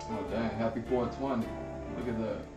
Oh dang, happy 420. Look at that.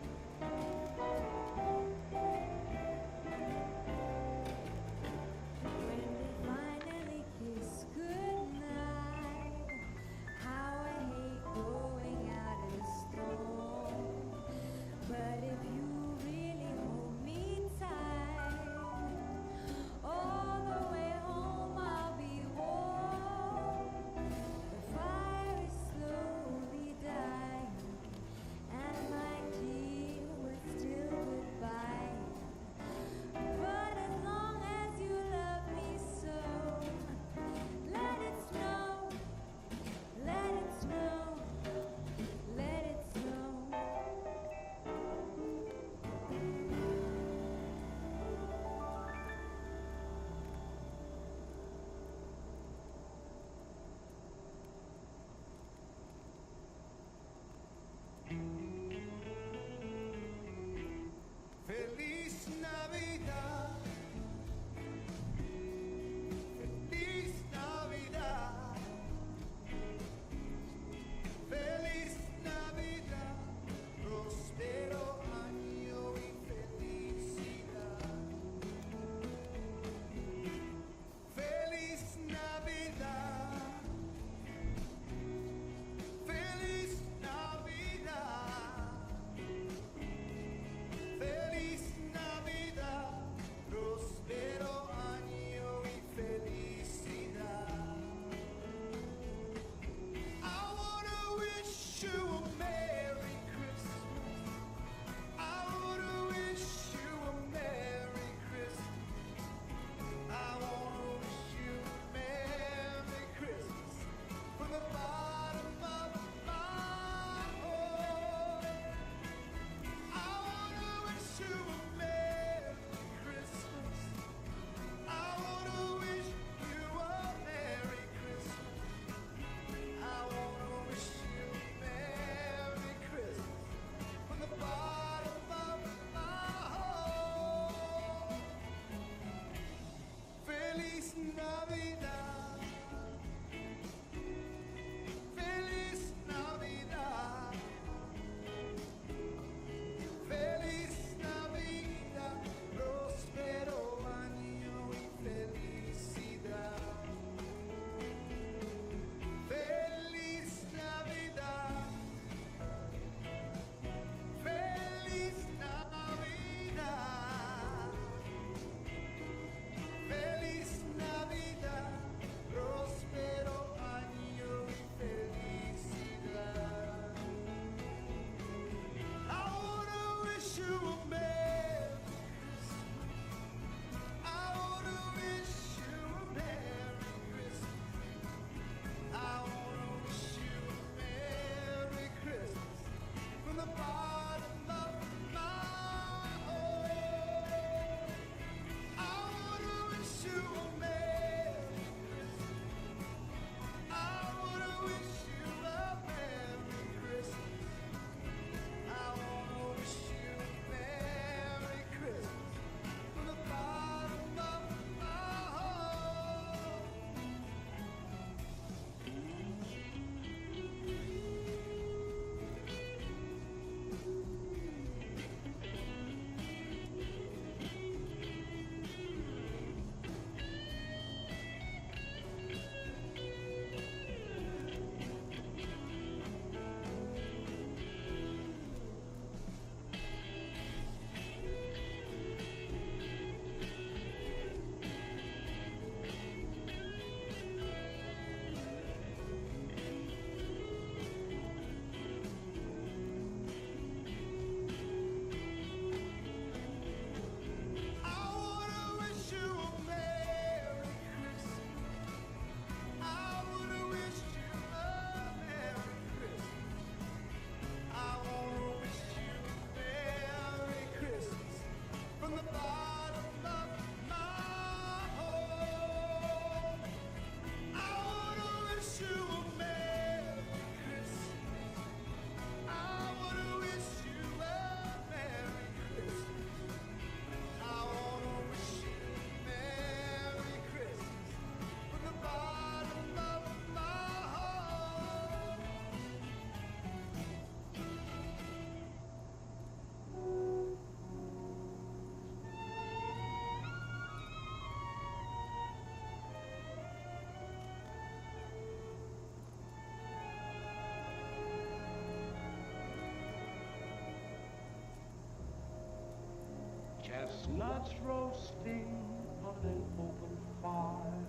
chestnuts roasting on an open fire.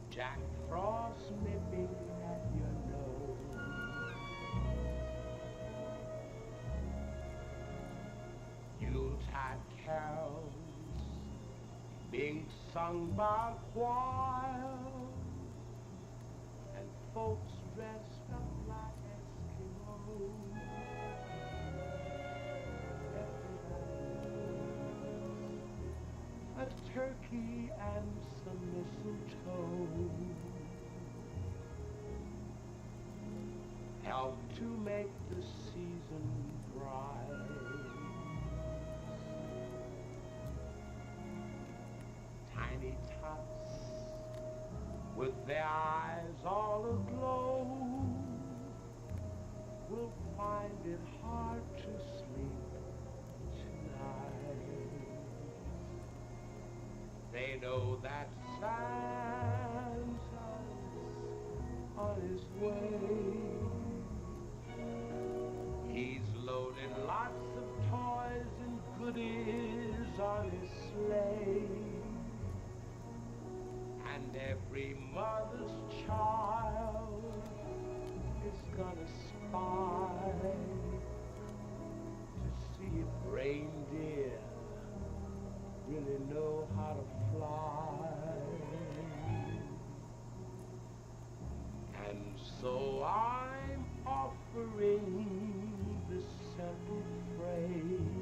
Jack Frost nipping at your nose. Yuletide carols being sung by a choir, and folks dressed up like Eskimos. A turkey and some mistletoe help to make the season bright. Tiny tots with their eyes all aglow will find it hard to sleep tonight. They know that Santa's on his way. He's loaded lots of toys and goodies on his sleigh. And every mother's child is gonna spy to see if reindeer really know how to fly. And so I'm offering this simple phrase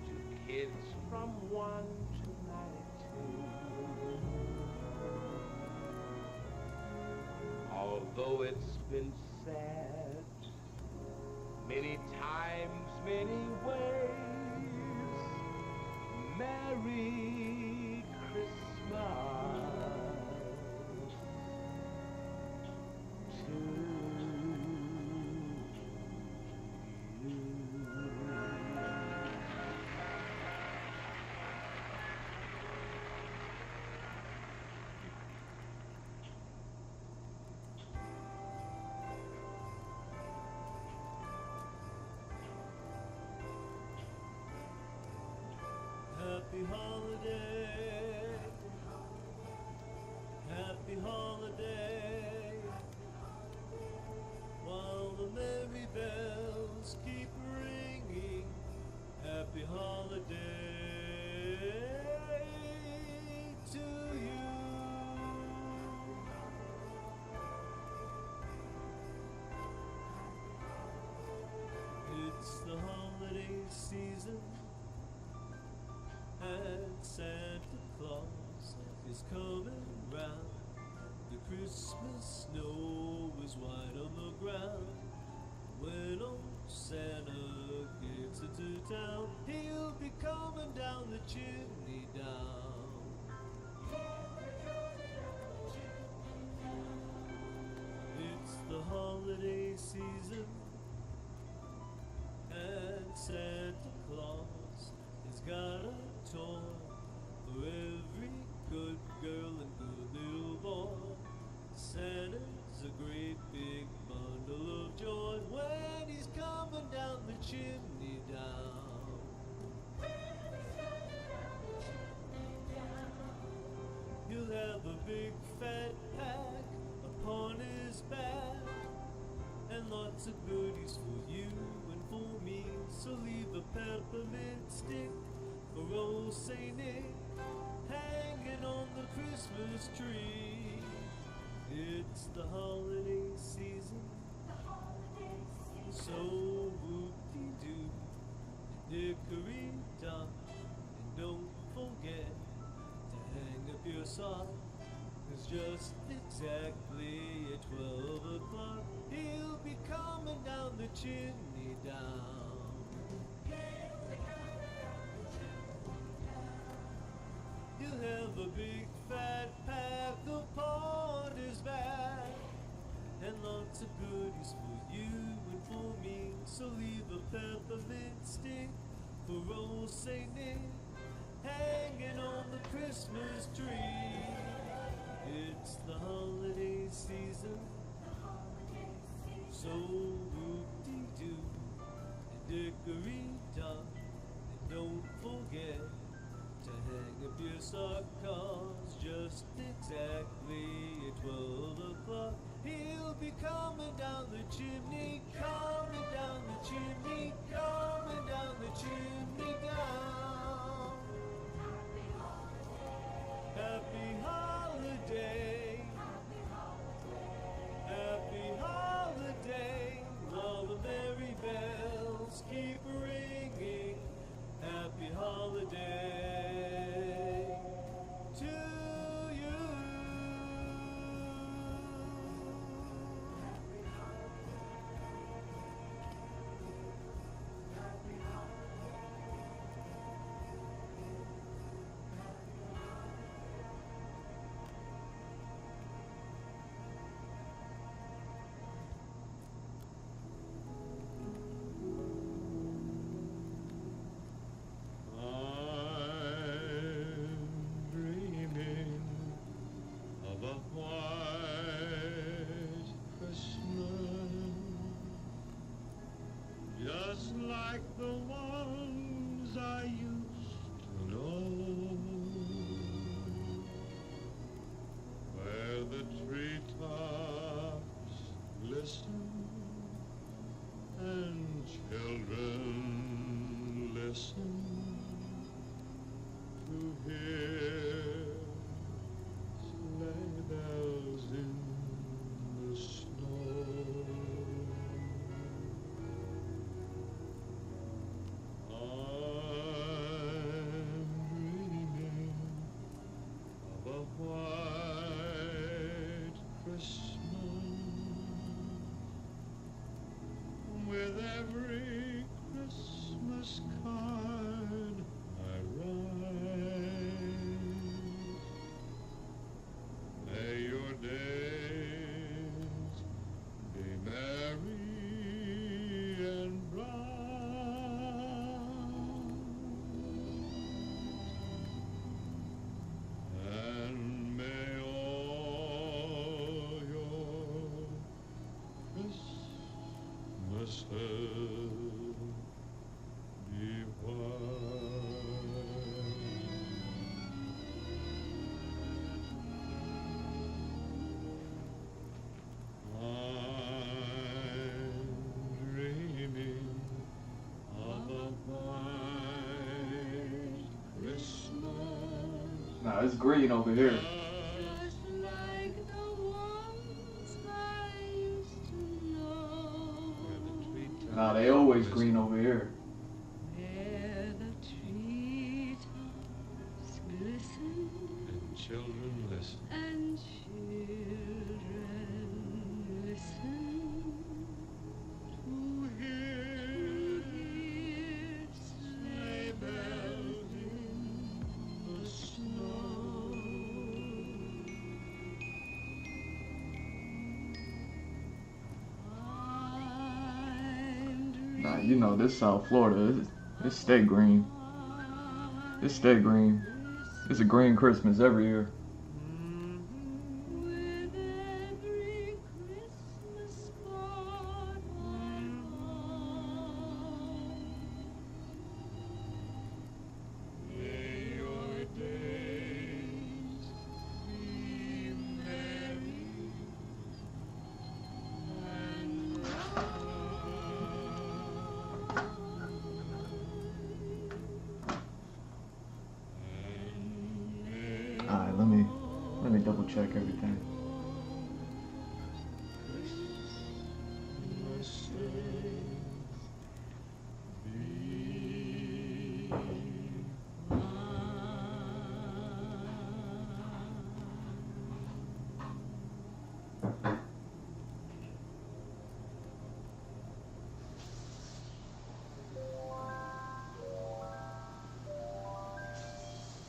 to kids from 1 to 92. Although it's been said many times, many ways, Merry Christmas to you. Happy holiday, happy holiday, while the merry bells keep ringing. Happy holiday to you. It's the holiday season, and Santa Claus is coming round. The Christmas snow is white on the ground. When old Santa gets into town, he'll be coming down the chimney down. It's the holiday season, and Santa Claus has got a toy for every good girl and good little boy. Santa's a great big bundle of joy when he's coming down the chimney down. He'll have a big fat pack upon his back, and lots of goodies for you and for me. So leave a peppermint stick for old Saint Nick hanging on the Christmas tree. It's the holiday season, so whoop-de-doo, dickory-dock, and don't forget to hang up your sock, 'cause just exactly at 12 o'clock he'll be coming down the chimney down. He'll have a big fat pack upon his back, and lots of goodies for you and for me. So leave a peppermint stick for old Saint Nick hanging on the Christmas tree. It's the holiday season, So whoop-dee-doo and dickory-dock, and don't forget to hang up your sock, 'cause just exactly at 12 o'clock he'll be coming down the chimney, coming down the chimney, coming down the chimney down. Happy holiday, happy holiday, while the merry bells keep ringing. Happy holiday to you. Just like the ones I used to know, where the treetops glisten and children listen to hear sleigh bells in the snow. White Christmas, with every Christmas card I write. May your days be merry and bright, and may all your Christmases be white. I'm dreaming of a white Christmas. Nah, it's green over here. Just like the ones I used to know, Nah, they always green over here. where the treetops glisten And children listen. and children listen to hear sleigh bells in the snow. Nah, you know this South Florida. It's stay green. It's stay green. It's a green Christmas every year. With every Christmas card I write, may your days be merry and bright. Alright, let me double check everything.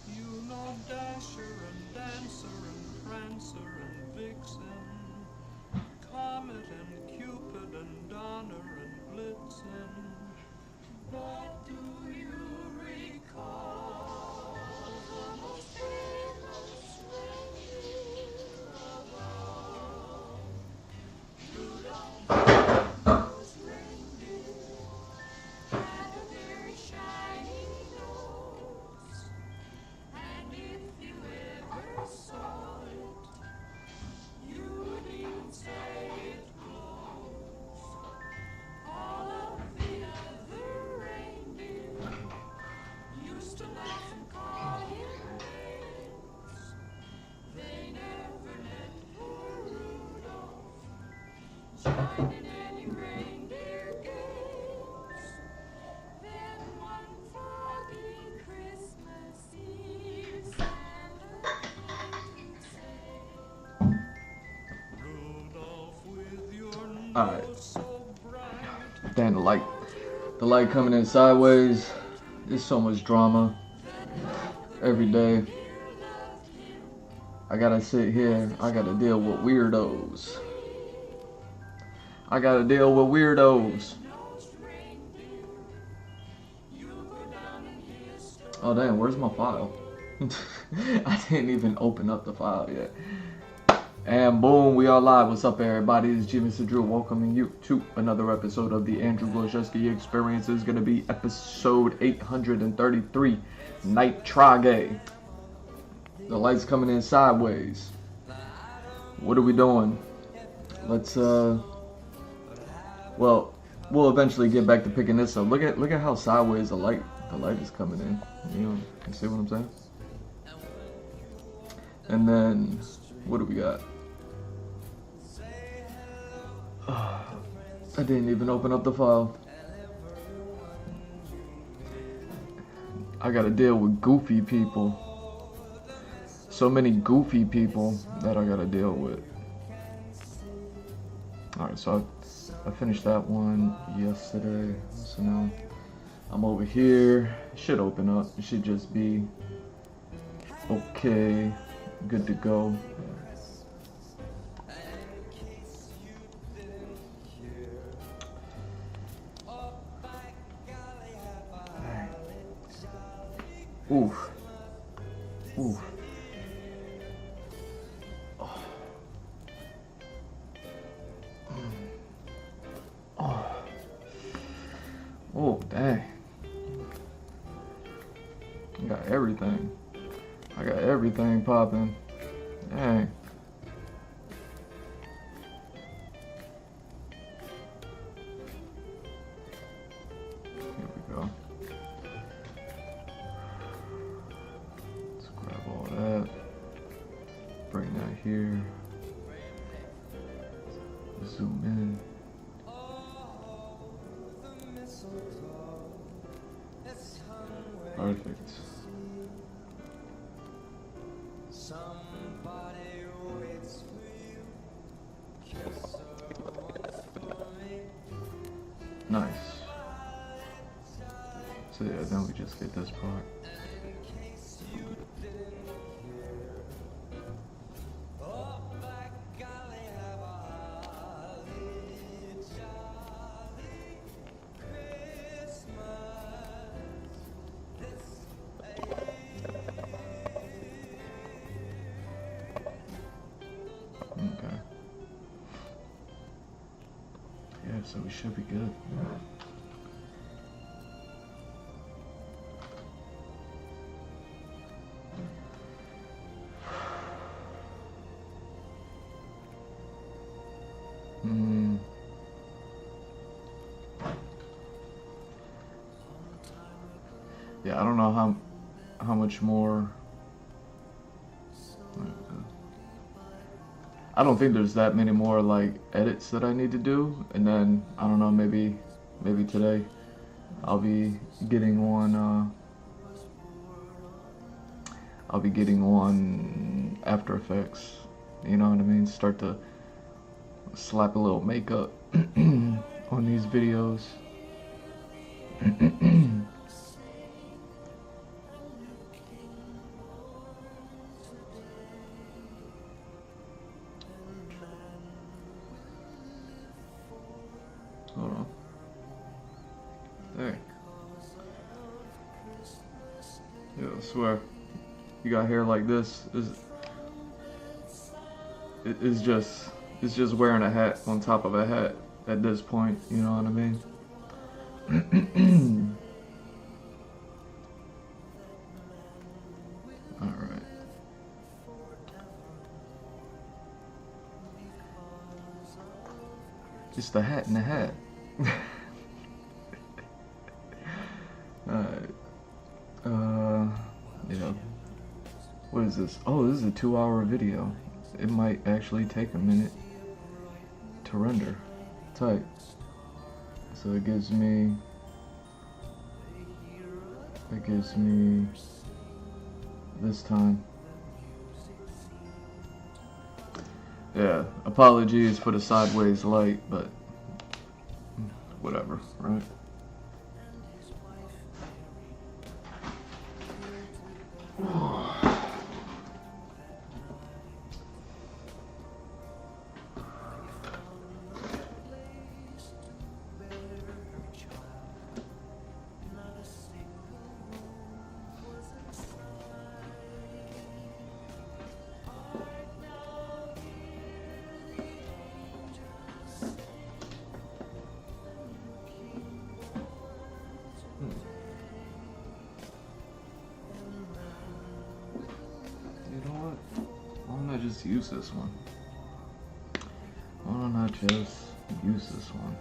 You know Dasher and Dancer and Prancer and Vixen, Comet and Cupid and Donner and Blitzen. But do you recall the most famous reindeer of all? Rudolph Alright. Damn, the light coming in sideways. There's so much drama every day. I gotta sit here. I gotta deal with weirdos. I gotta deal with weirdos. Oh damn, where's my file? I didn't even open up the file yet. And boom, we are live. What's up, everybody? It's G Mr. Drew welcoming you to another episode of the Andrew Glashewski Experience. This is going to be episode 833, Nitrage. The light's coming in sideways. What are we doing? Let's, well, we'll eventually get back to picking this up. Look at how sideways the light is coming in. You see what I'm saying? And then, what do we got? I didn't even open up the file. I gotta deal with goofy people. So many goofy people that I gotta deal with. Alright, so I finished that one yesterday. So now I'm over here. It should open up. It should just be okay. Good to go. Oof. Oof. Oh. Oh. Oh, dang. I got everything. I got everything popping. Dang. Here we go. Let's grab all that. Bring that here. Zoom in. Perfect. Nice. So yeah, then we just get this part. Okay. Yeah, so we should be good. Yeah, I don't know how much more. I don't think there's that many more like edits that I need to do, and then I don't know, maybe today I'll be getting one. I'll be getting one After Effects. You know what I mean? Start to slap a little makeup on these videos. Hold on. Dang. Yeah, I swear. You got hair like this. It's just wearing a hat on top of a hat at this point. You know what I mean? All right. It's the hat in the hat. Alright. Yeah. What is this? Oh, this is a 2-hour video. It might actually take a minute to render. Tight. So it gives me this time. Yeah, apologies for the sideways light, but whatever, right? Just use this one. Why don't I just use this one?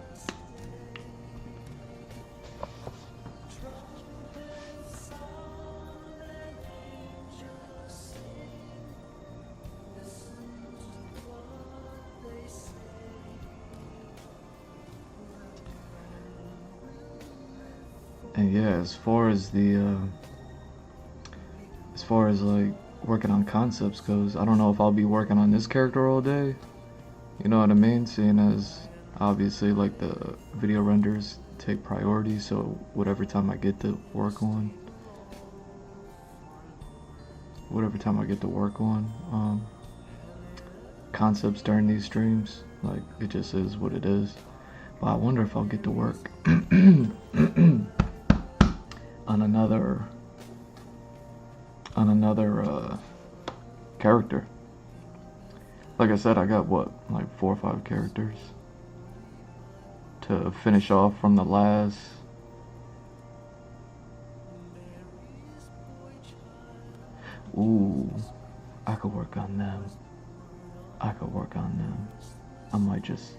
And yeah, as far as like working on concepts goes, I don't know if I'll be working on this character all day, you know what I mean, seeing as obviously like the video renders take priority, so whatever time I get to work on concepts during these streams, like it just is what it is. But I wonder if I'll get to work on another character. Like I said, I got what, like 4 or 5 characters to finish off from the last. Ooh, I could work on them. I might just,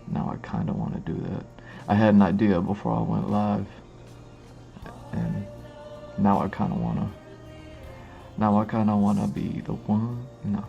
now I kind of want to do that. I had an idea before I went live, and now I kind of want to be the one. No.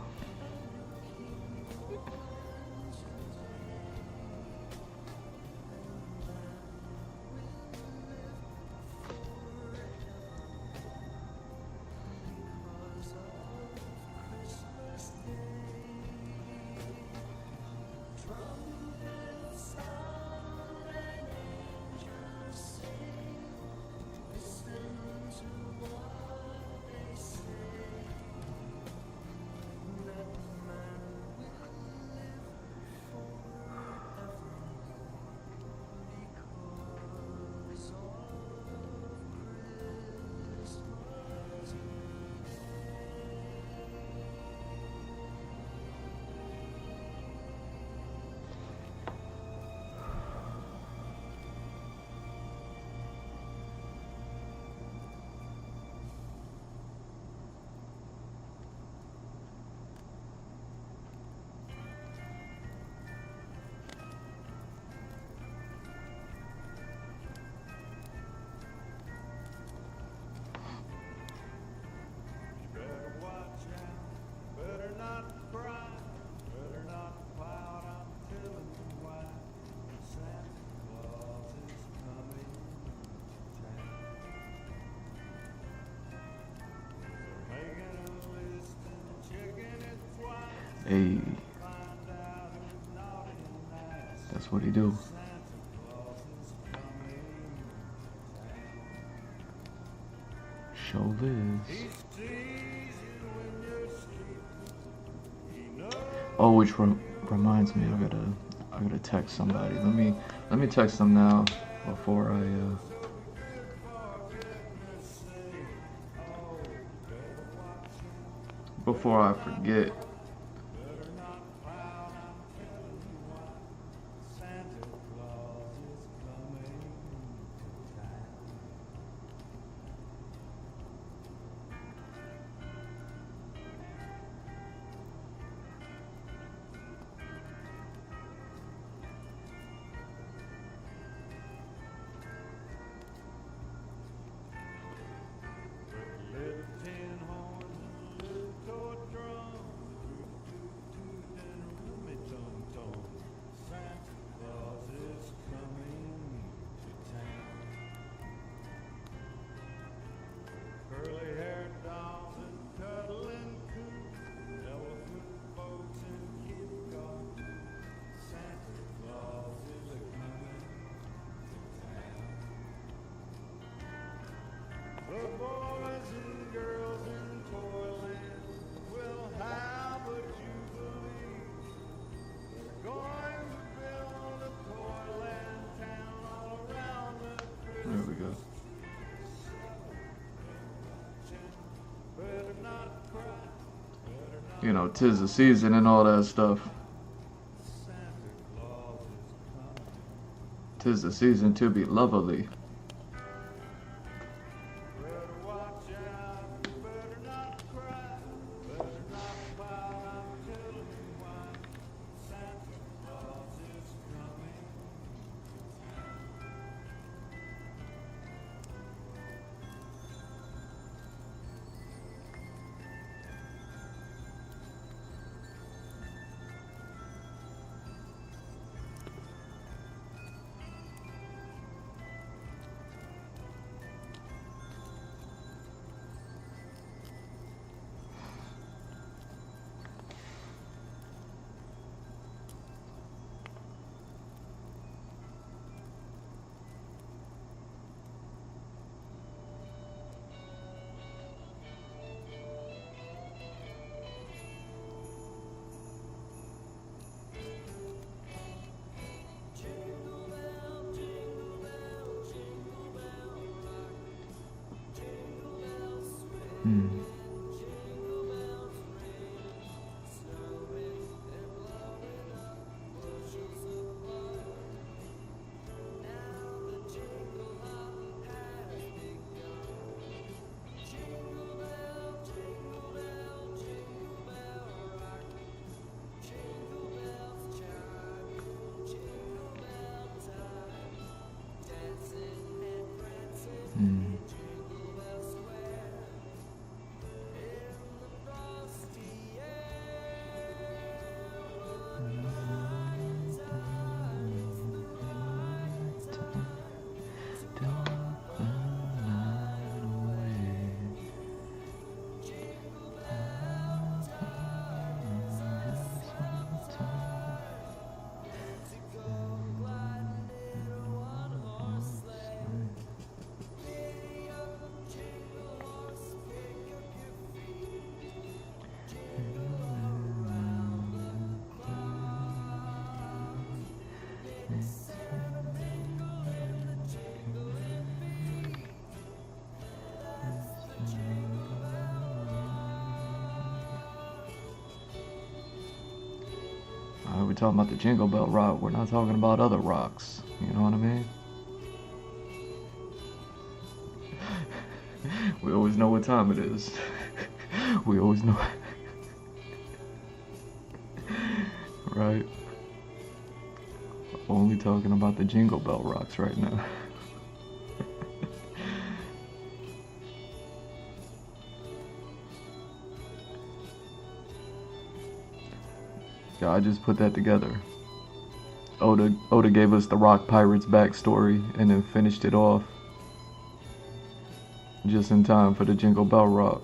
Hey, that's what he do. Show this. Oh, which reminds me, I gotta text somebody. Let me text them now before I forget. You know, 'tis the season and all that stuff. Santa Claus is coming. 'Tis the season to be lovely. Better watch out, better not cry, better not pout, I'm telling you why. Santa Claus is coming. We're talking about the Jingle Bell Rock. We're not talking about other rocks. You know what I mean? We always know what time it is. We always know. Right? Only talking about the Jingle Bell Rocks right now. Yeah, I just put that together. Oda gave us the Rock Pirates backstory and then finished it off just in time for the Jingle Bell Rock.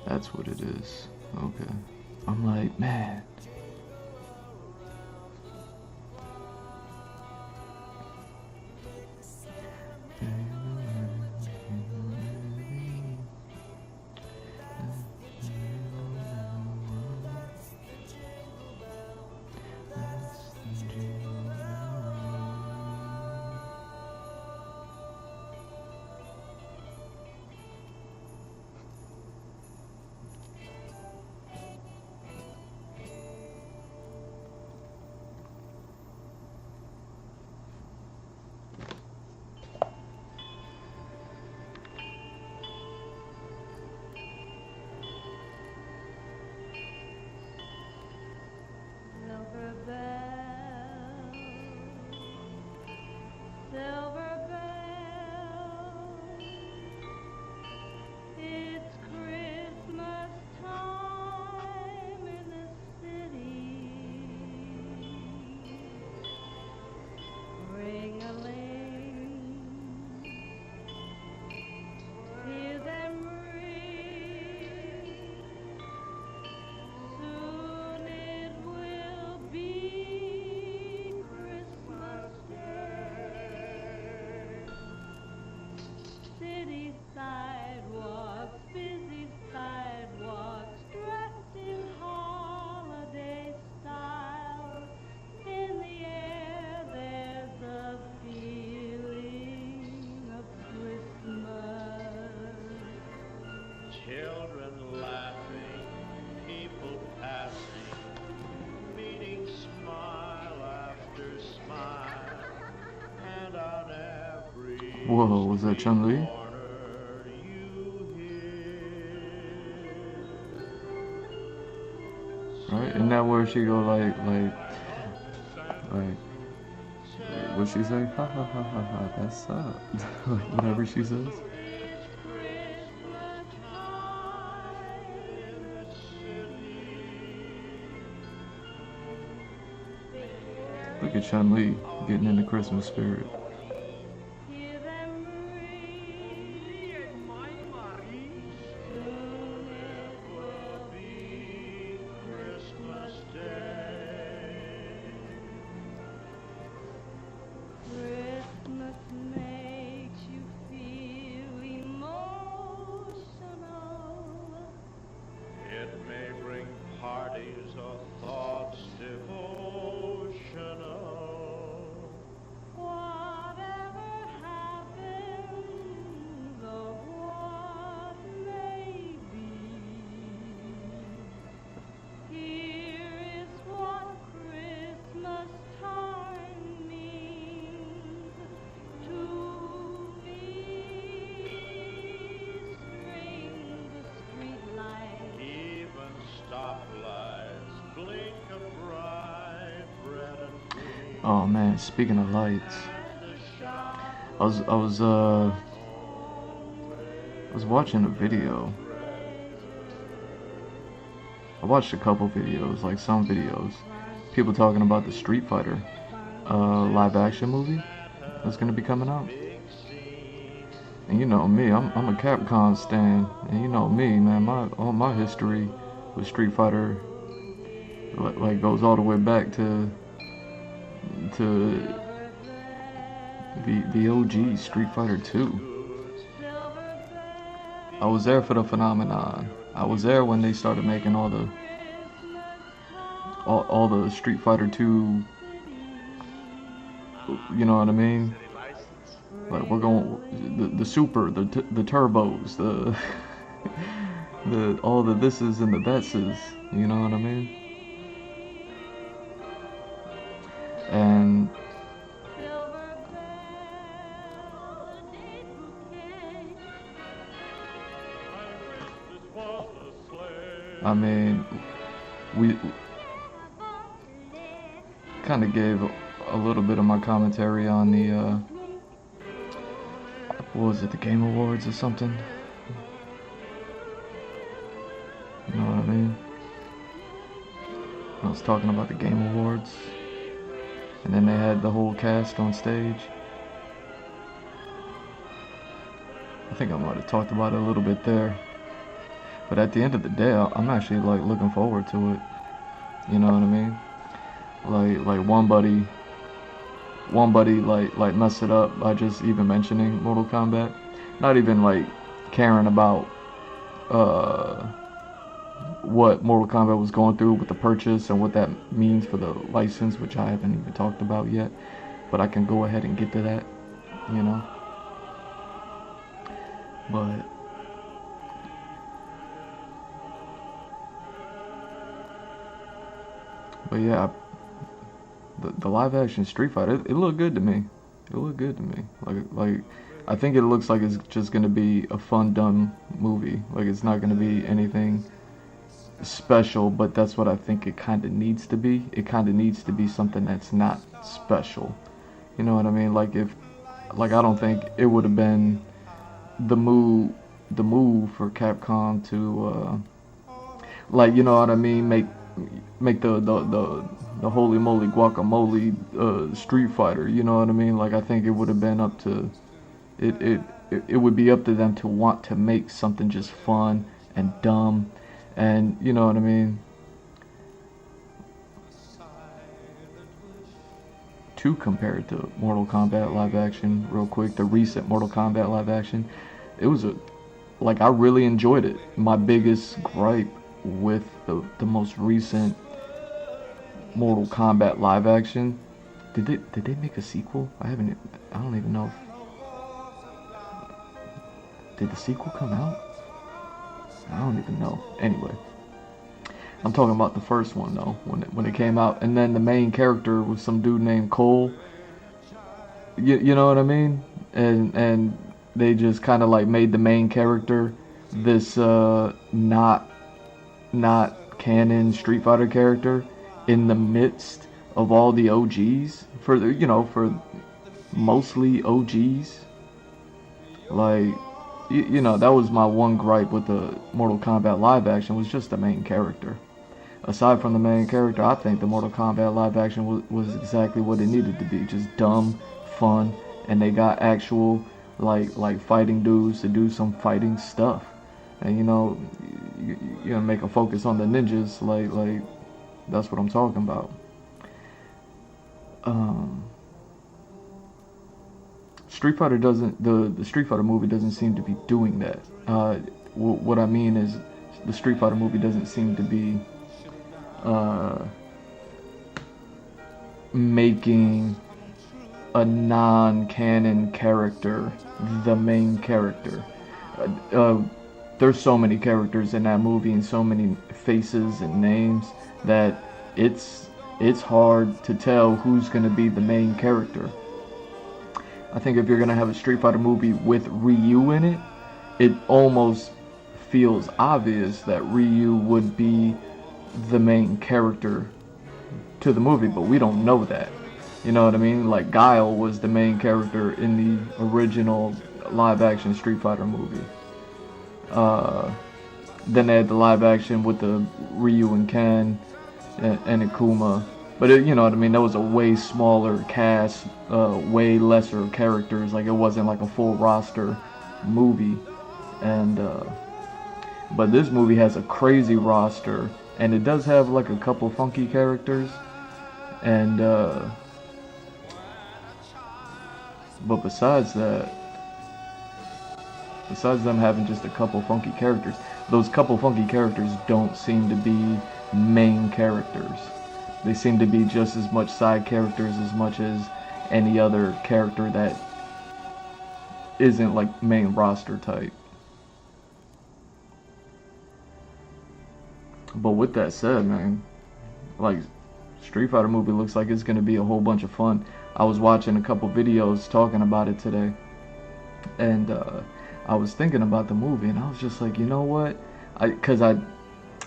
That's what it is. Okay. I'm like, man. Whoa, was that Chun-Li? Right? Isn't that where she go like, what she say? Ha ha ha ha ha, that's up. Like, whatever she says. Look at Chun-Li getting in the Christmas spirit. Parties or thoughts devotional. Whatever happens or what may be, here is what Christmas time means to me. String the street lights, even stoplights, blink of bright red and green. Oh man, speaking of lights, I was watching a video. I watched a couple videos, like some videos, people talking about the Street Fighter live action movie that's gonna be coming out. And you know me, I'm a Capcom stan, and you know me, man, all my history with Street Fighter like goes all the way back to the OG Street Fighter 2. I was there for the phenomenon. I was there when they started making all the Street Fighter 2. You know what I mean? Like we're going the super, the turbos, the all the thises and the thatses. You know what I mean? And I mean, we kind of gave a little bit of my commentary on the what was it, the Game Awards or something? You know what I mean? I was talking about the Game Awards, and then they had the whole cast on stage. I think I might have talked about it a little bit there. But at the end of the day, I'm actually like looking forward to it. You know what I mean? Like one buddy like messed it up by just even mentioning Mortal Kombat. Not even like caring about what Mortal Kombat was going through with the purchase and what that means for the license, which I haven't even talked about yet. But I can go ahead and get to that, you know. But yeah, the live action Street Fighter, it looked good to me. It looked good to me. Like I think it looks like it's just gonna be a fun, dumb movie. Like it's not gonna be anything special, but that's what I think it kind of needs to be. It kind of needs to be something that's not special. You know what I mean? Like I don't think it would have been the move for Capcom to like, you know what I mean, make the holy moly guacamole Street Fighter, you know what I mean? Like I think it would have been up to it would be up to them to want to make something just fun and dumb, and you know what I mean, to compare it to Mortal Kombat live action real quick, the recent Mortal Kombat live action. It was I really enjoyed it. My biggest gripe with the most recent Mortal Kombat live action, did they make a sequel? I don't even know. Did the sequel come out? I don't even know. Anyway, I'm talking about the first one though, when it came out, and then the main character was some dude named Cole. You know what I mean? and they just kind of like made the main character this not canon Street Fighter character in the midst of all the OGs for for mostly OGs. Like, that was my one gripe with the Mortal Kombat live action, was just the main character. Aside from the main character, I think the Mortal Kombat live action was exactly what it needed to be. Just dumb, fun, and they got actual like fighting dudes to do some fighting stuff. And you make a focus on the ninjas, like that's what I'm talking about. Street Fighter doesn't, the Street Fighter movie doesn't seem to be doing that. What I mean is, the Street Fighter movie doesn't seem to be making a non-canon character the main character. There's so many characters in that movie and so many faces and names that it's hard to tell who's going to be the main character. I think if you're going to have a Street Fighter movie with Ryu in it, it almost feels obvious that Ryu would be the main character to the movie, but we don't know that. You know what I mean? Like, Guile was the main character in the original live-action Street Fighter movie. Then they had the live-action with the Ryu and Ken and Akuma. But you know what I mean? That was a way smaller cast, way lesser characters. Like, it wasn't like a full roster movie. And but this movie has a crazy roster, and it does have like a couple funky characters. And but besides that, besides them having just a couple funky characters, those couple funky characters don't seem to be main characters. They seem to be just as much side characters as much as any other character that isn't like main roster type. But with that said, man, like, Street Fighter movie looks like it's gonna be a whole bunch of fun. I was watching a couple videos talking about it today, and I was thinking about the movie, and I was just like, you know what?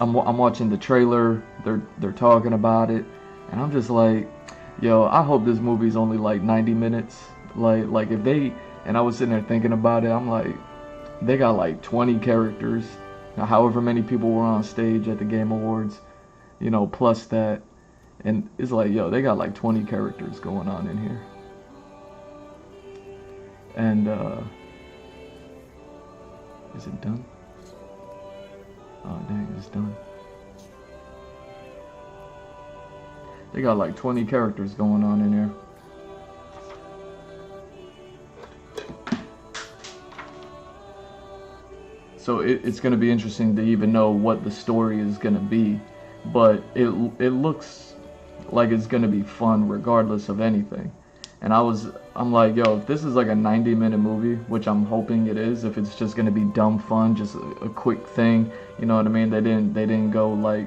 I'm watching the trailer. They're talking about it, and I'm just like, yo, I hope this movie's only like 90 minutes. Like if they, and I was sitting there thinking about it, I'm like, they got like 20 characters, however many people were on stage at the Game Awards, plus that, and it's like, yo, they got like 20 characters going on in here, and is it done? Oh dang, it's done. They got like 20 characters going on in there. So it's going to be interesting to even know what the story is going to be. But it looks like it's going to be fun regardless of anything. And I'm like, yo, if this is like a 90-minute movie, which I'm hoping it is, if it's just gonna be dumb fun, just a quick thing, you know what I mean? They didn't go like,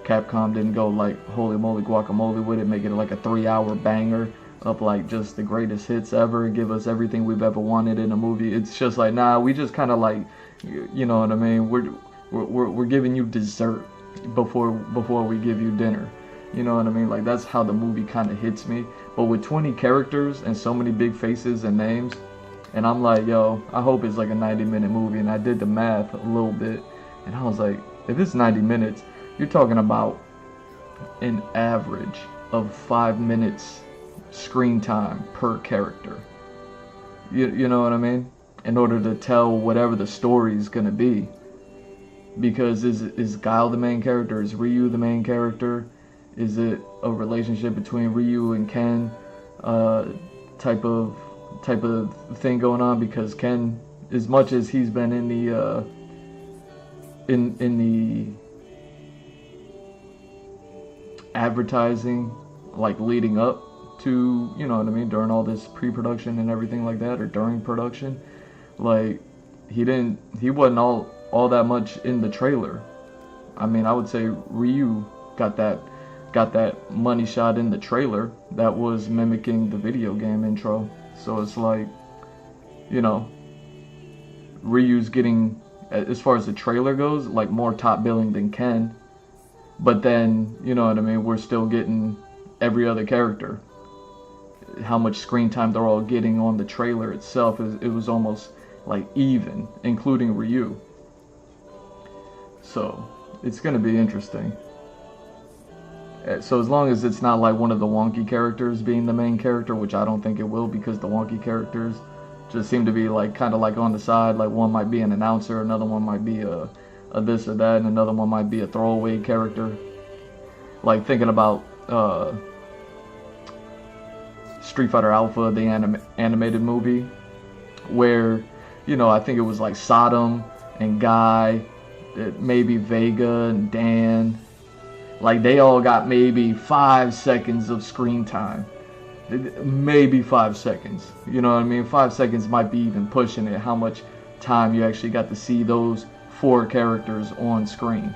Capcom didn't go like holy moly guacamole with it, make it like a 3-hour banger of like just the greatest hits ever, give us everything we've ever wanted in a movie. It's just like, nah, we just kind of like, you know what I mean? We're giving you dessert before we give you dinner. You know what I mean? Like, that's how the movie kind of hits me. But with 20 characters and so many big faces and names, and I'm like, yo, I hope it's like a 90-minute movie. And I did the math a little bit, and I was like, if it's 90 minutes, you're talking about an average of 5 minutes screen time per character. You know what I mean? In order to tell whatever the story is going to be. Because is Guile the main character? Is Ryu the main character? Is it a relationship between Ryu and Ken, type of thing going on? Because Ken, as much as he's been in the in the advertising, like leading up to, you know what I mean, during all this pre-production and everything like that, or during production, like he wasn't all that much in the trailer. I mean, I would say Ryu got that money shot in the trailer that was mimicking the video game intro. So it's like, you know, Ryu's getting, as far as the trailer goes, like more top billing than Ken. But then, you know what I mean, we're still getting every other character. How much screen time they're all getting on the trailer itself, it was almost like even, including Ryu. So, it's going to be interesting. So as long as it's not like one of the wonky characters being the main character, which I don't think it will, because the wonky characters just seem to be like kind of like on the side. Like one might be an announcer, another one might be a this or that, and another one might be a throwaway character. Like thinking about Street Fighter Alpha, the animated movie, where, you know, I think it was like Sodom and Guy, maybe Vega and Dan. Like they all got maybe 5 seconds of screen time. Maybe 5 seconds. You know what I mean? 5 seconds might be even pushing it, how much time you actually got to see those 4 characters on screen.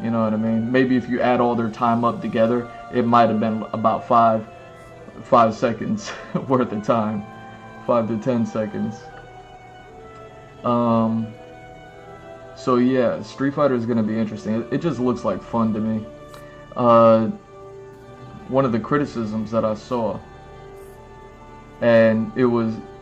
You know what I mean? Maybe if you add all their time up together, it might have been about 5 seconds worth of time. 5 to 10 seconds. So yeah, Street Fighter is going to be interesting. It just looks like fun to me. One of the criticisms that I saw, and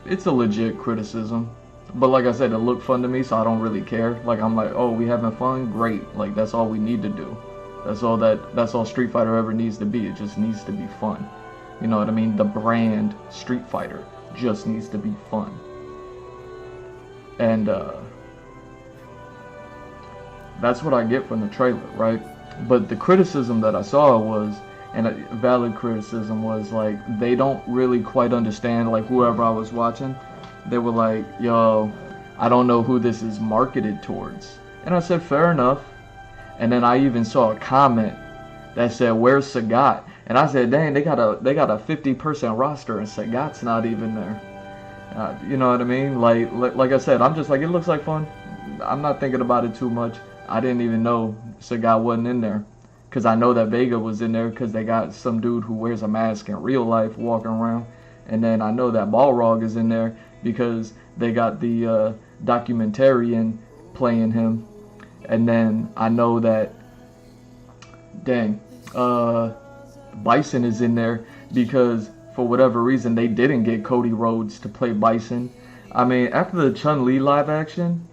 it's a legit criticism, but like I said, it looked fun to me, so I don't really care. Like I'm like, oh, we having fun? Great. Like that's all we need to do. That's all Street Fighter ever needs to be. It just needs to be fun. You know what I mean? The brand Street Fighter just needs to be fun. And that's what I get from the trailer, right? But the criticism that I saw was, and a valid criticism was, like, they don't really quite understand, like, whoever I was watching, they were like, yo, I don't know who this is marketed towards. And I said, fair enough. And then I even saw a comment that said, where's Sagat? And I said, dang, they got a 50-person roster and Sagat's not even there. You know what I mean? Like I said, I'm just like, it looks like fun. I'm not thinking about it too much. I didn't even know Sagat wasn't in there. Because I know that Vega was in there because they got some dude who wears a mask in real life walking around. And then I know that Balrog is in there because they got the documentarian playing him. And then I know that, Bison is in there because for whatever reason they didn't get Cody Rhodes to play Bison. I mean, after the Chun-Li live action,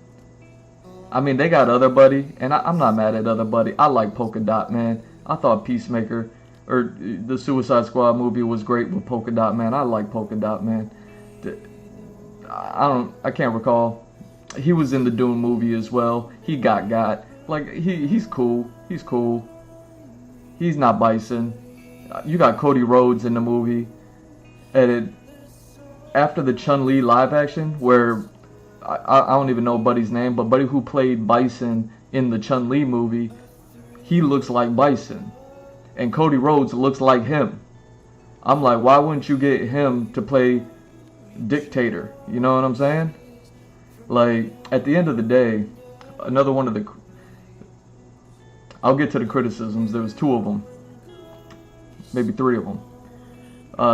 I mean, they got Other Buddy, and I'm not mad at Other Buddy. I like Polka Dot Man. I thought Peacemaker, or the Suicide Squad movie was great with Polka Dot Man. I like Polka Dot Man. I can't recall. He was in the Dune movie as well. He got. Like, he's cool. He's cool. He's not Bison. You got Cody Rhodes in the movie. And after the Chun-Li live action, where I don't even know Buddy's name, but Buddy who played Bison in the Chun-Li movie, he looks like Bison. And Cody Rhodes looks like him. I'm like, why wouldn't you get him to play Dictator? You know what I'm saying? Like, at the end of the day, another one of the... I'll get to the criticisms. There was 2 of them. Maybe 3 of them.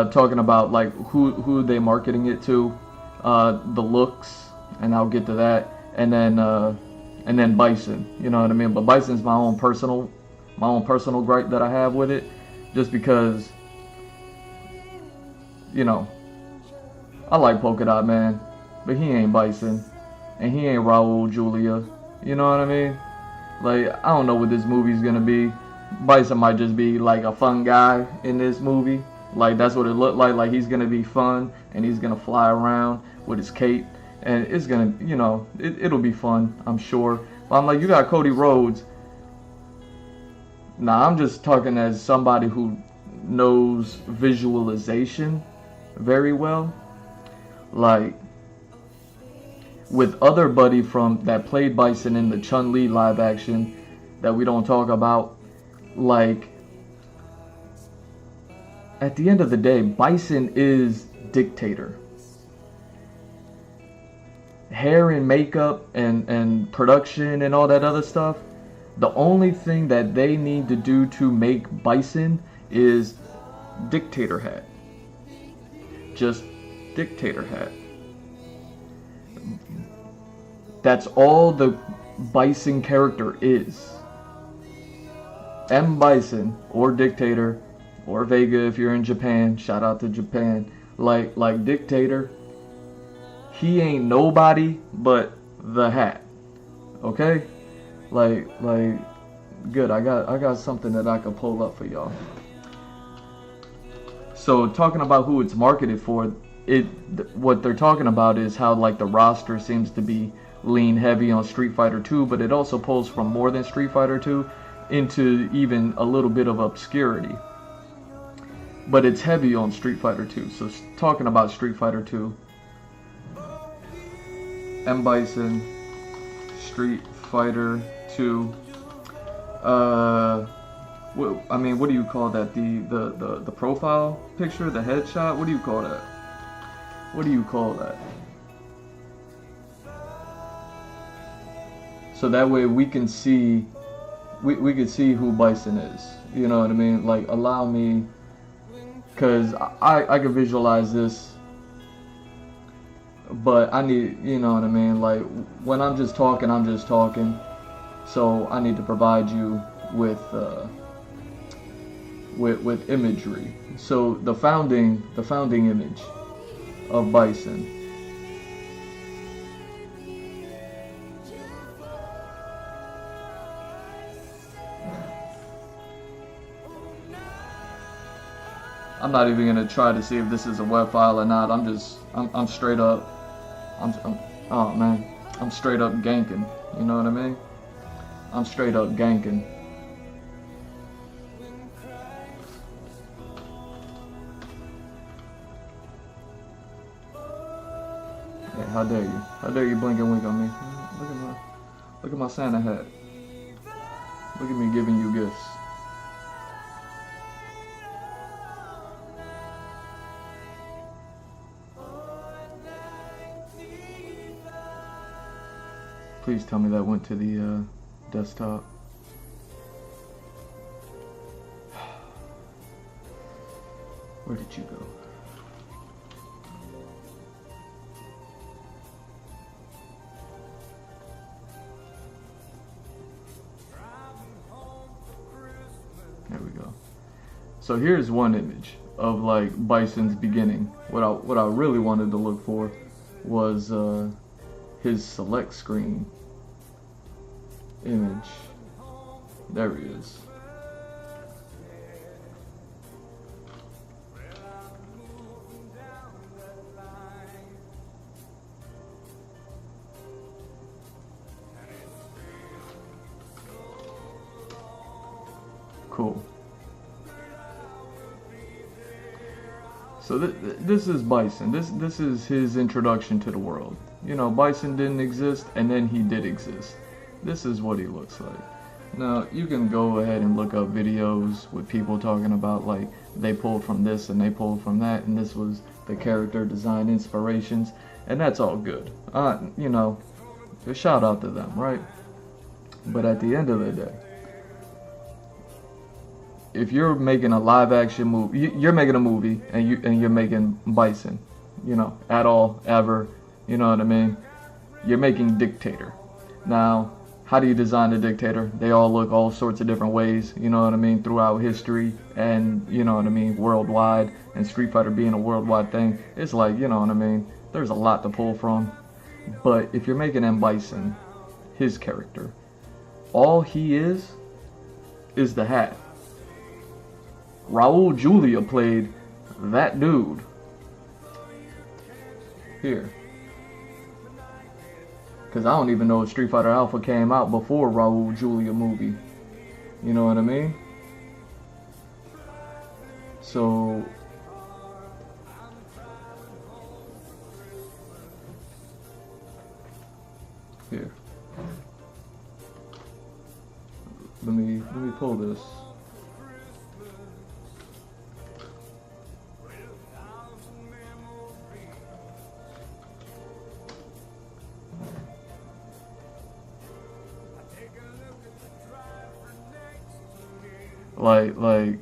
Talking about, like, who they marketing it to. The looks. And I'll get to that, and then Bison, you know what I mean. But Bison's my own personal gripe that I have with it, just because, you know, I like Polka Dot Man, but he ain't Bison, and he ain't Raul Julia, you know what I mean. Like, I don't know what this movie's gonna be. Bison might just be like a fun guy in this movie, like that's what it looked like. Like he's gonna be fun, and he's gonna fly around with his cape. And it's gonna, you know, it'll be fun, I'm sure. But I'm like, you got Cody Rhodes. Nah, I'm just talking as somebody who knows visualization very well. Like, with Other Buddy from that played Bison in the Chun-Li live action that we don't talk about, like, at the end of the day, Bison is Dictator. Hair and makeup and production and all that other stuff, the only thing that they need to do to make Bison is Dictator hat. Just Dictator hat. That's all the Bison character is. M. Bison, or Dictator, or Vega if you're in Japan. Shout out to Japan. Like Dictator, he ain't nobody but the hat. Okay? Like good. I got something that I could pull up for y'all. So talking about who it's marketed for, what they're talking about is how like the roster seems to be lean heavy on Street Fighter 2, but it also pulls from more than Street Fighter 2 into even a little bit of obscurity. But it's heavy on Street Fighter 2. So talking about Street Fighter 2, M. Bison, Street Fighter 2. I mean, what do you call that? The profile picture, the headshot. What do you call that? What do you call that? So that way we can see, we can see who Bison is. You know what I mean? Like, allow me, cause I can visualize this, but I need, you know what I mean? Like, when I'm just talking, I'm just talking. So I need to provide you with imagery. So the founding image of Bison. I'm not even gonna try to see if this is a web file or not. I'm straight up. Oh man, I'm straight up ganking. You know what I mean? I'm straight up ganking. Hey, how dare you? How dare you blink and wink on me? Look at my Santa hat. Look at me giving you gifts. Please tell me that went to the desktop. Where did you go? There we go. So here's one image of like Bison's beginning. What I really wanted to look for was his select screen image. There he is. Cool. So this is Bison. This is his introduction to the world. You know, Bison didn't exist, and then he did exist. This is what he looks like. Now, you can go ahead and look up videos with people talking about, like, they pulled from this and they pulled from that, and this was the character design inspirations, and that's all good. You know, a shout out to them, right? But at the end of the day, if you're making a live action movie, you're making a movie, and you're making Bison, you know, at all, ever, you know what I mean? You're making Dictator. Now, how do you design a Dictator? They all look all sorts of different ways, you know what I mean, throughout history, and, you know what I mean, worldwide, and Street Fighter being a worldwide thing, it's like, you know what I mean, there's a lot to pull from. But if you're making M. Bison, his character, all he is the hat. Raul Julia played that dude. Here. Because I don't even know if Street Fighter Alpha came out before Raul Julia movie. You know what I mean? So... here. Let me pull this. Like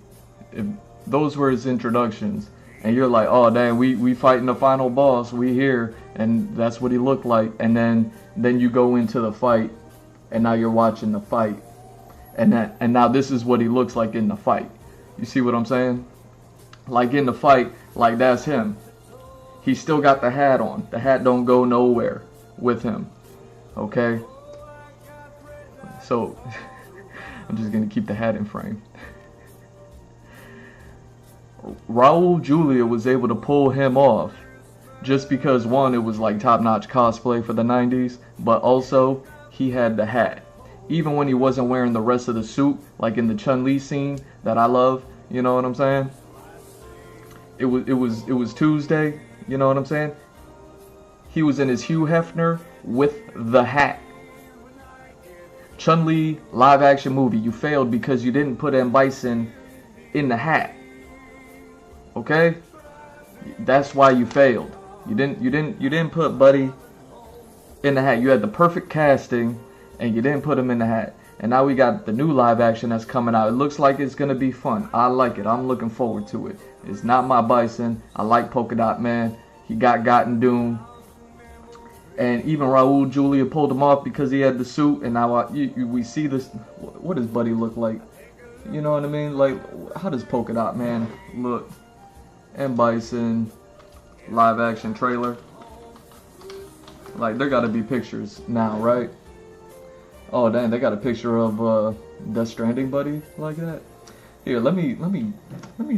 if those were his introductions, and you're like, oh dang, we fighting the final boss, we here, and that's what he looked like, and then you go into the fight, and now you're watching the fight, and now this is what he looks like in the fight. You see what I'm saying? Like in the fight, like that's him. He still got the hat on. The hat don't go nowhere with him. Okay? So I'm just gonna keep the hat in frame. Raul Julia was able to pull him off just because, one, it was like top-notch cosplay for the 90s, but also he had the hat. Even when he wasn't wearing the rest of the suit, like in the Chun-Li scene that I love, you know what I'm saying? It was Tuesday, you know what I'm saying? He was in his Hugh Hefner with the hat. Chun-Li live action movie, you failed because you didn't put M. Bison in the hat. Okay? That's why you failed. You didn't put Buddy in the hat. You had the perfect casting and you didn't put him in the hat. And now we got the new live action that's coming out. It looks like it's gonna be fun. I like it. I'm looking forward to it. It's not my Bison. I like Polka Dot Man. He got in Doom. And even Raul Julia pulled him off because he had the suit. And now we see this. What does Buddy look like? You know what I mean? Like, how does Polka Dot Man look? And Bison live action trailer. Like, there gotta be pictures now, right? Oh dang, they got a picture of Death Stranding Buddy like that. Here, let me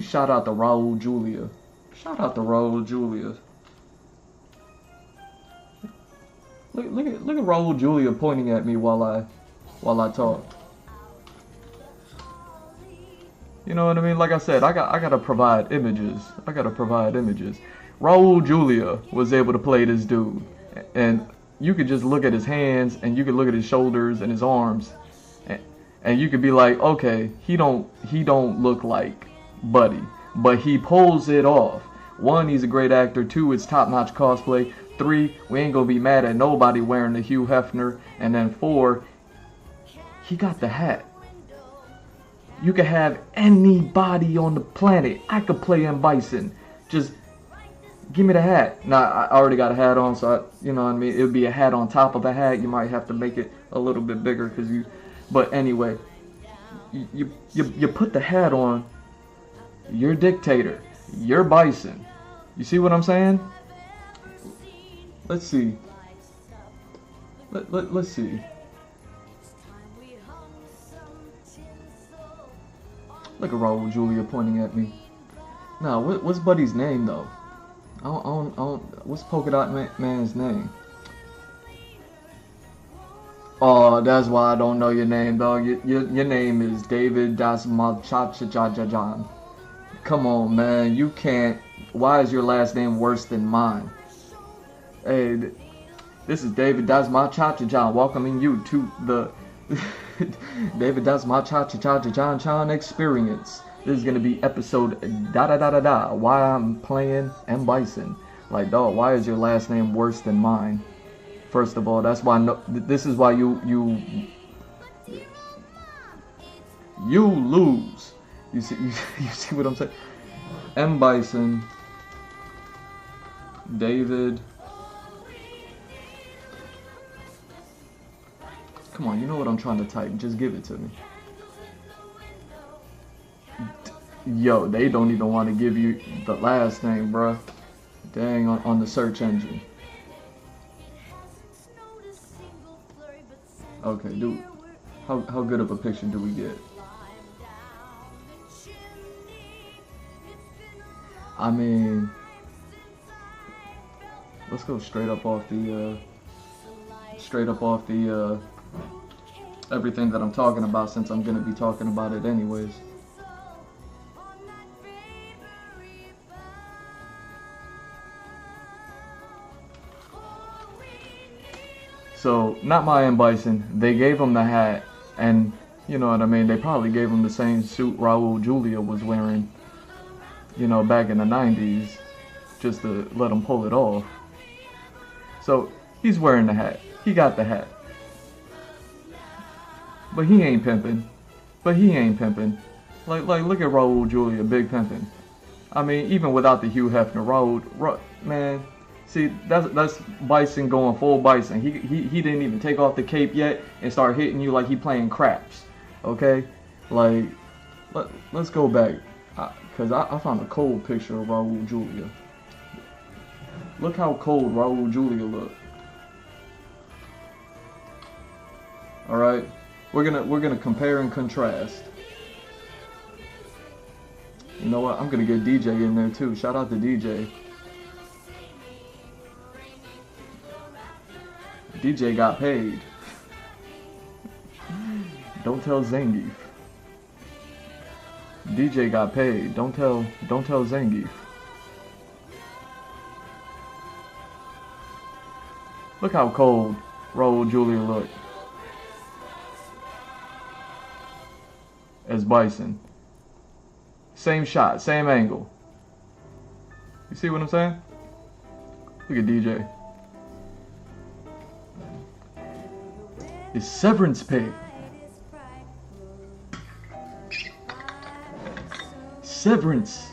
shout out to Raul Julia. Shout out to Raul Julia. Look at Raul Julia pointing at me while I talk. You know what I mean? Like I said, I gotta provide images. I gotta provide images. Raul Julia was able to play this dude, and you could just look at his hands, and you could look at his shoulders and his arms, and you could be like, okay, he don't look like Buddy, but he pulls it off. One, he's a great actor. Two, it's top-notch cosplay. Three, we ain't gonna be mad at nobody wearing the Hugh Hefner. And then four, he got the hat. You could have anybody on the planet. I could play M. Bison. Just give me the hat. Now, I already got a hat on, so you know what I mean? It would be a hat on top of a hat. You might have to make it a little bit bigger because you... But anyway, you put the hat on, you're dictator. You're Bison. You see what I'm saying? Let's see. Let's see. Look at Raul Julia pointing at me. Now, what's Buddy's name though? I don't, what's Polka Dot Man's name? Oh, that's why I don't know your name, dog. Your name is David Dasmalchachajajan. Come on, man. You can't. Why is your last name worse than mine? Hey, this is David Dasmalchachajan welcoming you to the David Dasmalchachajajan experience. This is gonna be episode da. Why I'm playing M. Bison. Like, dog, why is your last name worse than mine? First of all, that's why this is why you lose. You see what I'm saying? M. Bison, David. Come on, you know what I'm trying to type. Just give it to me. Yo, they don't even want to give you the last name, bruh. Dang, on the search engine. Okay, dude. How good of a picture do we get? I mean, let's go straight up off the everything that I'm talking about, since I'm gonna be talking about it anyways. So, not my M. Bison. They gave him the hat, and you know what I mean, they probably gave him the same suit Raul Julia was wearing, you know, back in the 90s, just to let him pull it off. So, he's wearing the hat. He got the hat. But he ain't pimping. Like, look at Raul Julia, big pimping. I mean, even without the Hugh Hefner road, man. See, that's Bison going full Bison. He didn't even take off the cape yet and start hitting you like he playing craps. Okay, like let's go back, cause I found a cold picture of Raul Julia. Look how cold Raul Julia look. All right, we're gonna compare and contrast. You know what? I'm gonna get DJ in there too. Shout out to DJ. DJ got paid. Don't tell Zangief. DJ got paid. Don't tell Zangief. Look how cold Raul Julia look as Bison. Same shot, same angle. You see what I'm saying? Look at DJ. It's severance pay. Severance.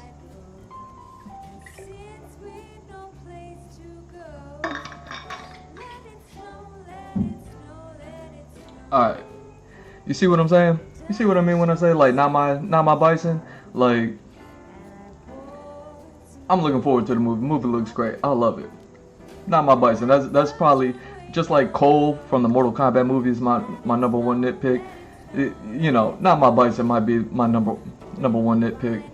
Alright. You see what I'm saying? You see what I mean when I say like not my Bison? Like, I'm looking forward to the movie. The movie looks great. I love it. Not my Bison. That's probably just like Cole from the Mortal Kombat movie is my number one nitpick. You know, not my Bison might be my number one nitpick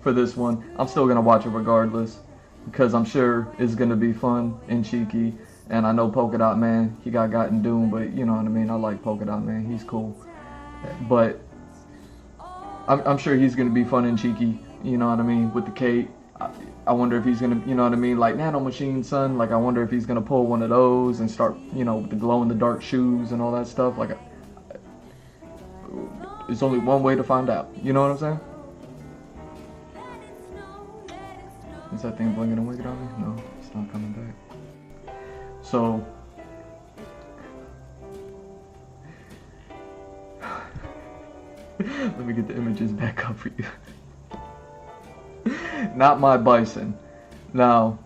for this one. I'm still gonna watch it regardless because I'm sure it's gonna be fun and cheeky. And I know Polka Dot Man, he got in Doom, but you know what I mean. I like Polka Dot Man. He's cool, but I'm sure he's gonna be fun and cheeky. You know what I mean with the cape. I wonder if he's gonna, you know what I mean, like Nano Machine son. Like I wonder if he's gonna pull one of those and start, you know, with the glow in the dark shoes and all that stuff. Like, it's only one way to find out. You know what I'm saying? Is that thing blinking and winking on me? No, it's not coming back. So, let me get the images back up for you. Not my Bison. Now,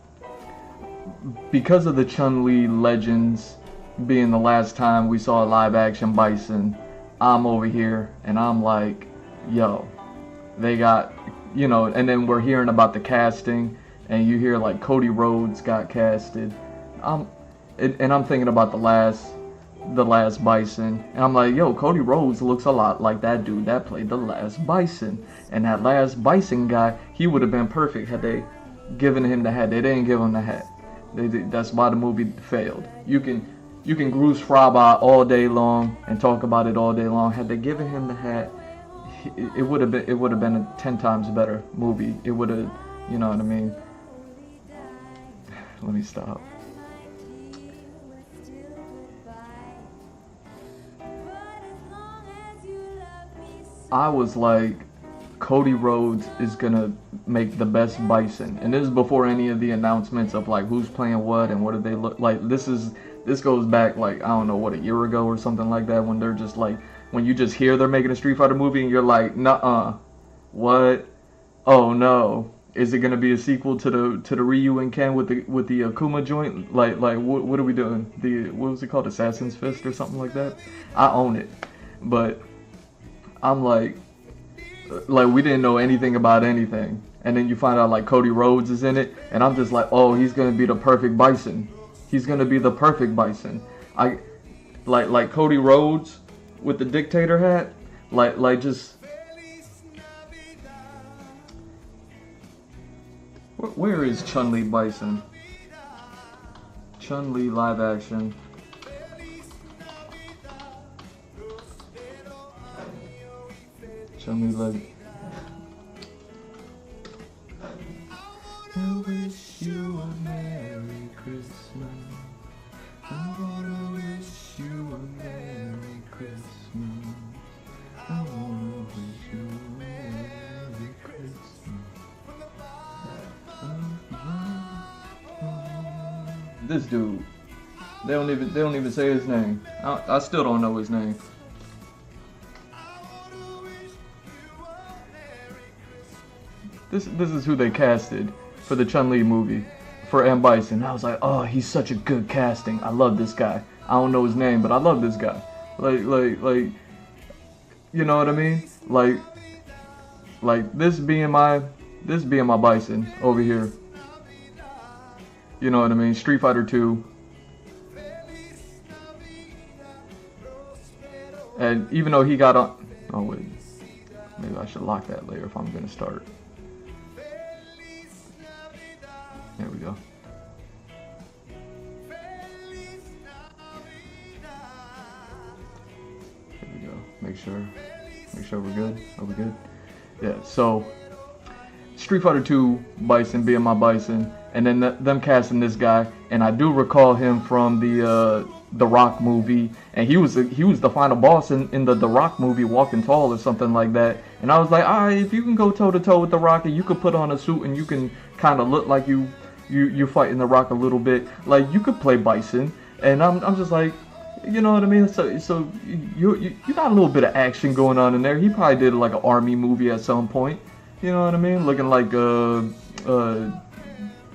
because of the Chun-Li Legends being the last time we saw a live action Bison, I'm over here and I'm like, yo, they got, you know, and then we're hearing about the casting and you hear like Cody Rhodes got casted. And I'm thinking about the last Bison, and I'm like, yo, Cody Rhodes looks a lot like that dude that played the last Bison. And that last Bison guy, he would have been perfect had they given him the hat. They didn't give him the hat. That's why the movie failed. You can Bruce Fraba all day long and talk about it all day long. Had they given him the hat, it would have been a 10 times better movie. It would have, you know what I mean. Let me stop. I was like, Cody Rhodes is gonna make the best Bison, and this is before any of the announcements of like who's playing what and what do they look like. This goes back like, I don't know, what, a year ago or something like that, when they're just like, when you just hear they're making a Street Fighter movie and you're like, nuh-uh, what? Oh no, is it gonna be a sequel to the Ryu and Ken with the Akuma joint? Like what are we doing? What was it called, Assassin's Fist or something like that? I own it, but I'm like we didn't know anything about anything, and then you find out like Cody Rhodes is in it, and I'm just like, oh, he's gonna be the perfect Bison. He's gonna be the perfect Bison. I like Cody Rhodes with the dictator hat, like just. Where is Chun-Li Bison? Chun-Li live action. Chun-Li like. I wish you a Merry Christmas. I wanna wish you a Merry Christmas. I wanna wish you a Merry Christmas. This dude, they don't even say his name. I still don't know his name. this is who they casted for the Chun-Li movie for M. Bison. I was like, oh, he's such a good casting. I love this guy. I don't know his name, but I love this guy. Like, you know what I mean? Like this being my Bison over here. You know what I mean? Street Fighter 2. And even though he got on, oh wait, maybe I should lock that later if I'm gonna start. There we go. There we go. Make sure we're good. Are we good? Yeah. So, Street Fighter 2 Bison being my Bison, and then them casting this guy, and I do recall him from the Rock movie, and he was the final boss in the Rock movie, Walking Tall or something like that. And I was like, alright, if you can go toe to toe with the Rock, and you could put on a suit, and you can kind of look like you're fighting the Rock a little bit, like you could play Bison. And I'm just like, you know what I mean? So you got a little bit of action going on in there. He probably did like an army movie at some point. You know what I mean? Looking like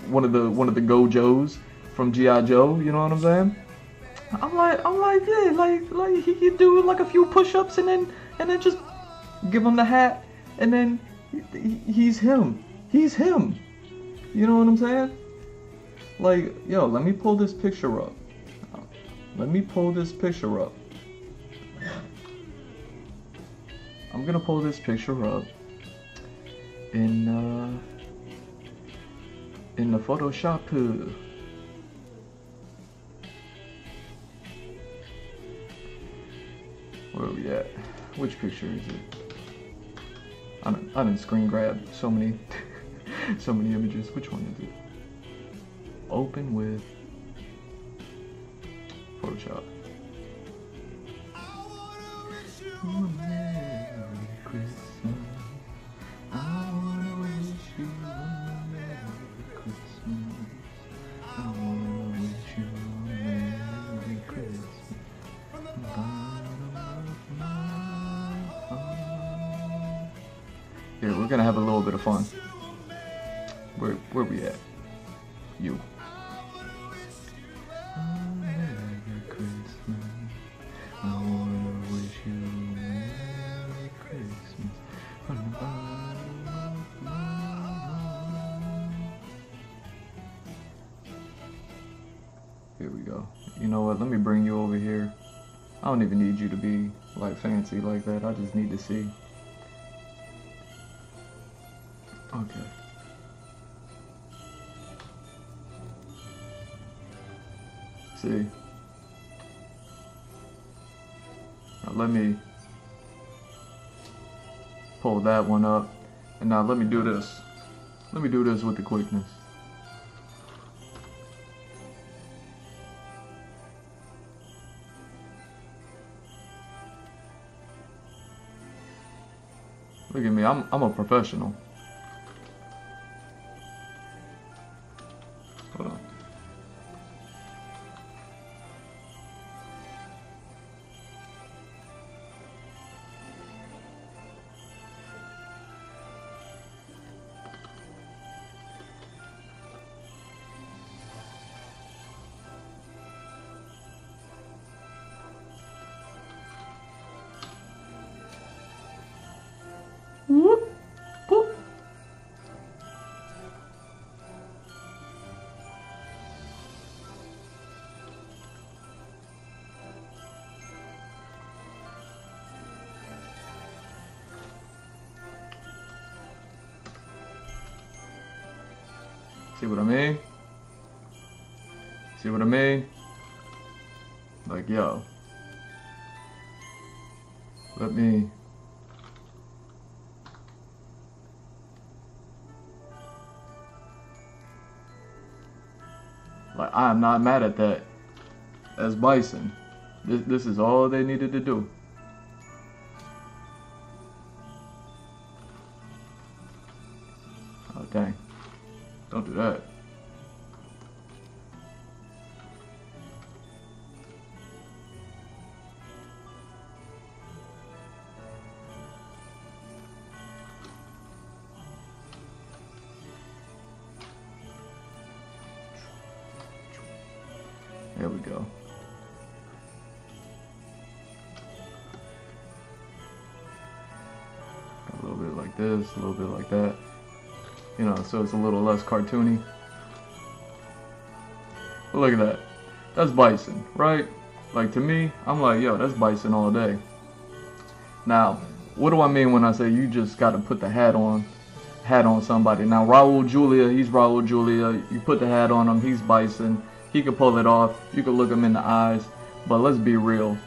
one of the Gojos from G.I. Joe. You know what I'm saying? I'm like, yeah, like he could do like a few push-ups and then just give him the hat, and then he's him. He's him. You know what I'm saying? Like, yo, let me pull this picture up. I'm gonna pull this picture up in the Photoshop. Where are we at? Which picture is it? I didn't screen grab so many so many images. Which one is it? Open with Photoshop. Merry Christmas. I wanna wish you a Merry Christmas. I wanna wish you a Merry Christmas. Here, we're gonna have a little bit of fun. Where we at? You. Merry Christmas. I wanna wish you a Merry Christmas. Here we go. You know what? Let me bring you over here. I don't even need you to be like fancy like that. I just need to see. Okay. See. Now let me pull that one up. And now let me do this. Let me do this with the quickness. Look at me, I'm a professional. Hold on. Whoop, whoop. See what I mean? See what I mean? Like, yo, let me like, I am not mad at that as Bison. This is all they needed to do. Oh, dang. Don't do that. There we go. A little bit like this, a little bit like that. You know, so it's a little less cartoony. But look at that. That's bison, right? Like, to me, I'm like, yo, that's bison all day. Now, what do I mean when I say you just got to put the hat on somebody? Now, Raul Julia, he's Raul Julia. You put the hat on him, he's bison. He could pull it off. You could look him in the eyes. But let's be real.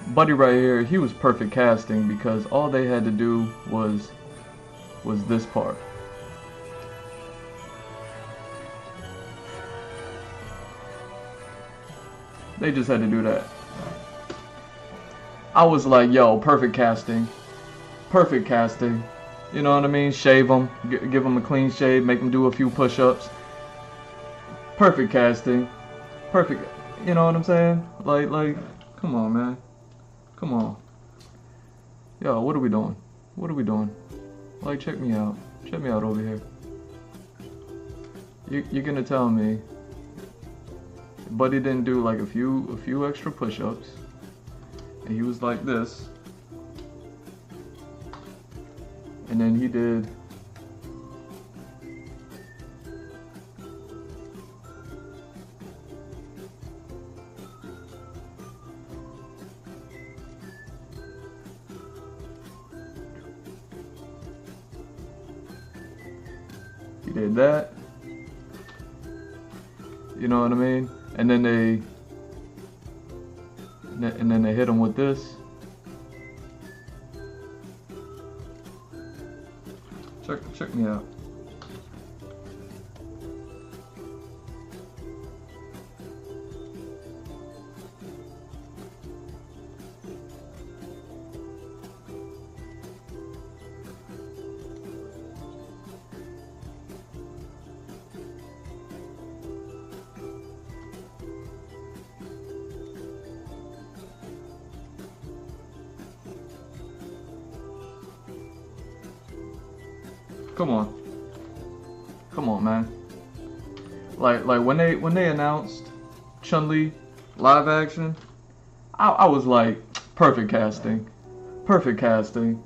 Buddy right here, he was perfect casting because all they had to do was this part. They just had to do that. I was like, yo, perfect casting. Perfect casting. You know what I mean? Shave him, give him a clean shave, make him do a few push-ups. Perfect casting. Perfect. You know what I'm saying? Like, come on, man. Come on. Yo, what are we doing? What are we doing? Like, check me out. Check me out over here. You're gonna tell me Buddy didn't do like a few extra push-ups, and he was like this, and then he did that. You know what I mean? And then they hit him with this. Check me out. Come on, man. Like when they announced Chun-Li live action, I was like, perfect casting. Perfect casting.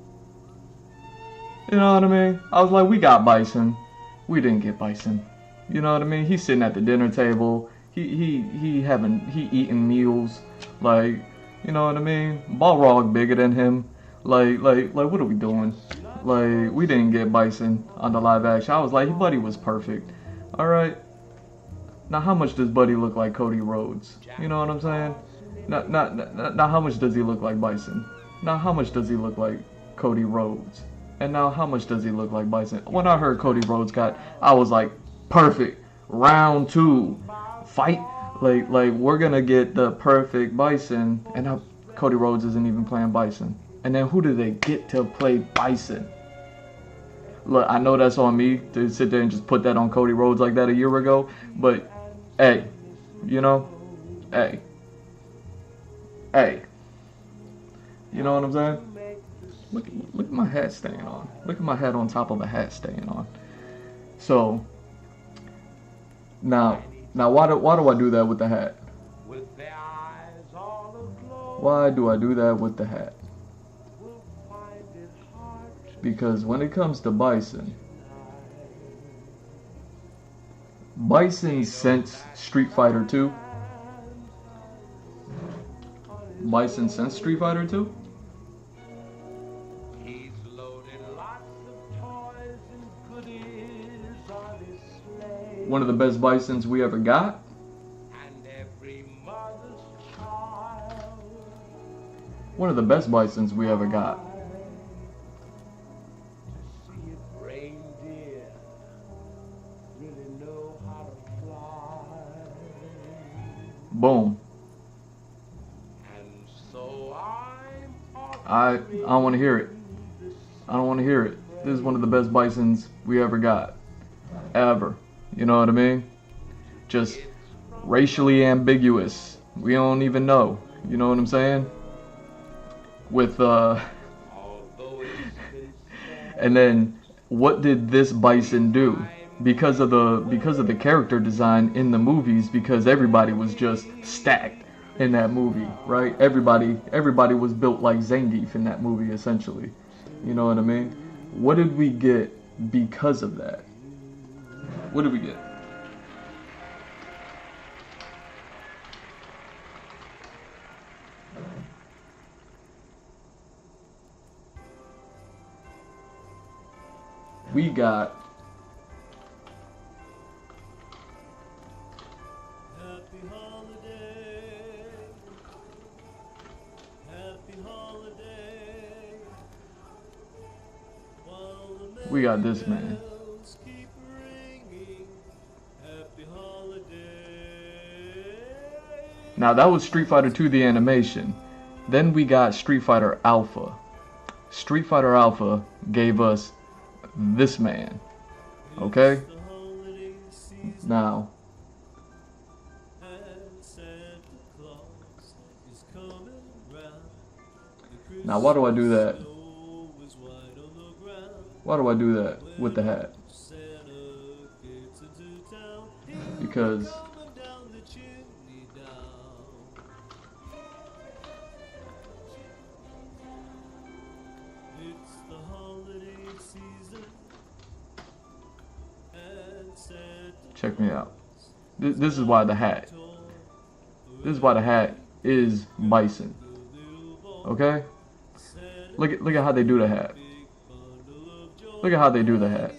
You know what I mean? I was like, we got Bison. We didn't get Bison. You know what I mean? He's sitting at the dinner table. He eating meals. Like, you know what I mean? Balrog bigger than him. Like, what are we doing? Like, we didn't get Bison on the live action. I was like, Buddy was perfect. Alright. Now, how much does Buddy look like Cody Rhodes? You know what I'm saying? Now, how much does he look like Bison? Now, how much does he look like Cody Rhodes? And now, how much does he look like Bison? When I heard Cody Rhodes I was like, perfect. Round 2. Fight. Like, we're gonna get the perfect Bison. And now, Cody Rhodes isn't even playing Bison. And then who do they get to play Bison? Look, I know that's on me to sit there and just put that on Cody Rhodes like that a year ago. But, hey, you know, hey. You know what I'm saying? Look at my hat staying on. Look at my hat on top of a hat staying on. So, now why do I do that with the hat? Why do I do that with the hat? Because when it comes to Bison since Street Fighter 2. Bison since Street Fighter 2. One of the best Bisons we ever got. One of the best Bisons we ever got. Boom. I don't want to hear it. I don't want to hear it. This is one of the best Bisons we ever got. Ever. You know what I mean? Just racially ambiguous. We don't even know. You know what I'm saying? With, and then, what did this Bison do? because of the character design in the movies, because everybody was just stacked in that movie, right? Everybody was built like Zangief in that movie, essentially. You know what I mean? What did we get because of that? What did we get? We got Happy holiday. Happy holiday. While the we got this man. bells keep ringing. Happy holiday. Now that was Street Fighter 2 the animation. Then we got Street Fighter Alpha. Street Fighter Alpha gave us this man. Okay? The holiday season Now, and Santa Claus is coming round. The now why do I do that? snow is white on the ground. Why do I do that with the hat? Santa gets into town. Because Coming down the chimney down. It's the holiday season and Santa check me out. This is why the hat. This is why the hat is Bison. Okay? Look at how they do the hat. Look at how they do the hat.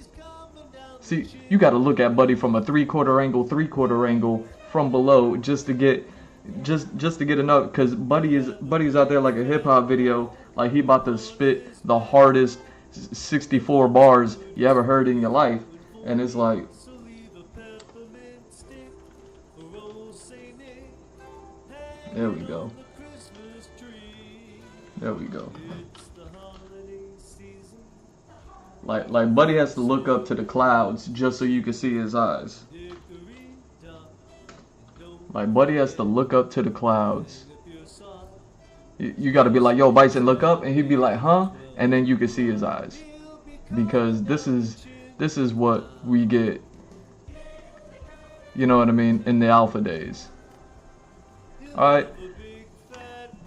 See, you got to look at Buddy from a three-quarter angle from below just to get enough, because Buddy's out there like a hip hop video, like he about to spit the hardest 64 bars you ever heard in your life, and it's like, there we go. There we go. Like Buddy has to look up to the clouds just so you can see his eyes. Like Buddy has to look up to the clouds. You got to be like, yo, Bison, look up, and he'd be like, huh? And then you can see his eyes, because this is what we get. You know what I mean? In the alpha days. All right.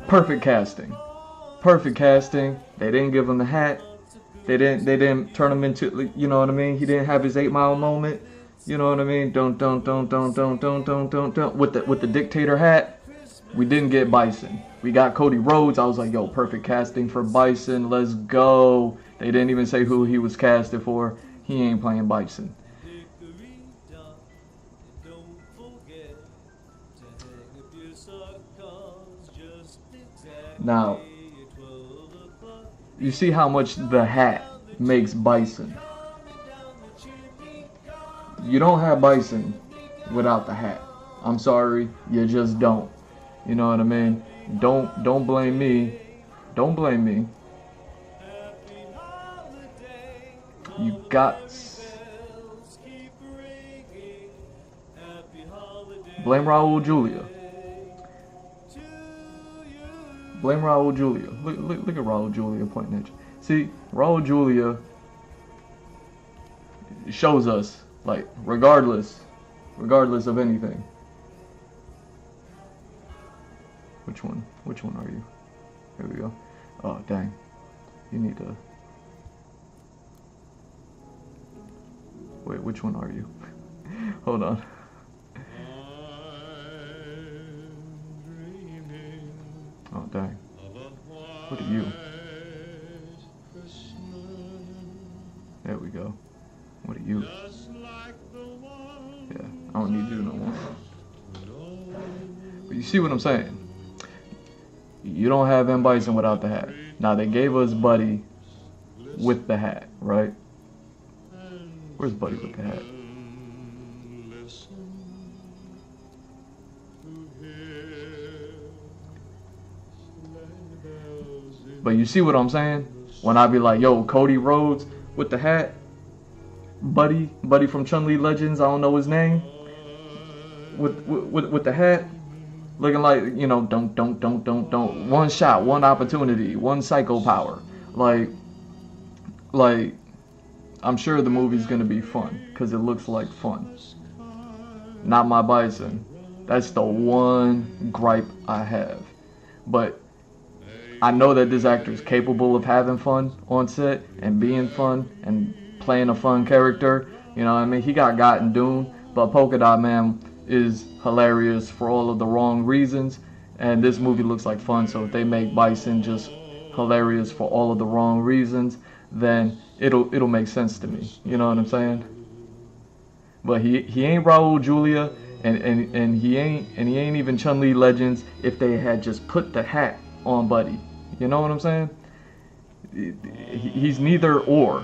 Perfect casting. Perfect casting. They didn't give him the hat. They didn't turn him into, you know what I mean? He didn't have his 8 Mile moment. You know what I mean? Don't with the dictator hat. We didn't get Bison. We got Cody Rhodes. I was like, yo, perfect casting for Bison. Let's go. They didn't even say who he was casted for. He ain't playing Bison. Now, you see how much the hat makes Bison. You don't have Bison without the hat. I'm sorry, you just don't. You know what I mean? Don't blame me. Don't blame me. You got. Blame Raul Julia. Blame Raul Julia. Look at Raul Julia pointing at you. See, Raul Julia shows us, like, regardless of anything. Which one? Which one are you? Here we go. Oh, dang. You need to... Wait, which one are you? Hold on. Oh, dang. What are you? There we go. What are you? Yeah, I don't need you no more. But you see what I'm saying? You don't have M. Bison without the hat. Now, they gave us Buddy with the hat, right? Where's Buddy with the hat? But you see what I'm saying? When I be like, yo, Cody Rhodes with the hat, Buddy from Chun-Li Legends, I don't know his name, with the hat, looking like, you know, don't. One shot, one opportunity, one psycho power. Like, I'm sure the movie's gonna be fun because it looks like fun. Not my Bison. That's the one gripe I have. But I know that this actor is capable of having fun on set and being fun and playing a fun character. You know what I mean? He got in Dune, but Polka Dot Man is hilarious for all of the wrong reasons. And this movie looks like fun, so if they make Bison just hilarious for all of the wrong reasons, then it'll make sense to me. You know what I'm saying? But he ain't Raul Julia, and he ain't even Chun-Li Legends if they had just put the hat on Buddy. You know what I'm saying? He's neither or.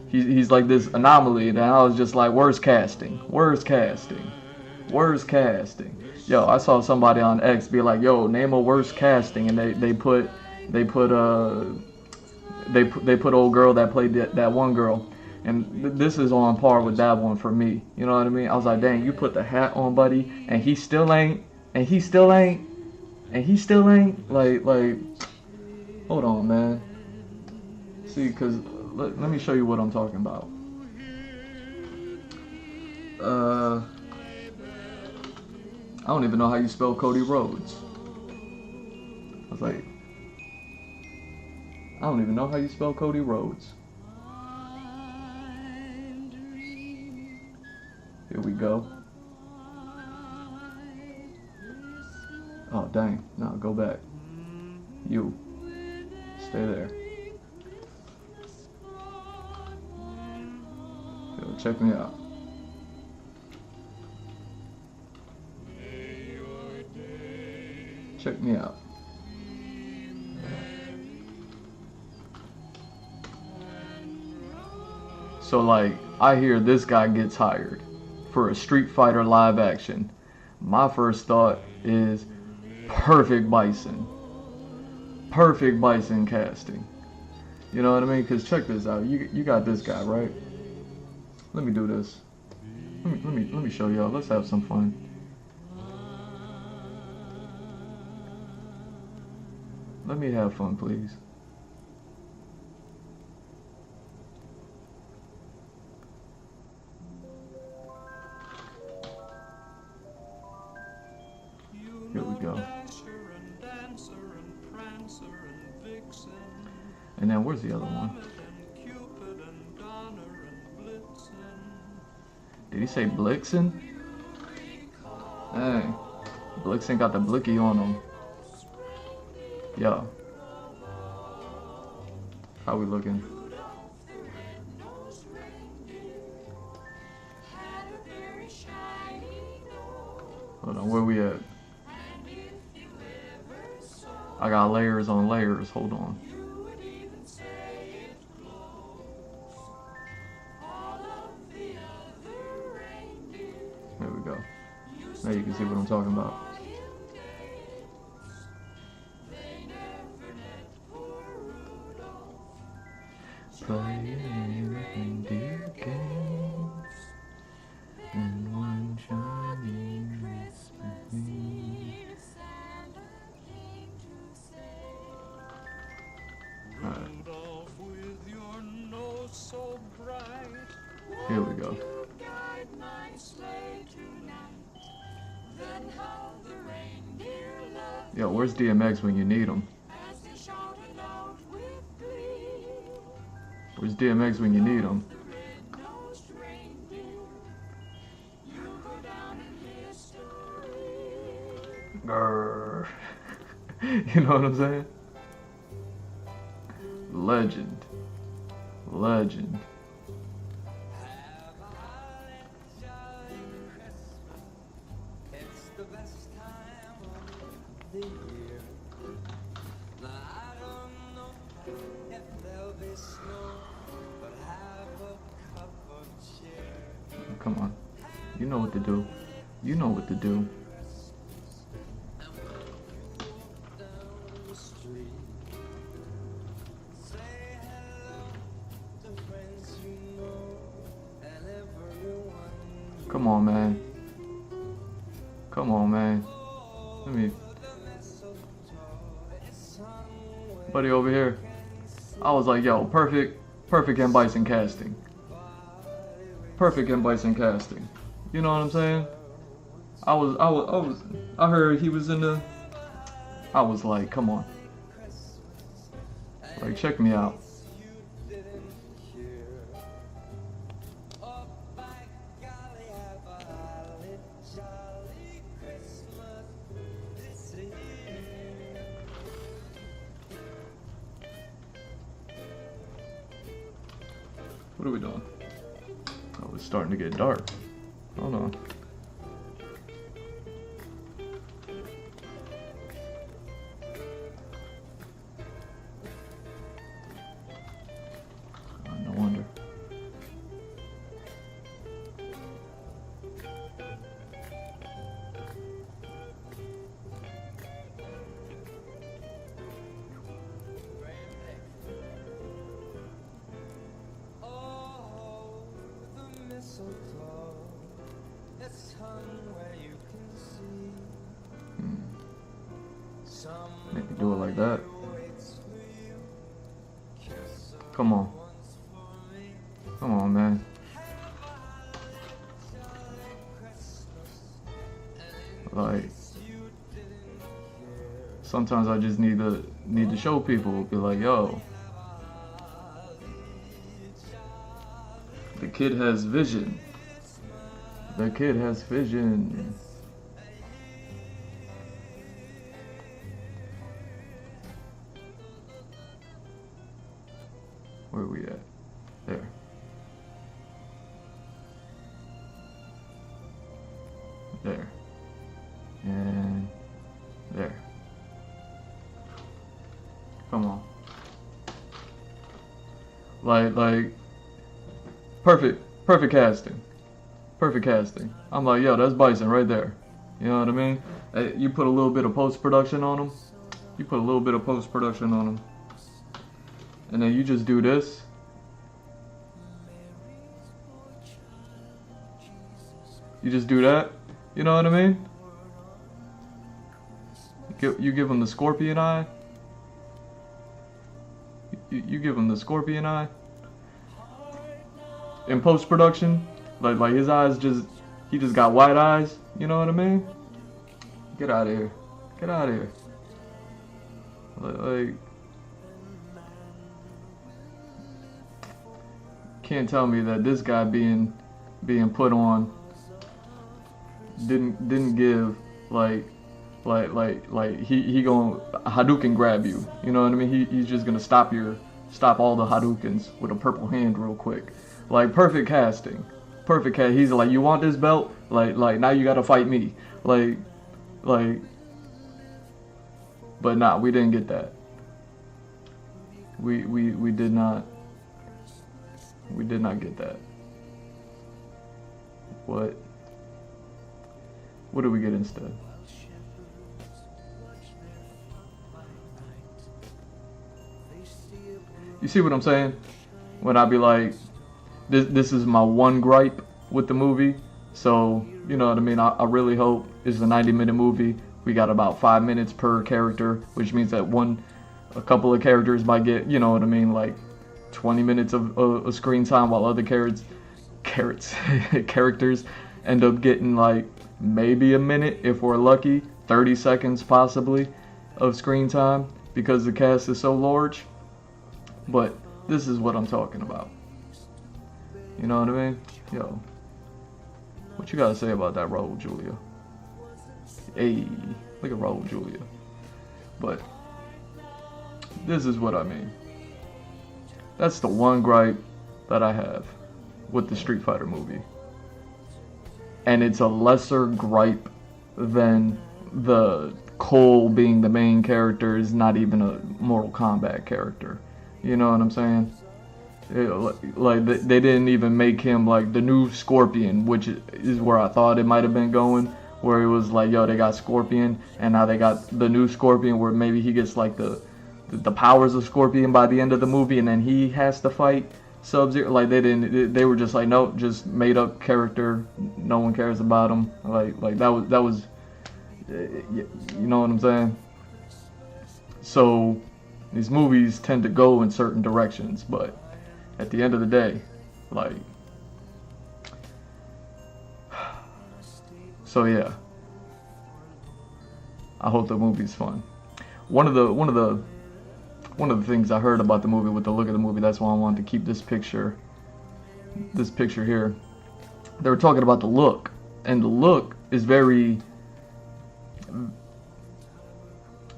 He's like this anomaly, and I was just like, where's casting? Where's casting? Where's casting? Yo, I saw somebody on X be like, yo, name a worst casting, and they put old girl that played that one girl, and this is on par with that one for me. You know what I mean? I was like, dang, you put the hat on Buddy, and he still ain't like. Hold on, man. See, cause let me show you what I'm talking about. I don't even know how you spell Cody Rhodes. I was like, I don't even know how you spell Cody Rhodes. Here we go. Oh, dang. No, go back. You. Stay there. Yo, check me out. Check me out. So like, I hear this guy gets hired for a Street Fighter live action. My first thought is perfect Bison. Perfect Bison casting. You know what I mean? Because check this out. You got this guy, right? Let me do this. Let me show y'all. Let's have some fun. Let me have fun, please. Here we go. And then where's the other one? Did he say Blixen? Hey, Blixen got the blicky on him. Yo. How we looking? Hold on, where we at? I got layers on layers, hold on. There we go. Now you can see what I'm talking about. Playing reindeer games and one shiny Christmas Eve. Alright. Here we go. Yo, where's DMX when you need him? Where's DMX when you need him? Grrr. You know what I'm saying? Legend. Legend. Come on. You know what to do. You know what to do. Come on, man. Come on, man. Let me... Buddy over here. I was like, yo, perfect M. Bison casting. perfect in Bison casting. You know what I'm saying? I heard he was in the. I was like, come on. Like, check me out. What are we doing? Oh, it's starting to get dark. Hold on. No wonder. Maybe do it like that. Come on. Come on, man. Like, sometimes I just need to show people, be like, yo, the kid has vision. The kid has vision. Where are we at? There. There. And there. Come on. Like, perfect casting. Perfect casting. I'm like, yo, that's Bison right there. You know what I mean? You put a little bit of post-production on him. You put a little bit of post-production on him. And then you just do this. You just do that. You know what I mean? You give him the scorpion eye. You give him the scorpion eye. In post-production, like his eyes he just got white eyes. You know what I mean? Get out of here. Get out of here. Like, can't tell me that this guy being put on didn't give like he gonna Hadouken grab you. You know what I mean? He's just gonna stop all the Hadoukens with a purple hand real quick. Like, perfect casting. Perfect cast. He's like, you want this belt? Like now you gotta fight me. Like, but nah, we didn't get that. We did not. We did not get that. What did we get instead? You see what I'm saying? When I be like, this is my one gripe with the movie. So, you know what I mean? I really hope it's a 90-minute movie. We got about 5 minutes per character, which means that a couple of characters might get, you know what I mean, like 20 minutes of screen time, while other characters end up getting like maybe a minute if we're lucky, 30 seconds possibly of screen time, because the cast is so large. But this is what I'm talking about. You know what I mean? Yo, what you gotta say about that Raul Julia? Hey, look at Raul Julia. But this is what I mean. That's the one gripe that I have with the Street Fighter movie. And it's a lesser gripe than the Cole being the main character is not even a Mortal Kombat character. You know what I'm saying? Like they didn't even make him like the new Scorpion, which is where I thought it might have been going, where it was like, yo, they got Scorpion, and now they got the new Scorpion, where maybe he gets like the powers of Scorpion by the end of the movie, and then he has to fight Sub-Zero. Like they were just like, nope, just made up character, no one cares about him. Like that was you know what I'm saying? So these movies tend to go in certain directions, but at the end of the day, like, So yeah, I hope the movie's fun. One of the things I heard about the movie with the look of the movie, that's why I wanted to keep this picture here. They were talking about the look, and the look is very.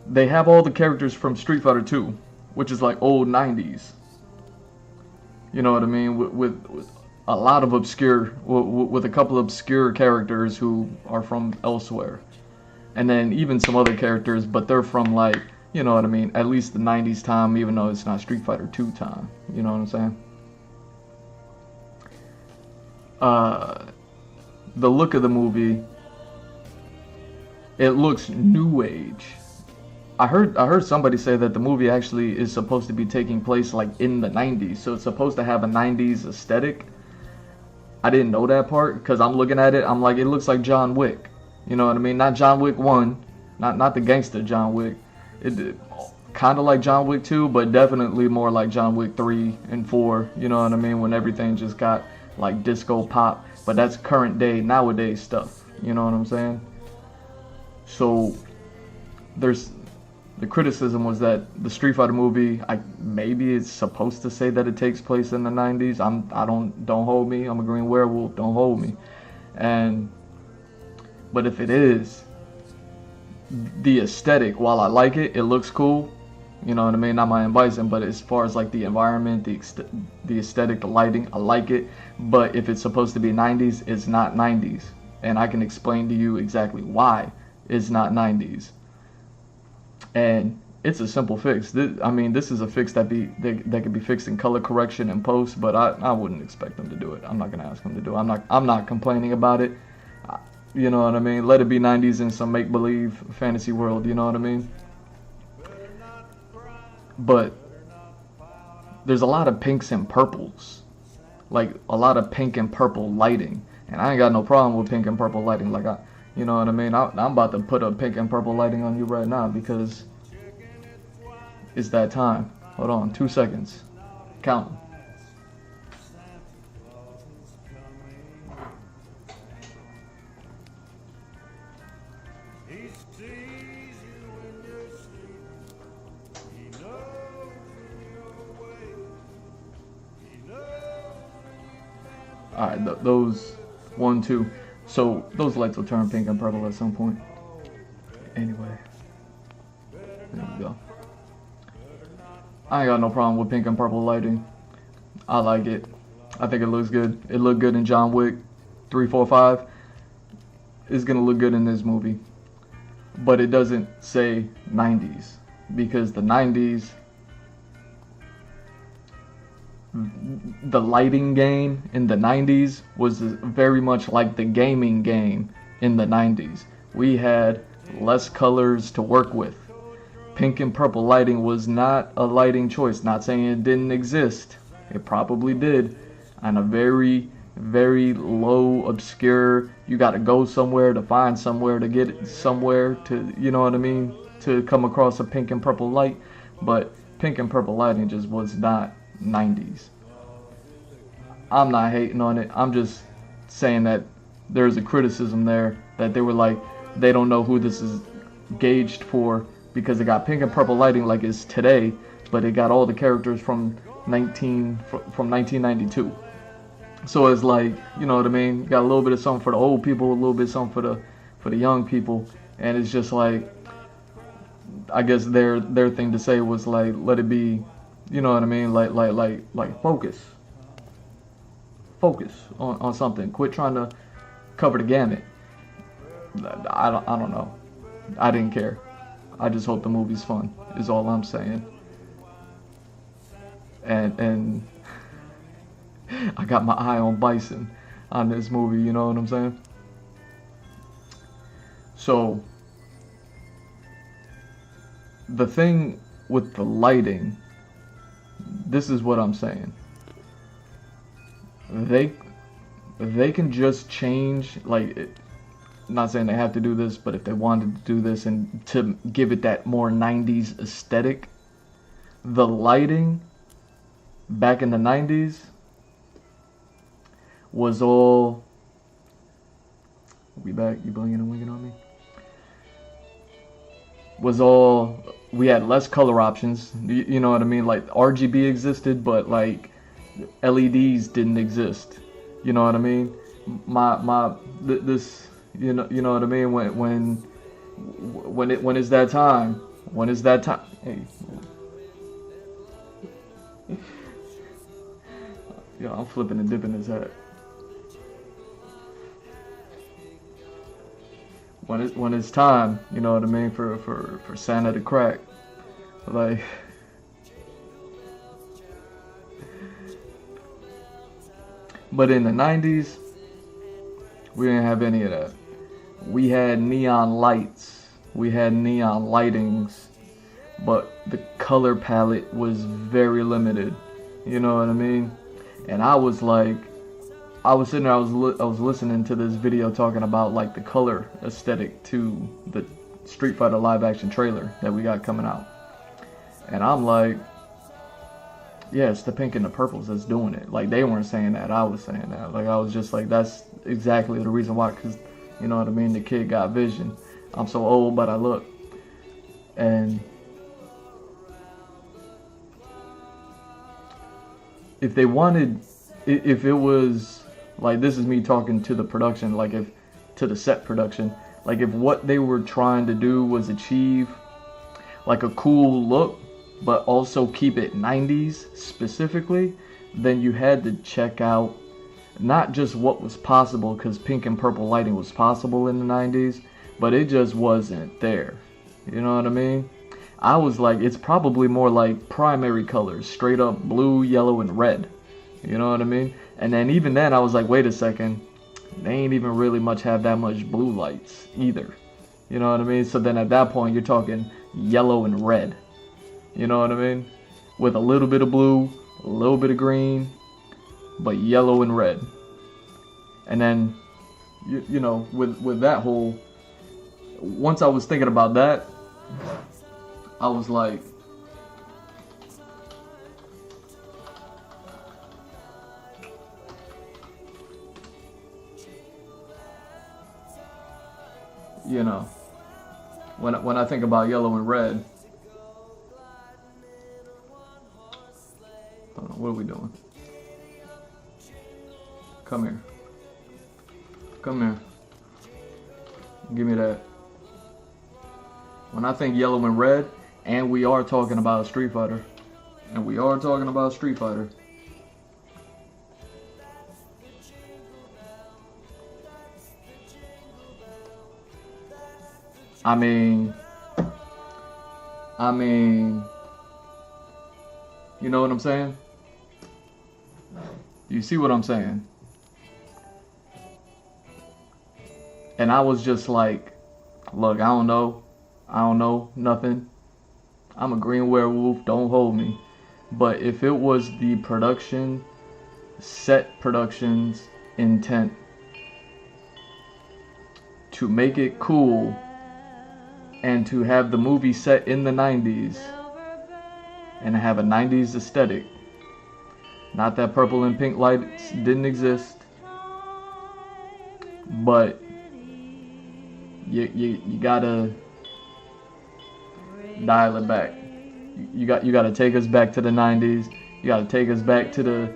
They have all the characters from Street Fighter 2, which is like old 90s. You know what I mean? With a lot of obscure, with a couple of obscure characters who are from elsewhere. And then even some other characters, but they're from like, you know what I mean, at least the 90s time, even though it's not Street Fighter 2 time. You know what I'm saying? The look of the movie, it looks new age. I heard somebody say that the movie actually is supposed to be taking place like in the 90s, so it's supposed to have a 90s aesthetic. I didn't know that part, because I'm looking at it, I'm like, it looks like John Wick. You know what I mean? Not John Wick 1, not the gangster John Wick. It kind of like John Wick 2, but definitely more like John Wick 3 and 4. You know what I mean? When everything just got like disco pop, but that's current day, nowadays stuff. You know what I'm saying? So the criticism was that the Street Fighter movie, maybe it's supposed to say that it takes place in the 90s. Don't hold me. I'm a green werewolf. Don't hold me. But if it is, the aesthetic, while I like it, it looks cool. You know what I mean? Not Miami Bison, but as far as like the environment, the aesthetic, the lighting, I like it. But if it's supposed to be 90s, it's not 90s. And I can explain to you exactly why it's not 90s. And it's a simple fix. This is a fix that could be fixed in color correction and post, but I wouldn't expect them to do it. I'm not gonna ask them to do it. I'm not complaining about it. You know what I mean? Let it be 90s in some make-believe fantasy world. You know what I mean? But there's a lot of pinks and purples, like a lot of pink and purple lighting, and I ain't got no problem with pink and purple lighting. Like you know what I mean? I'm about to put a pink and purple lighting on you right now because it's that time. Hold on, 2 seconds. Count. Alright, those 1, 2. So those lights will turn pink and purple at some point. Anyway, there we go. I ain't got no problem with pink and purple lighting. I like it. I think it looks good. It looked good in John Wick 3, 4, 5. It's gonna look good in this movie. But it doesn't say 90s, because the 90s, the lighting game in the 90s was very much like the gaming game in the 90s. We had less colors to work with. Pink and purple lighting was not a lighting choice. Not saying it didn't exist. It probably did. On a very, very low, obscure, you gotta go somewhere to find somewhere to get it somewhere to, you know what I mean, to come across a pink and purple light. But pink and purple lighting just was not 90s. I'm not hating on it. I'm just saying that there's a criticism there that they were like, they don't know who this is gauged for, because it got pink and purple lighting like it's today, but it got all the characters from 1992. So it's like, you know what I mean, got a little bit of something for the old people, a little bit of something for the young people, and it's just like, I guess their thing to say was like, let it be, you know what I mean, like focus on something. Quit trying to cover the gamut. I don't know. I didn't care. I just hope the movie's fun, is all I'm saying. And I got my eye on Bison on this movie, you know what I'm saying? So the thing with the lighting, this is what I'm saying. They can just change, like, not saying they have to do this, but if they wanted to do this and to give it that more 90s aesthetic, the lighting back in the 90s was all We back. You blinging and winking on me? Was all, we had less color options. You know what I mean? Like RGB existed, but like LEDs didn't exist. You know what I mean? This, you know what I mean? When is that time? When is that time? Hey. Yo, I'm flipping and dipping his head. When it's time, you know what I mean, for Santa to crack. Like, but in the 90s, we didn't have any of that. We had neon lights, we had neon lightings, but the color palette was very limited. You know what I mean? And I was like, I was sitting there, I was listening to this video talking about like the color aesthetic to the Street Fighter live action trailer that we got coming out. And I'm like, yeah, it's the pink and the purples that's doing it. Like, they weren't saying that, I was saying that. Like, I was just like, that's exactly the reason why, because, you know what I mean, the kid got vision. I'm so old, but I look. And if they wanted, if it was, like, this is me talking to the production, like, if, to the set production, like, if what they were trying to do was achieve, like, a cool look, but also keep it 90s specifically, then you had to check out not just what was possible, because pink and purple lighting was possible in the 90s, but it just wasn't there. You know what I mean? I was like, it's probably more like primary colors, straight up blue, yellow, and red. You know what I mean? And then even then, I was like, wait a second, they ain't even really much have that much blue lights either. You know what I mean? So then at that point, you're talking yellow and red. You know what I mean? With a little bit of blue, a little bit of green, but yellow and red. And then, you know, with that whole, once I was thinking about that, I was like, you know, when I think about yellow and red, hold on, what are we doing? Come here. Come here. Give me that. When I think yellow and red, and we are talking about Street Fighter, I mean, you know what I'm saying? You see what I'm saying? And I was just like, look, I don't know nothing. I'm a green werewolf, don't hold me. But if it was the production, set production's intent to make it cool and to have the movie set in the 90s and have a 90s aesthetic, not that purple and pink lights didn't exist, but you gotta dial it back. You gotta take us back to the 90s. You gotta take us back to the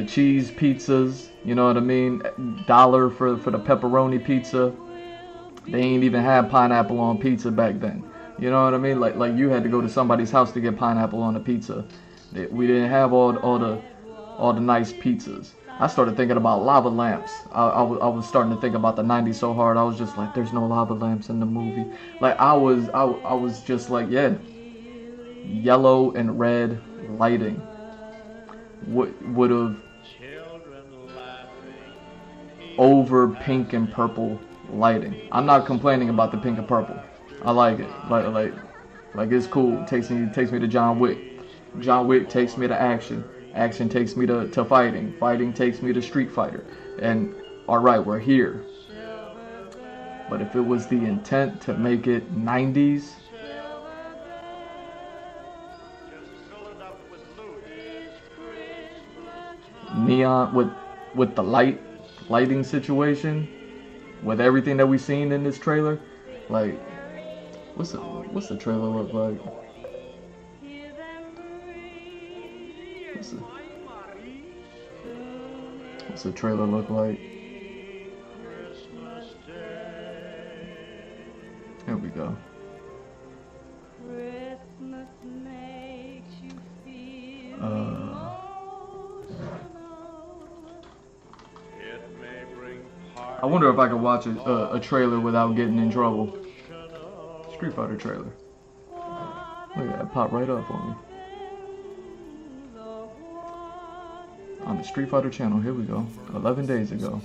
cheese pizzas. You know what I mean? $1 for the pepperoni pizza. They ain't even had pineapple on pizza back then. You know what I mean? Like you had to go to somebody's house to get pineapple on a pizza. We didn't have all the nice pizzas. I started thinking about lava lamps. I was starting to think about the 90s so hard. I was just like, there's no lava lamps in the movie. Like I was just like, yeah, yellow and red lighting would have over pink and purple lighting. I'm not complaining about the pink and purple. I like it. Like it's cool. It takes me to John Wick. John Wick takes me to action. Action takes me to fighting. Fighting takes me to Street Fighter. And alright, we're here. But if it was the intent to make it 90s, neon with the lighting situation, with everything that we've seen in this trailer, like, what's the trailer look like? What's the trailer look like? Here we go. I wonder if I could watch a trailer without getting in trouble. Street Fighter trailer. Look at that, pop right up on me. On the Street Fighter channel, here we go. 11 days ago.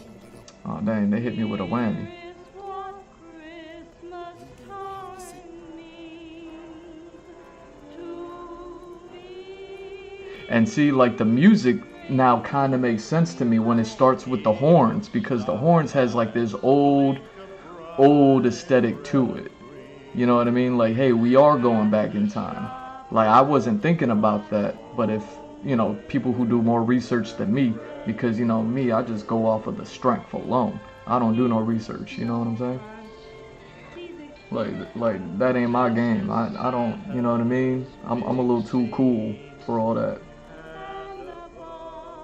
Oh dang, they hit me with a whammy. And see, like, the music now kind of makes sense to me when it starts with the horns, because the horns has like this old aesthetic to it. You know what I mean? Like, hey, we are going back in time. Like, I wasn't thinking about that, but if, you know, people who do more research than me, because, you know, me, I just go off of the strength alone. I don't do no research, you know what I'm saying? Like that ain't my game. I don't, you know what I mean? I'm a little too cool for all that.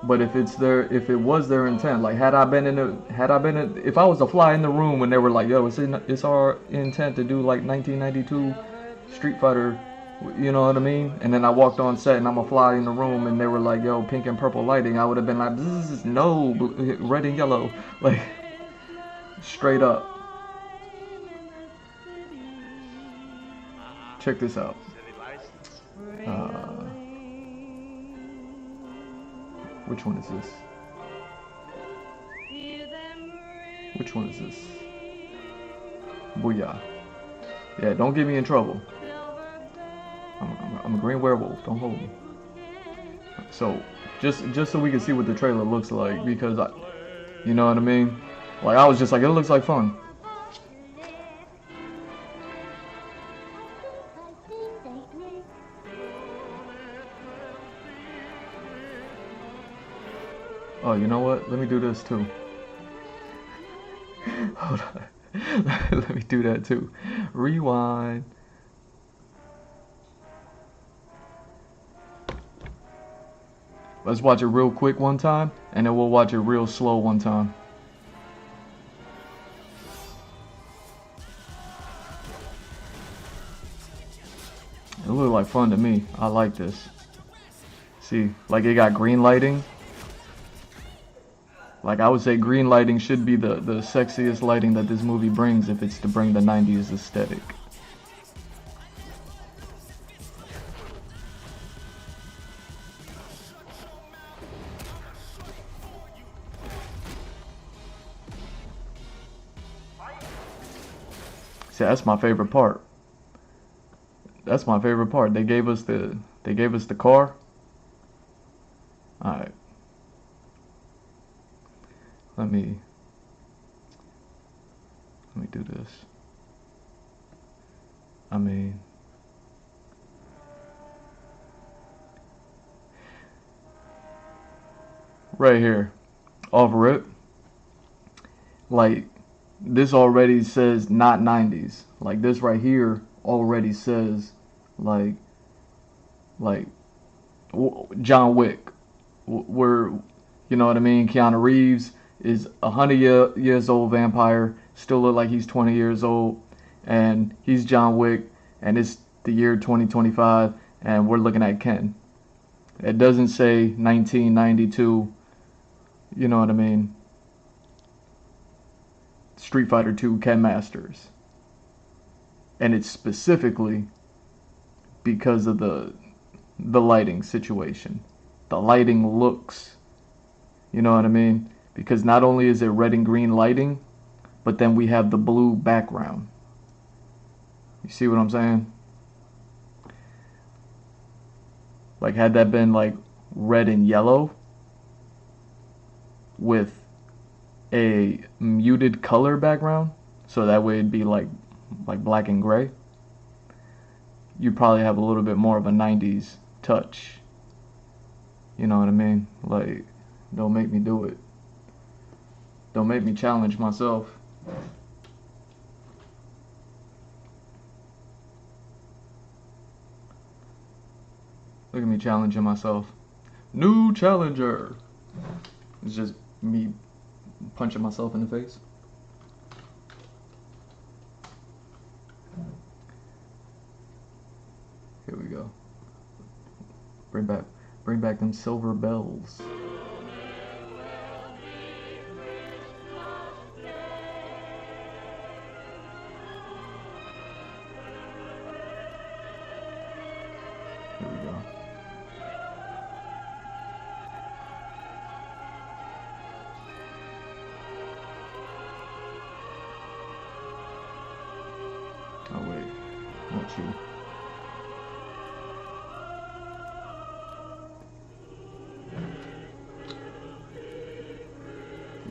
But if it was their intent, like, if I was a fly in the room when they were like, yo, it's our intent to do like 1992 Street Fighter, you know what I mean? And then I walked on set and I'm a fly in the room and they were like, yo, pink and purple lighting, I would have been like, no, red and yellow, like, straight up. Check this out. Which one is this? Which one is this? Booyah. Yeah, don't get me in trouble. I'm a green werewolf. Don't hold me. So, just so we can see what the trailer looks like, because you know what I mean? Like, I was just like, it looks like fun. Oh, you know what? Let me do this too. Hold on. Let me do that too. Rewind. Let's watch it real quick one time, and then we'll watch it real slow one time. It looked like fun to me. I like this. See, like, it got green lighting. Like, I would say green lighting should be the sexiest lighting that this movie brings if it's to bring the 90s aesthetic. See, that's my favorite part. That's my favorite part. They gave us the car. All right. Let me do this. I mean, right here, off rip, like, this already says not 90s. Like, this right here already says like John Wick. We're, you know what I mean? Keanu Reeves is 100 years old vampire, still look like he's 20 years old, and he's John Wick, and it's the year 2025, and we're looking at Ken. It doesn't say 1992, you know what I mean? Street Fighter 2 Ken Masters. And it's specifically because of the lighting situation. The lighting looks, you know what I mean? Because not only is it red and green lighting, but then we have the blue background. You see what I'm saying? Like, had that been like red and yellow with a muted color background, so that way it'd be like black and gray, you'd probably have a little bit more of a 90s touch. You know what I mean? Like, don't make me do it. Don't make me challenge myself. Look at me challenging myself. New challenger. It's just me punching myself in the face. Here we go. Bring back them silver bells. Here we go. Oh wait, not you.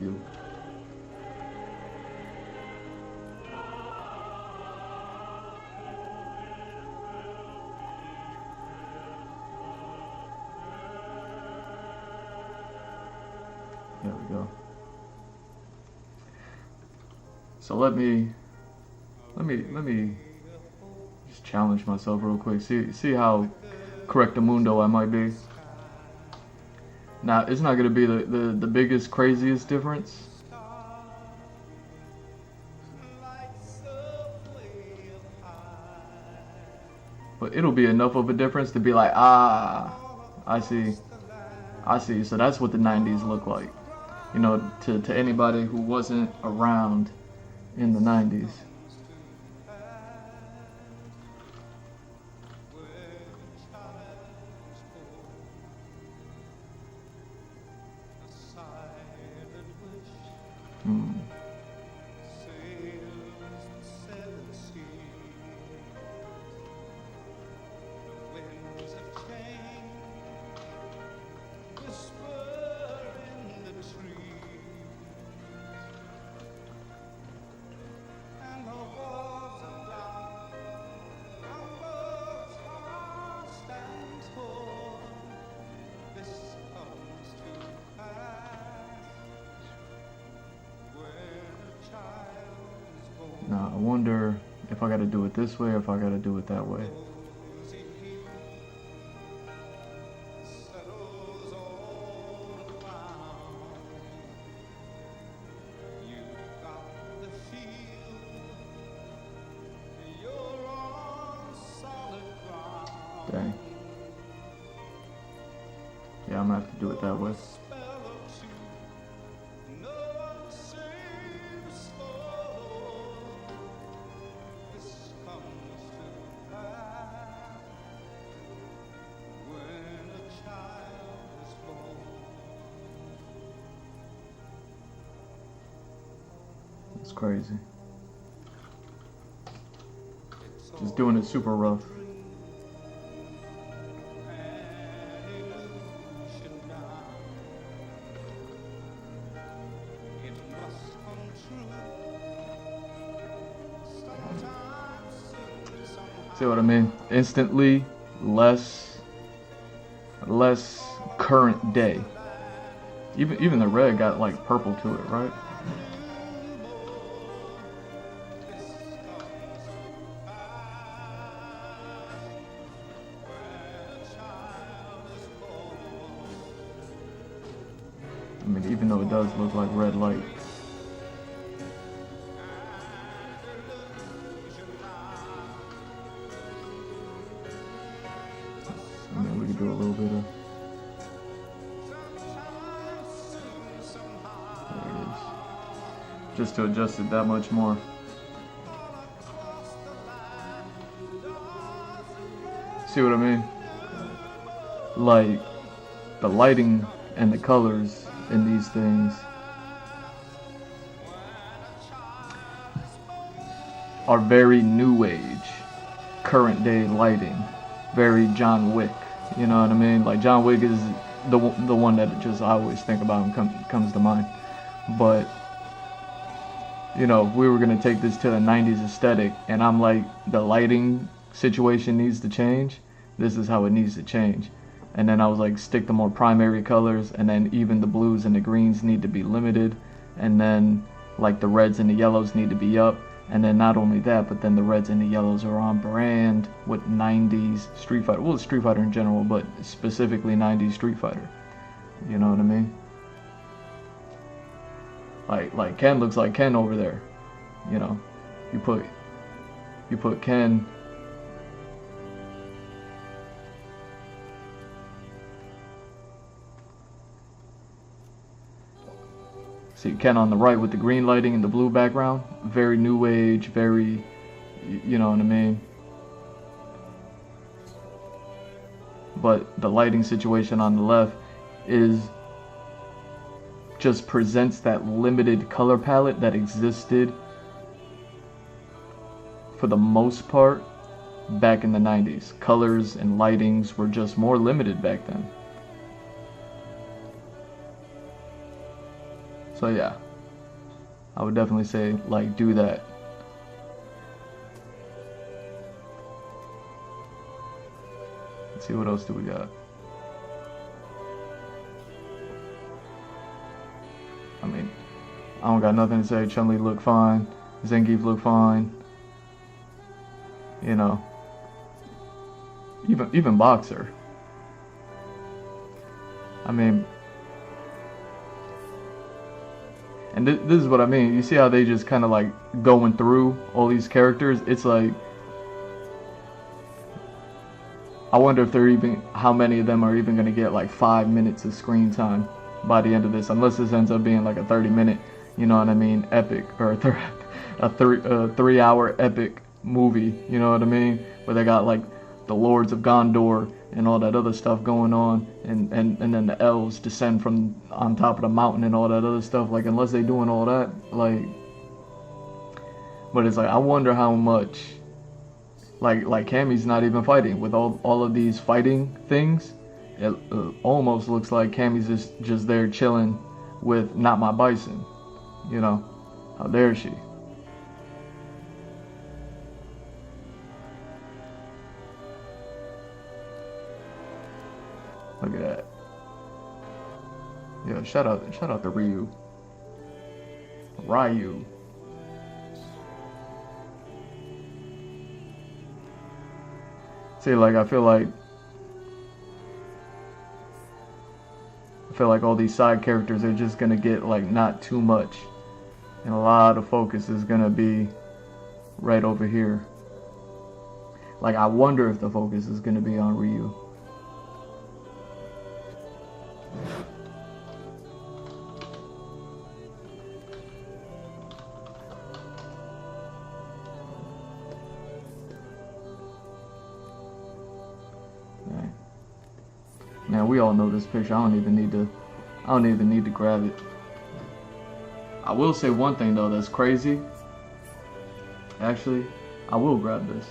You. There we go. So let me just challenge myself real quick. See how correctamundo I might be. Now it's not gonna be the biggest, craziest difference. But it'll be enough of a difference to be like, ah, I see. So that's what the 90s look like. You know, to anybody who wasn't around in the 90s. Now I wonder if I gotta do it this way or if I gotta do it that way. Dang. Yeah, I'm gonna have to do it that way. It's crazy. Just doing it super rough. See what I mean? Instantly less current day. Even the red got like purple to it, right? I mean, even though it does look like red light. And then we can do a little bit of... There it is. Just to adjust it that much more. See what I mean? Like, the lighting and the colors in these things are very new age, current day lighting, very John Wick. You know what I mean? Like John Wick is the one that just I always think about and comes to mind. But you know, if we were gonna take this to the 90s aesthetic, and I'm like, the lighting situation needs to change. This is how it needs to change. And then I was like, stick to more primary colors, and then even the blues and the greens need to be limited, and then like the reds and the yellows need to be up. And then not only that, but then the reds and the yellows are on brand with 90s Street Fighter. Well, Street Fighter in general, but specifically 90s Street Fighter. You know what I mean? Like Ken looks like Ken over there. You know, you put Ken. See Ken on the right with the green lighting and the blue background. Very new age, very, you know what I mean? But the lighting situation on the left is just presents that limited color palette that existed for the most part back in the 90s. Colors and lightings were just more limited back then. So yeah, I would definitely say like do that. Let's see what else do we got. I mean, I don't got nothing to say. Chun-Li look fine. Zangief look fine. You know, even Boxer. I mean, and this is what I mean. You see how they just kind of like going through all these characters? It's like, I wonder if they're even, how many of them are even going to get like 5 minutes of screen time by the end of this, unless this ends up being like a 30-minute, you know what I mean, epic, or a 3-hour epic movie, you know what I mean, where they got like the Lords of Gondor and all that other stuff going on, and then the elves descend from on top of the mountain and all that other stuff. Like, unless they doing all that, like, but it's like, I wonder how much, like Cammy's not even fighting with all of these fighting things. It almost looks like Cammy's just there chilling with Not My Bison, you know. How dare she? Look at that. Yo, shout out to Ryu. See, like, I feel like all these side characters are just gonna get like not too much, and a lot of focus is gonna be right over here. Like, I wonder if the focus is gonna be on Ryu. Man, we all know this picture. I don't even need to grab it. I will say one thing though that's crazy. Actually, I will grab this.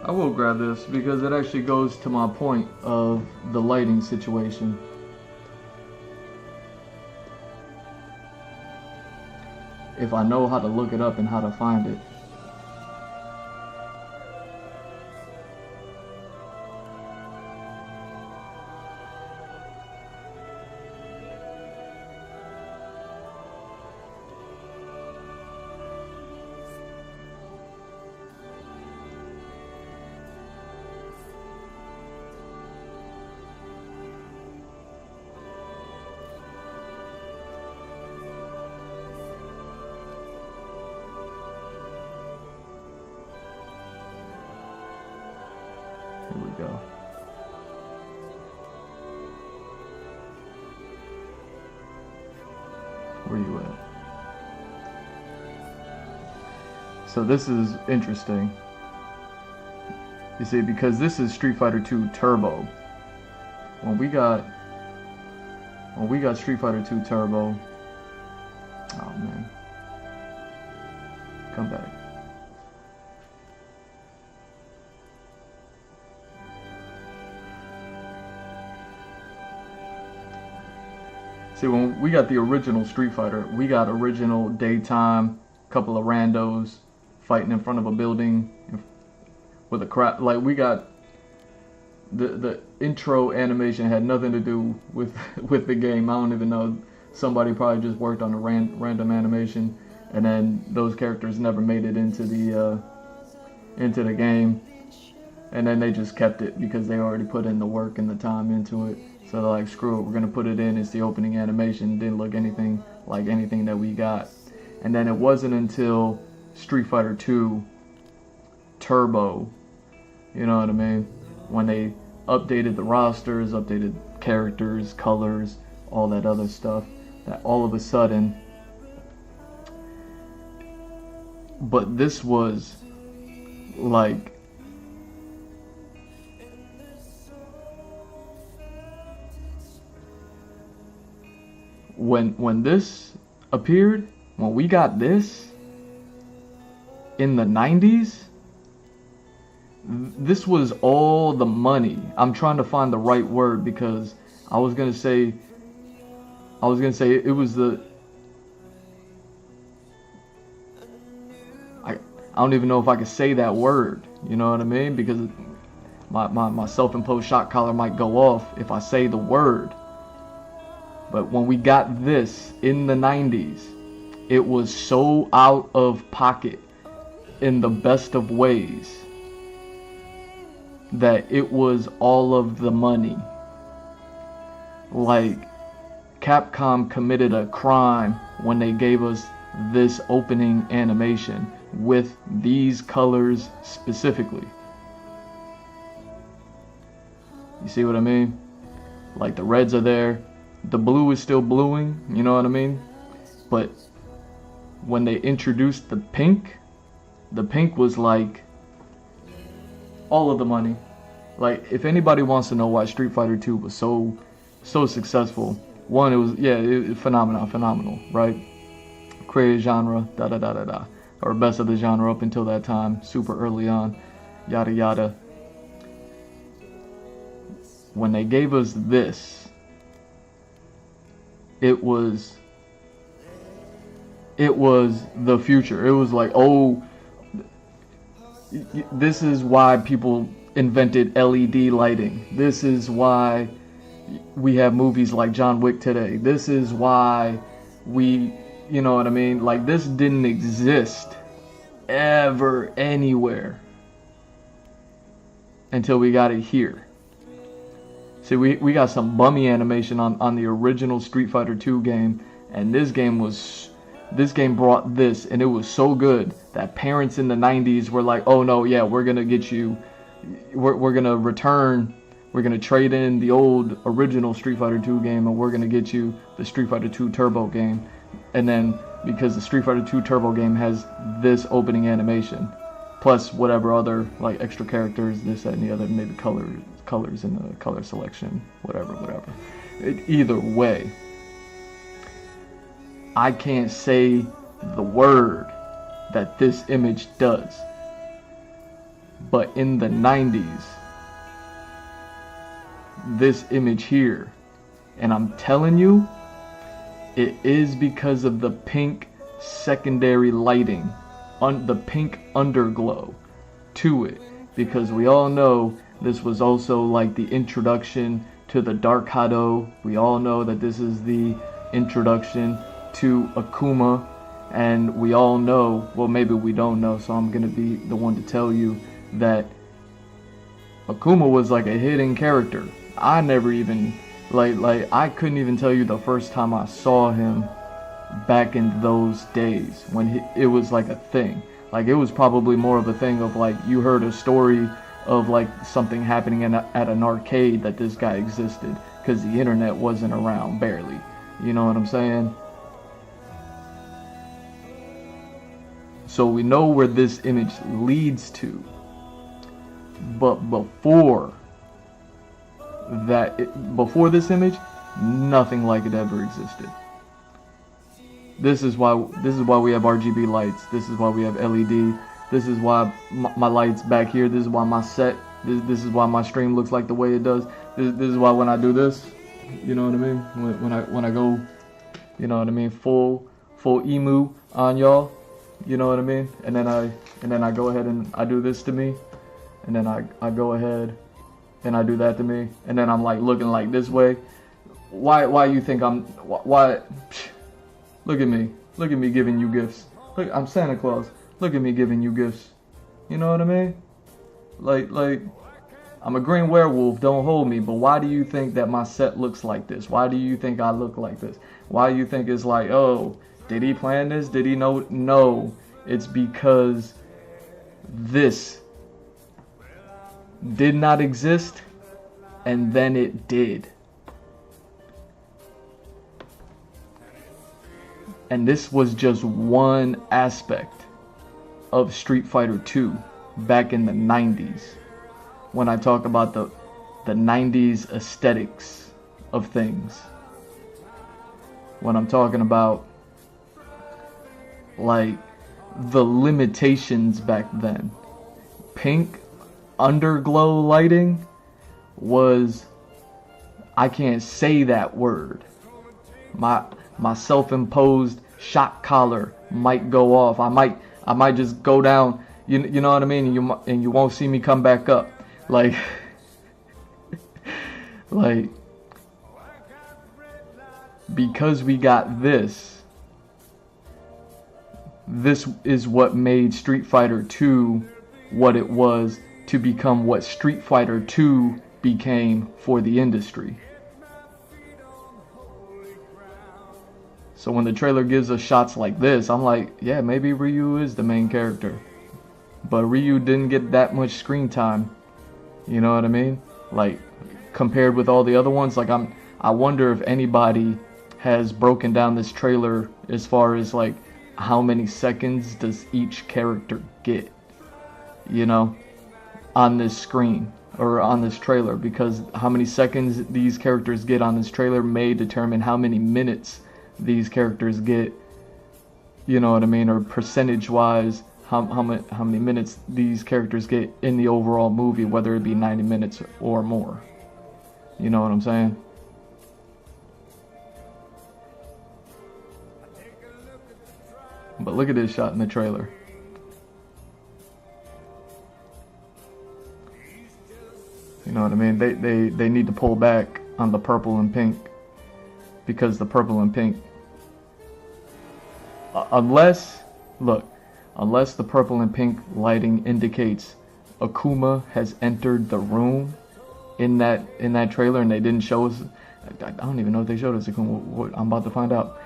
I will grab this because it actually goes to my point of the lighting situation. If I know how to look it up and how to find it. Here we go. Where you at? So this is interesting. You see, because this is Street Fighter 2 Turbo. When we got Street Fighter 2 Turbo, oh man, come back. See, when we got the original Street Fighter, we got original daytime, couple of randos fighting in front of a building with a crowd. Like, we got the intro animation had nothing to do with with the game. I don't even know. Somebody probably just worked on a random animation, and then those characters never made it into the game, and then they just kept it because they already put in the work and the time into it. So they're like, screw it, we're gonna put it in. It's the opening animation. Didn't look anything like anything that we got. And then it wasn't until Street Fighter 2 Turbo, you know what I mean, when they updated the rosters, updated characters, colors, all that other stuff, that all of a sudden, but this was like, when this appeared, when we got this in the 90s, this was all the money. I'm trying to find the right word because I was gonna say it was the, I don't even know if I could say that word, you know what I mean, because my self-imposed shot collar might go off if I say the word. But when we got this in the 90s, it was so out of pocket in the best of ways that it was all of the money. Like, Capcom committed a crime when they gave us this opening animation with these colors specifically. You see what I mean? Like, the reds are there, the blue is still bluing, you know what I mean? But when they introduced the pink was like all of the money. Like, if anybody wants to know why Street Fighter 2 was so successful, one, it was phenomenal, right? Created genre, or best of the genre up until that time, super early on, yada yada. When they gave us this, it was the future. It was like, oh, this is why people invented LED lighting. This is why we have movies like John Wick today. This is why we, you know what I mean? Like, this didn't exist ever anywhere until we got it here. See, we got some bummy animation on the original Street Fighter 2 game, and this game brought this, and it was so good that parents in the 90s were like, oh no, yeah, we're gonna get you, we're gonna trade in the old original Street Fighter 2 game, and we're gonna get you the Street Fighter 2 Turbo game. And then, because the Street Fighter 2 Turbo game has this opening animation, plus whatever other like extra characters, this, that, and the other, maybe colors in the color selection, whatever. Either way, I can't say the word that this image does, but in the 90s, this image here, and I'm telling you, it is because of the pink secondary lighting, the pink underglow to it, because we all know this was also like the introduction to the Dark HIDEO. We all know that this is the introduction to Akuma, and we all know, well, maybe we don't know, so I'm gonna be the one to tell you that Akuma was like a hidden character. I never even like I couldn't even tell you the first time I saw him back in those days when it was like a thing. Like, it was probably more of a thing of like, you heard a story of like something happening at an arcade that this guy existed, because the internet wasn't around, barely. You know what I'm saying? So we know where this image leads to, but before this image, nothing like it ever existed. This is why we have RGB lights. This is why we have LED. This is why my lights back here. This is why my set. This is why my stream looks like the way it does. This is why when I do this, you know what I mean. When I go, you know what I mean, full emu on y'all, you know what I mean. And then I go ahead and I do this to me, and then I go ahead and I do that to me, and then I'm like looking like this way. Why you think I'm why? Look at me giving you gifts. Look, I'm Santa Claus. Look at me giving you gifts. You know what I mean? Like I'm a green werewolf. Don't hold me. But why do you think that my set looks like this? Why do you think I look like this? Why do you think it's like, oh, did he plan this? Did he know? No, it's because this did not exist, and then it did. And this was just one aspect of Street Fighter 2 back in the 90s. When I talk about the 90s aesthetics of things. When I'm talking about like the limitations back then. Pink underglow lighting was, I can't say that word. My self-imposed shock collar might go off. I might just go down. You know what I mean? And you won't see me come back up. Like because we got this. This is what made Street Fighter 2 what it was to become what Street Fighter 2 became for the industry. So when the trailer gives us shots like this, I'm like, yeah, maybe Ryu is the main character. But Ryu didn't get that much screen time. You know what I mean? Like, compared with all the other ones, like I wonder if anybody has broken down this trailer as far as like how many seconds does each character get, you know, on this screen or on this trailer, because how many seconds these characters get on this trailer may determine how many minutes these characters get, you know what I mean, or percentage wise how many minutes these characters get in the overall movie, whether it be 90 minutes or more. You know what I'm saying? But look at this shot in the trailer. You know what I mean? They need to pull back on the purple and pink, because the purple and pink, unless the purple and pink lighting indicates Akuma has entered the room in that trailer, and they didn't show us. I don't even know if they showed us Akuma. I'm about to find out.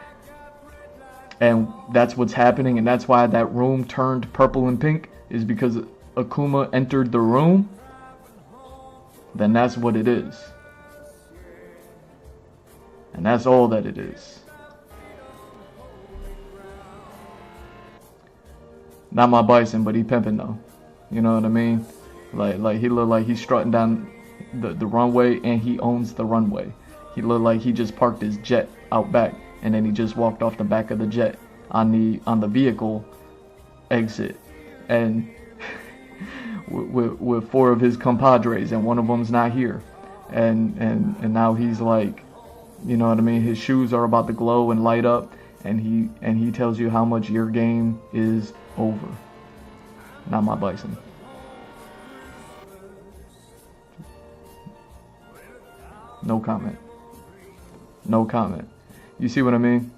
And that's what's happening, and that's why that room turned purple and pink, is because Akuma entered the room. Then that's what it is. And that's all that it is. Not my Bison, but he pimping though. You know what I mean? Like he look like he's strutting down the runway, and he owns the runway. He looked like he just parked his jet out back, and then he just walked off the back of the jet on the vehicle exit, and with four of his compadres, and one of them's not here, and now he's like, you know what I mean, his shoes are about to glow and light up, and he tells you how much your game is over. Not my Bison. No comment. No comment. You see what I mean?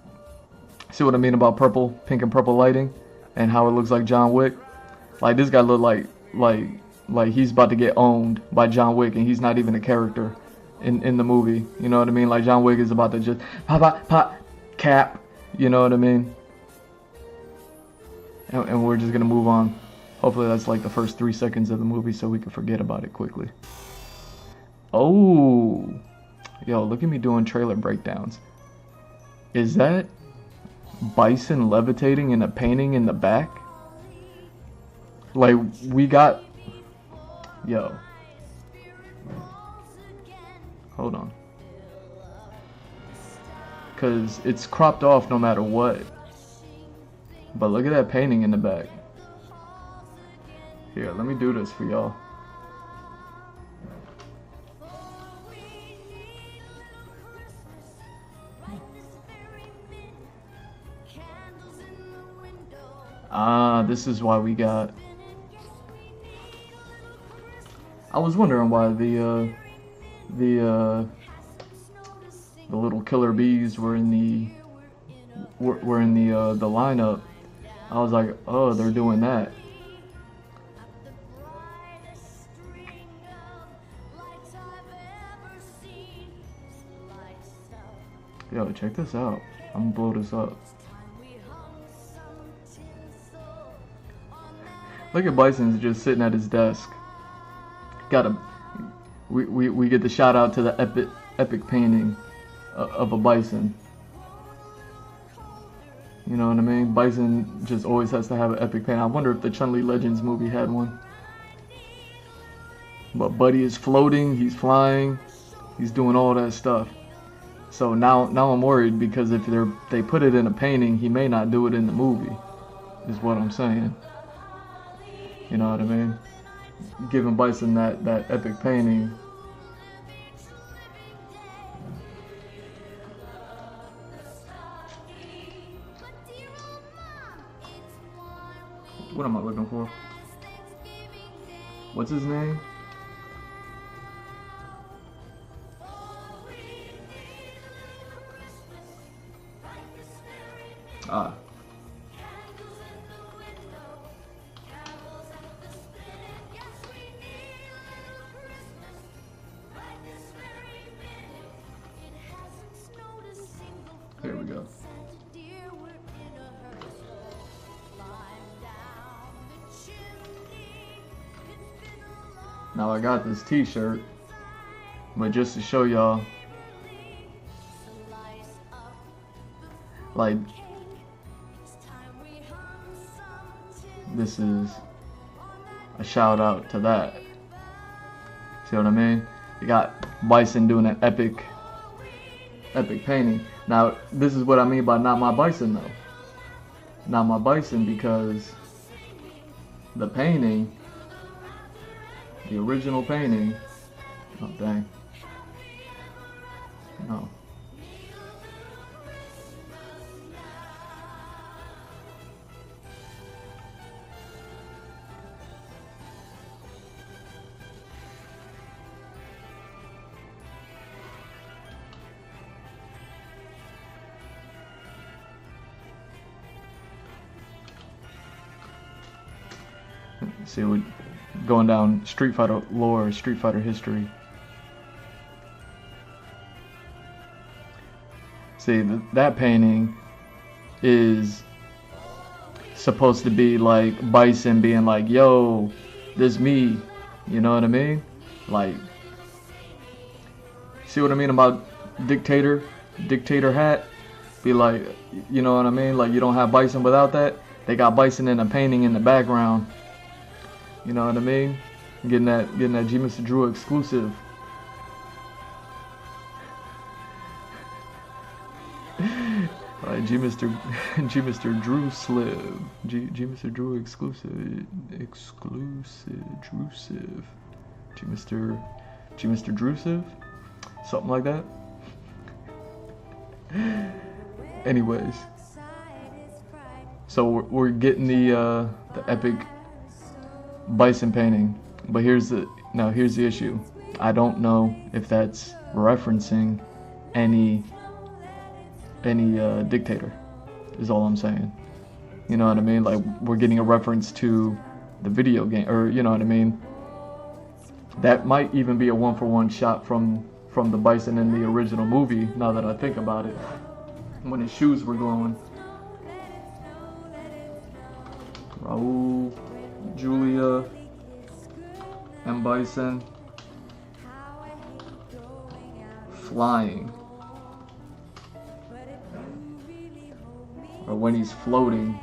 See what I mean about purple, pink and purple lighting, and how it looks like John Wick? Like, this guy look like he's about to get owned by John Wick, and he's not even a character in the movie. You know what I mean? Like, John Wick is about to just pop, cap. You know what I mean? And we're just gonna move on. Hopefully that's like the first 3 seconds of the movie, so we can forget about it quickly. Oh, yo, look at me doing trailer breakdowns. Is that Bison levitating in a painting in the back? Like, we got... Yo. Hold on. Because it's cropped off no matter what. But look at that painting in the back. Here, let me do this for y'all. Ah, this is why we got... I was wondering why the little killer bees were in the the lineup. I was like, oh, they're doing that. Yo, check this out. I'm gonna blow this up. Look at Bison's just sitting at his desk. We get the shout out to the epic painting of a bison. You know what I mean? Bison just always has to have an epic painting. I wonder if the Chun-Li Legends movie had one. But Buddy is floating, he's flying, he's doing all that stuff. So now I'm worried, because if they put it in a painting, he may not do it in the movie, is what I'm saying. You know what I mean? Giving Bison that epic painting. What am I looking for? What's his name? Ah. Here we go. Now I got this t-shirt, but just to show y'all, like, this is a shout out to that. See what I mean? You got Bison doing an epic painting. Now, this is what I mean by not my Bison though. Not my Bison, because the painting, the original painting, oh dang, no. See, we're going down Street Fighter lore, Street Fighter history. See, that painting is supposed to be like Bison being like, yo, this me, you know what I mean? Like, see what I mean about dictator hat? Be like, you know what I mean? Like, you don't have Bison without that. They got Bison in a painting in the background. You know what I mean? Getting that G Mr. Drew exclusive. G Mr. Drew Sliv. G Mr. Drew exclusive. Drusive. G Mr. Drusive? Something like that. Anyways. So we're getting the epic Bison painting, but here's the issue. I don't know if that's referencing any dictator, is all I'm saying. You know what I mean? Like, we're getting a reference to the video game, or you know what I mean? That might even be a one-for-one shot from the Bison in the original movie, now that I think about it, when his shoes were glowing. Raul, Julia, and Bison flying, or when he's floating.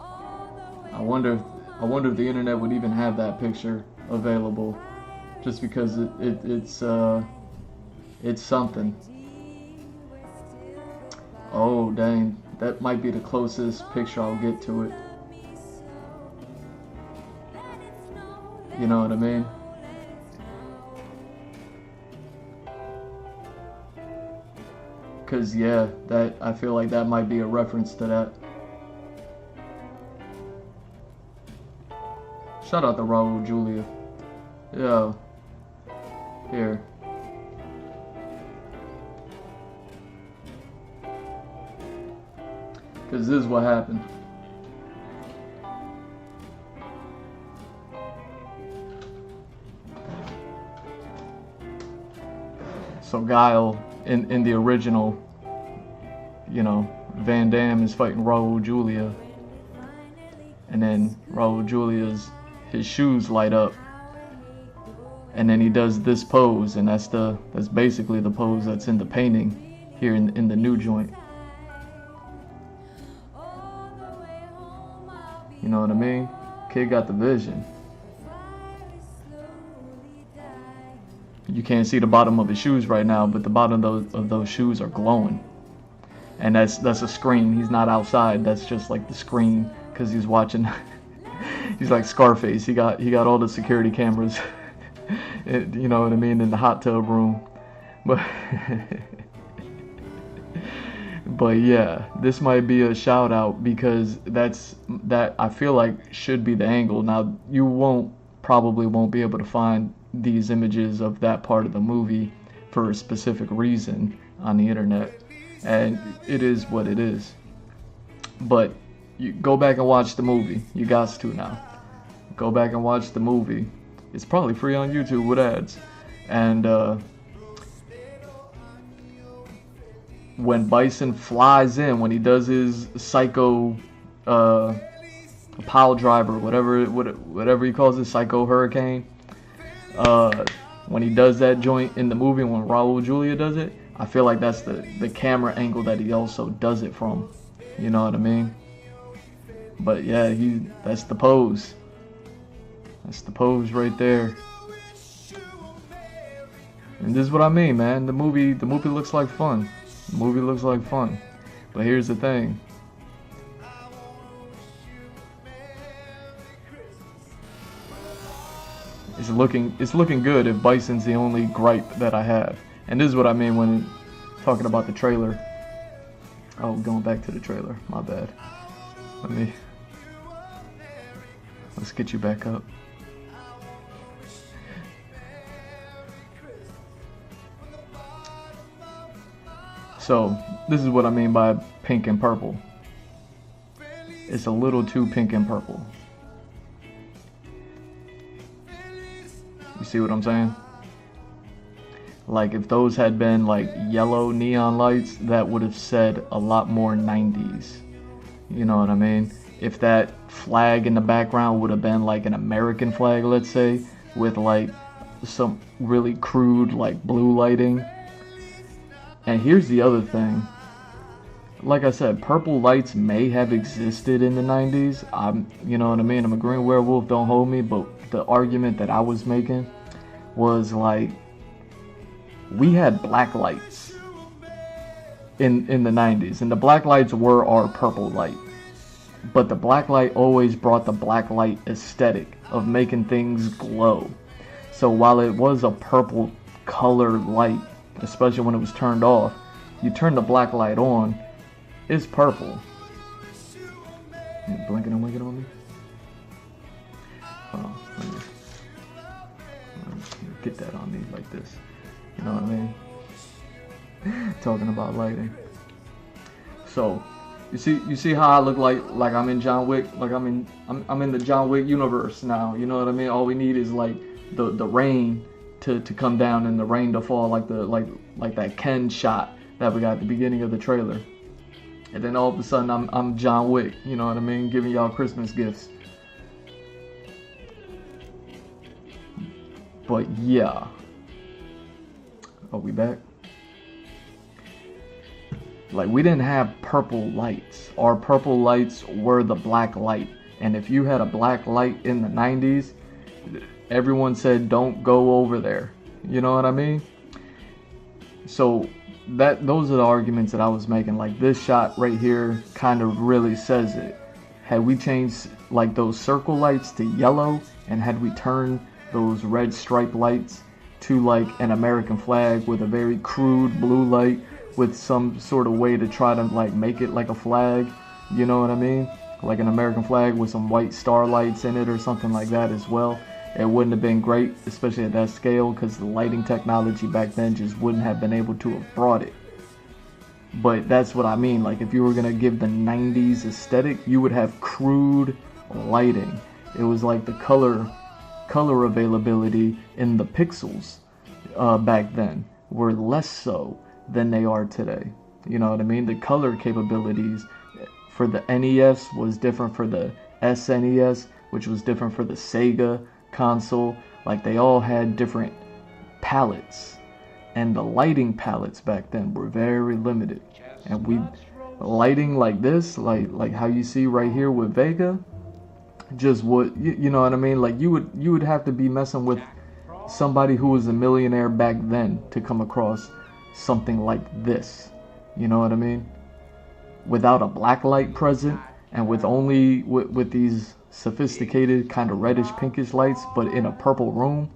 I wonder if the internet would even have that picture available, just because it's something. Oh dang, that might be the closest picture I'll get to it. You know what I mean? Cause yeah, I feel like that might be a reference to that. Shout out to Raul Julia. Yeah. Here. Because this is what happened. So Guile, in the original, you know, Van Damme is fighting Raul Julia. And then Raul Julia's, his shoes light up. And then he does this pose, and that's basically the pose that's in the painting here in the new joint. You know what I mean? Kid got the vision. You can't see the bottom of his shoes right now, but the bottom of those shoes are glowing. And that's a screen. He's not outside. That's just like the screen, because he's watching. He's like Scarface. He got all the security cameras. You know what I mean, in the hot tub room. But yeah, this might be a shout out, because that I feel like should be the angle. Now you probably won't be able to find these images of that part of the movie for a specific reason on the internet, and it is what it is. But you go back and watch the movie. You got to now. Go back and watch the movie. It's probably free on YouTube with ads. And when Bison flies in, when he does his psycho pile driver, whatever he calls it, psycho hurricane, when he does that joint in the movie, when Raul Julia does it, I feel like that's the camera angle that he also does it from. You know what I mean? But yeah, that's the pose. That's the pose right there. And this is what I mean, man. The movie looks like fun. The movie looks like fun. But here's the thing. It's looking good if Bison's the only gripe that I have. And this is what I mean when talking about the trailer. Oh, going back to the trailer. My bad. Let's get you back up. So, this is what I mean by pink and purple. It's a little too pink and purple. You see what I'm saying? Like, if those had been like yellow neon lights, that would have said a lot more 90s. You know what I mean? If that flag in the background would have been like an American flag, let's say, with like some really crude like blue lighting. And here's the other thing. Like I said, purple lights may have existed in the 90s. You know what I mean? I'm a green werewolf, don't hold me. But the argument that I was making was like, we had black lights in the 90s. And the black lights were our purple light. But the black light always brought the black light aesthetic of making things glow. So while it was a purple colored light, especially when it was turned off, you turn the black light on, it's purple. You blinking and winking on me? Hold on, let me get that on me like this. You know what I mean? Talking about lighting. So, you see how I look like I'm in John Wick, like I'm in the John Wick universe now. You know what I mean? All we need is like the rain to come down and the rain to fall, like that Ken shot that we got at the beginning of the trailer. And then all of a sudden I'm John Wick, you know what I mean, giving y'all Christmas gifts. But yeah. Are we back? Like, we didn't have purple lights. Our purple lights were the black light. And if you had a black light in the 90s, everyone said don't go over there. You know what I mean? So those are the arguments that I was making. Like, this shot right here kind of really says it. Had we changed like those circle lights to yellow, and had we turned those red stripe lights to like an American flag with a very crude blue light with some sort of way to try to like make it like a flag, you know what I mean? Like an American flag with some white star lights in it or something like that as well. it wouldn't have been great, especially at that scale, because the lighting technology back then just wouldn't have been able to have brought it. But that's what I mean. Like, if you were gonna give the 90s aesthetic, you would have crude lighting. It was like the color availability in the pixels back then were less so than they are today. You know what I mean? The color capabilities for the NES was different for the SNES, which was different for the Sega console. Like, they all had different palettes, and the lighting palettes back then were very limited. And lighting like this, like how you see right here with Vega, just what you know what I mean? Like, you would have to be messing with somebody who was a millionaire back then to come across something like this. You know what I mean? Without a black light present, and with only with these sophisticated kind of reddish pinkish lights, but in a purple room.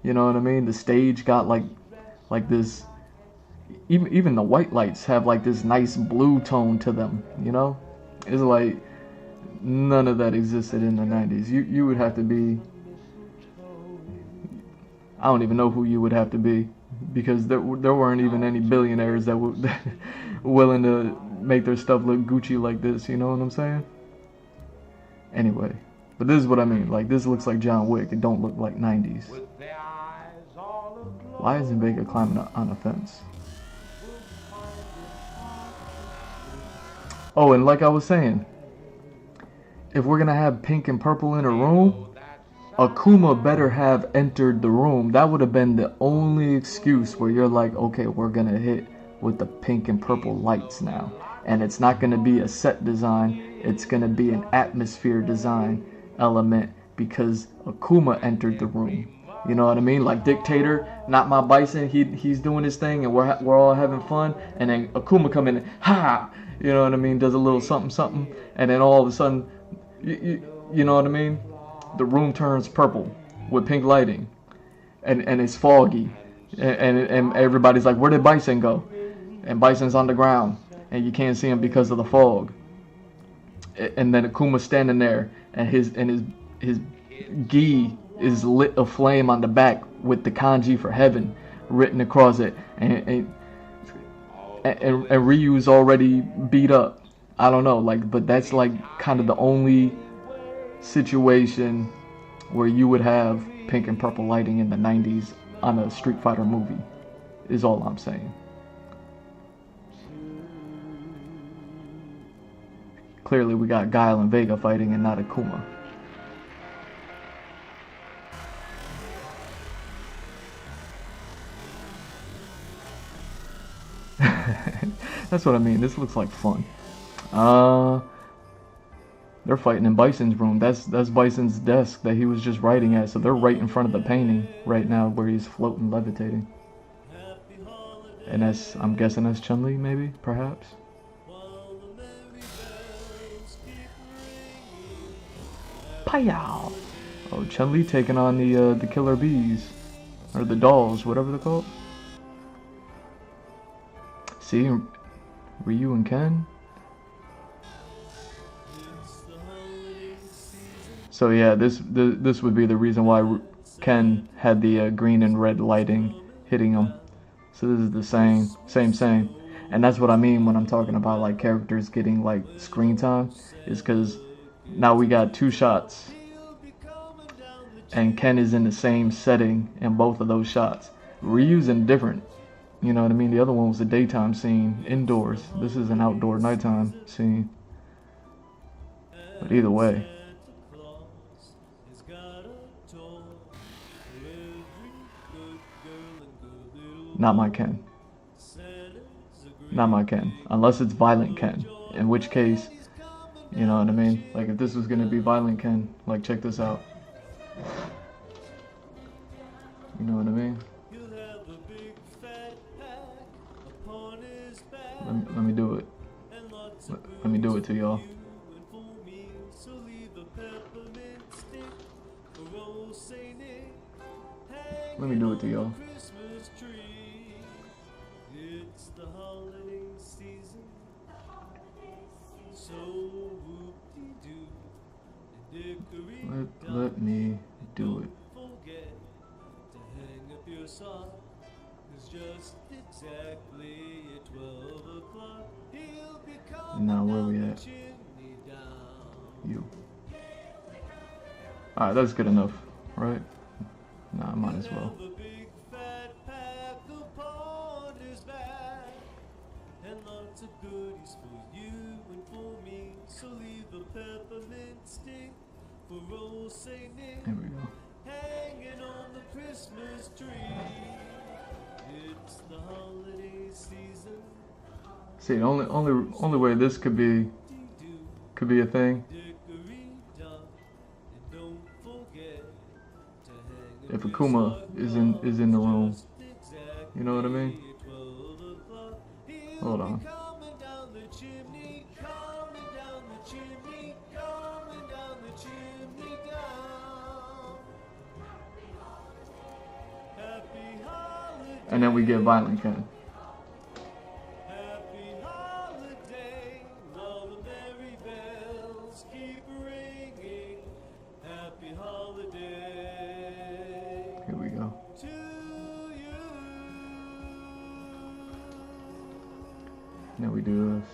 You know what I mean? The stage got like this. Even the white lights have like this nice blue tone to them. You know, it's like none of that existed in the 90s. You would have to be. I don't even know who you would have to be, because there weren't even any billionaires that were willing to make their stuff look Gucci like this. You know what I'm saying? Anyway, but this is what I mean. Like, this looks like John Wick. It don't look like 90s. Why isn't Vega climbing on a fence? Oh, and like I was saying, if we're gonna have pink and purple in a room, Akuma better have entered the room. That would have been the only excuse where you're like, okay, we're gonna hit with the pink and purple lights now. And it's not gonna be a set design, it's gonna be an atmosphere design element, because Akuma entered the room. You know what I mean? Like Dictator, Not My Bison, he's doing his thing and we're all having fun, and then Akuma come in, ha! You know what I mean? Does a little something something, and then all of a sudden, you know what I mean? The room turns purple with pink lighting, and it's foggy, and everybody's like, where did Bison go? And Bison's on the ground, and you can't see him because of the fog. And then Akuma's standing there, and his gi is lit aflame on the back with the kanji for heaven written across it, and Ryu's already beat up. I don't know, like, but that's like kind of the only situation where you would have pink and purple lighting in the 90s on a Street Fighter movie, is all I'm saying. Clearly we got Guile and Vega fighting and not Akuma. That's what I mean. This looks like fun. They're fighting in Bison's room. That's Bison's desk that he was just writing at. So they're right in front of the painting right now where he's floating, levitating. And that's, I'm guessing that's Chun-Li, maybe, perhaps. Pow! Oh, Chun-Li taking on the killer bees, or the dolls, whatever they're called. See, Ryu and Ken. So yeah, this would be the reason why Ken had the green and red lighting hitting him. So this is the same, and that's what I mean when I'm talking about like characters getting like screen time, is because now we got two shots, and Ken is in the same setting in both of those shots. Ryu's in different. You know what I mean? The other one was a daytime scene, indoors. This is an outdoor nighttime scene. But either way. Not my Ken. Not my Ken. Unless it's Violent Ken. In which case, you know what I mean? Like, if this was going to be Violent Ken, like, check this out. You know what I mean? Let me do it. Let me do it to y'all. Let me do it to y'all. Let me do it. Now where we at? You. Alright, that's good enough, right? Nah, might as well. There we go. Hanging on the Christmas tree. It's the holiday season. See, the only way this could be a thing if Akuma is in the room. You know what I mean? Hold on. And then we get Violent Ken. Happy holiday, all the merry bells keep ringing. Happy holiday. Here we go. To you. Now we do this.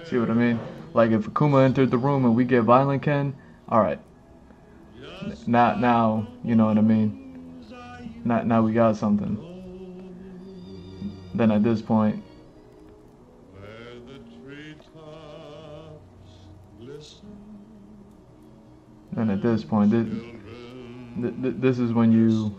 See what I mean? Like if Akuma entered the room and we get Violent Ken, alright. Now, you know what I mean? Now we got something. Then at this point, this is when you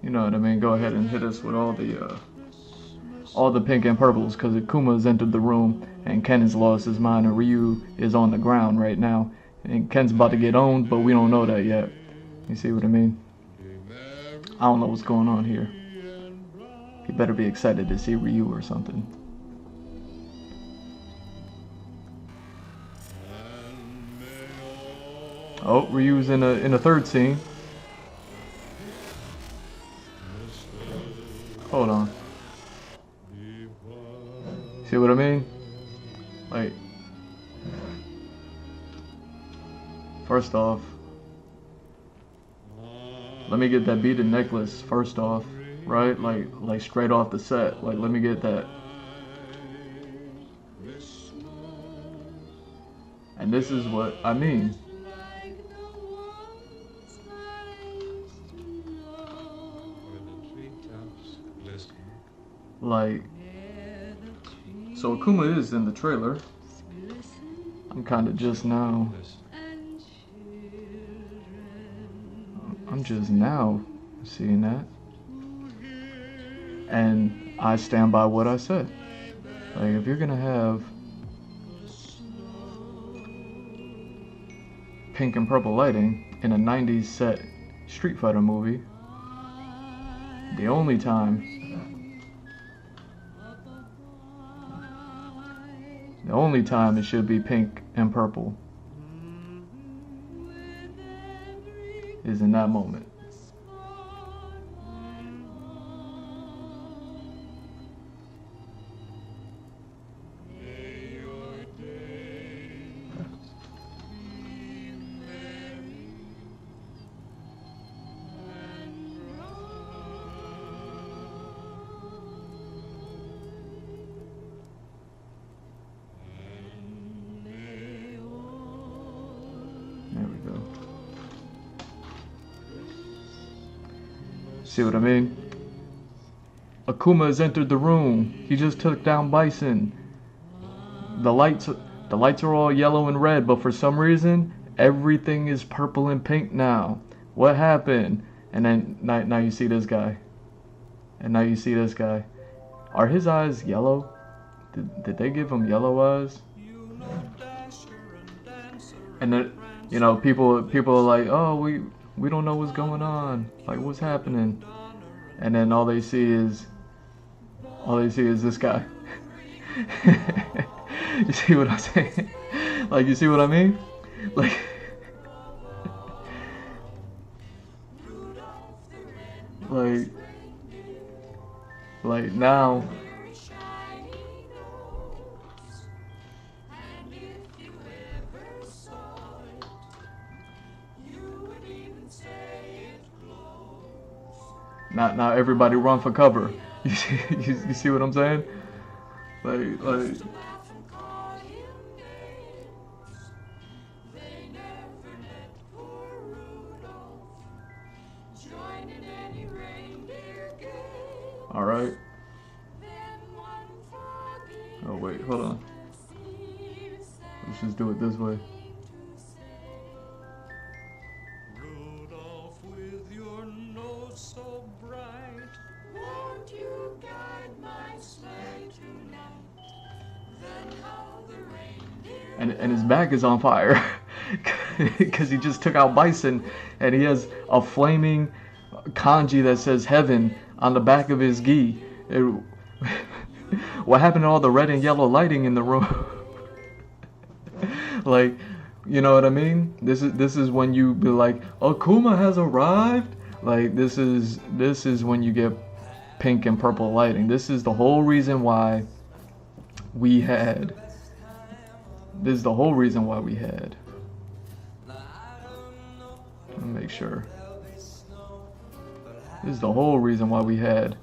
you know what I mean, go ahead and hit us with all the pink and purples, because Akuma has entered the room and Ken has lost his mind and Ryu is on the ground right now. And Ken's about to get owned, but we don't know that yet. You see what I mean? I don't know what's going on here. He better be excited to see Ryu or something. Oh, Ryu's in a third scene. Hold on. See what I mean? Like, first off, let me get that beaded necklace first off, right? Like straight off the set. Like, let me get that. And this is what I mean. Like, so Akuma is in the trailer. I'm kind of just now. I'm just now seeing that. And I stand by what I said. Like, if you're gonna have pink and purple lighting in a 90s set Street Fighter movie, the only time it should be pink and purple is in that moment. There we go. See what I mean? Akuma has entered the room. He just took down Bison. The lights are all yellow and red, but for some reason, everything is purple and pink now. What happened? And then now you see this guy. And now you see this guy. Are his eyes yellow? Did they give him yellow eyes? And then, you know, people are like, oh, we don't know what's going on. Like, what's happening? And then all they see is this guy. You see what I'm saying? Like, you see what I mean? Like, like now. Now everybody run for cover. You see what I'm saying? Like. All right. Oh wait, hold on. Let's just do it this way. Rudolph, with your nose so bright, won't you guide my sleigh tonight? Then how the reindeer And his back is on fire because he just took out Bison, and he has a flaming kanji that says heaven on the back of his gi. What happened to all the red and yellow lighting in the room? Like, you know what I mean? This is when you be like, Akuma has arrived. Like, this is when you get pink and purple lighting. This is the whole reason why we had. This is the whole reason why we had. Let me make sure. This is the whole reason why we had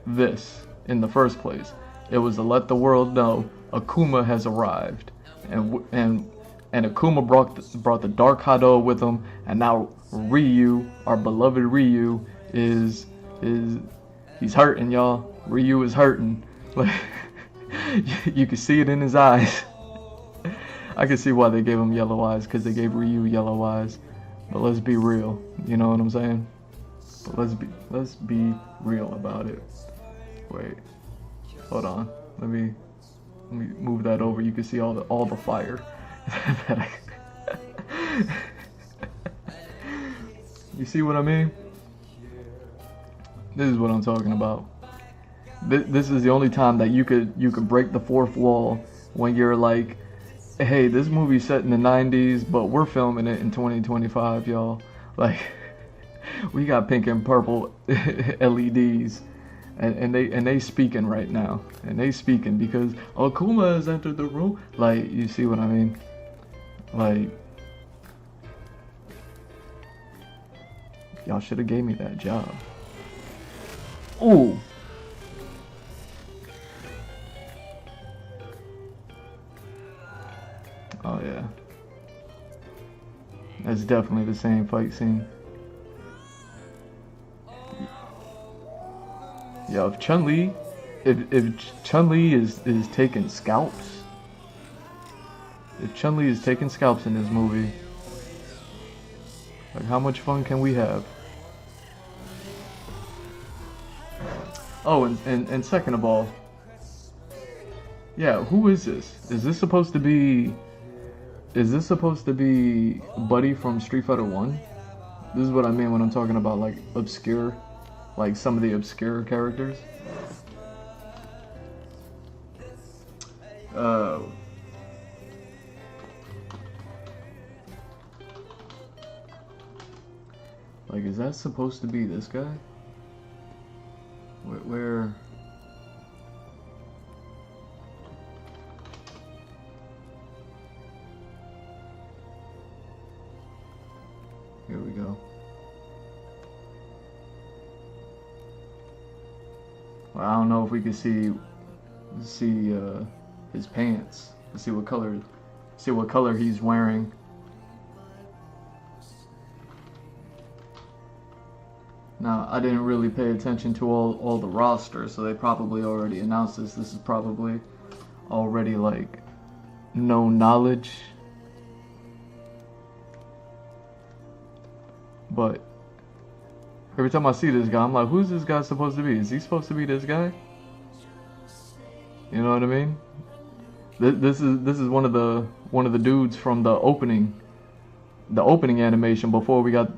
this in the first place. It was to let the world know Akuma has arrived, and Akuma brought the Dark HIDEO with him, and now Ryu, our beloved Ryu, is he's hurting, y'all. Ryu is hurting. Like, you can see it in his eyes. I can see why they gave him yellow eyes, because they gave Ryu yellow eyes. But let's be real, you know what I'm saying? But let's be real about it. Wait, hold on. Let me move that over. You can see all the fire. You see what I mean? This is what I'm talking about. This is the only time that you could break the fourth wall, when you're like, hey, this movie's set in the 90s, but we're filming it in 2025, y'all. Like, we got pink and purple LEDs, and they speaking right now, and they speaking because Akuma has entered the room. Like, you see what I mean? Like, y'all should have gave me that job. Ooh. Oh yeah, that's definitely the same fight scene. Yeah, if Chun-Li is taking scalps, if Chun-Li is taking scalps in this movie, like, how much fun can we have? Oh, and second of all, yeah, who is this? Is this supposed to be Buddy from Street Fighter 1? This is what I mean when I'm talking about, like, obscure, like some of the obscure characters. Like, is that supposed to be this guy? Where? Here we go. Well, I don't know if we can see his pants. Let's see what color he's wearing. Now, I didn't really pay attention to all the rosters, so they probably already announced this. This is probably already, like, known knowledge. But Every time I see this guy, I'm like, who's this guy supposed to be? Is he supposed to be this guy? You know what I mean? This is one of the dudes from the opening animation before we got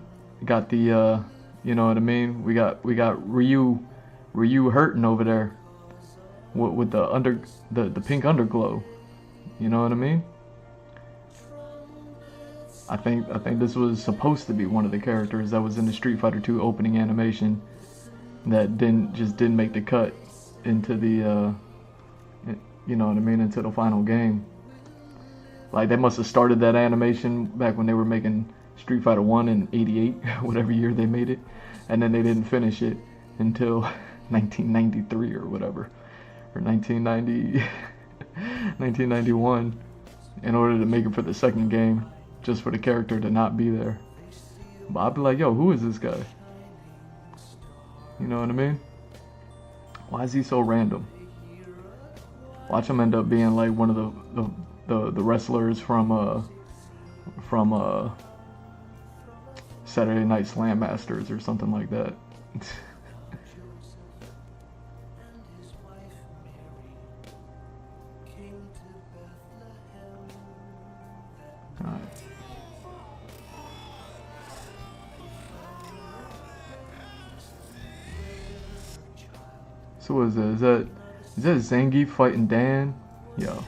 the you know what I mean? We got Ryu hurting over there with the pink underglow. You know what I mean? I think this was supposed to be one of the characters that was in the Street Fighter 2 opening animation that didn't make the cut into the you know what I mean, into the final game. Like, they must have started that animation back when they were making Street Fighter 1 in '88, whatever year they made it, and then they didn't finish it until 1993 or whatever, or 1991, in order to make it for the second game, just for the character to not be there. But I'd be like, yo, who is this guy? You know what I mean? Why is he so random? Watch him end up being like one of the wrestlers from Saturday Night Slam Masters or something like that. Alright. So what is that? Is that Zangief fighting Dan? Yo.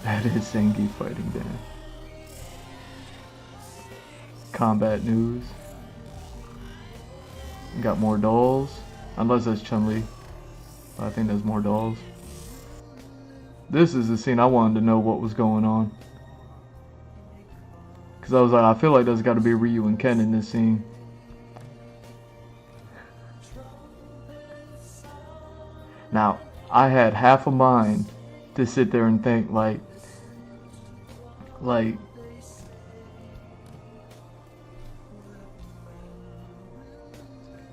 That is Zangief fighting Dan. Combat news. Got more dolls. Unless that's Chun-Li. I think there's more dolls. This is the scene I wanted to know what was going on. Because I was like, I feel like there's got to be Ryu and Ken in this scene. Now, I had half a mind to sit there and think like I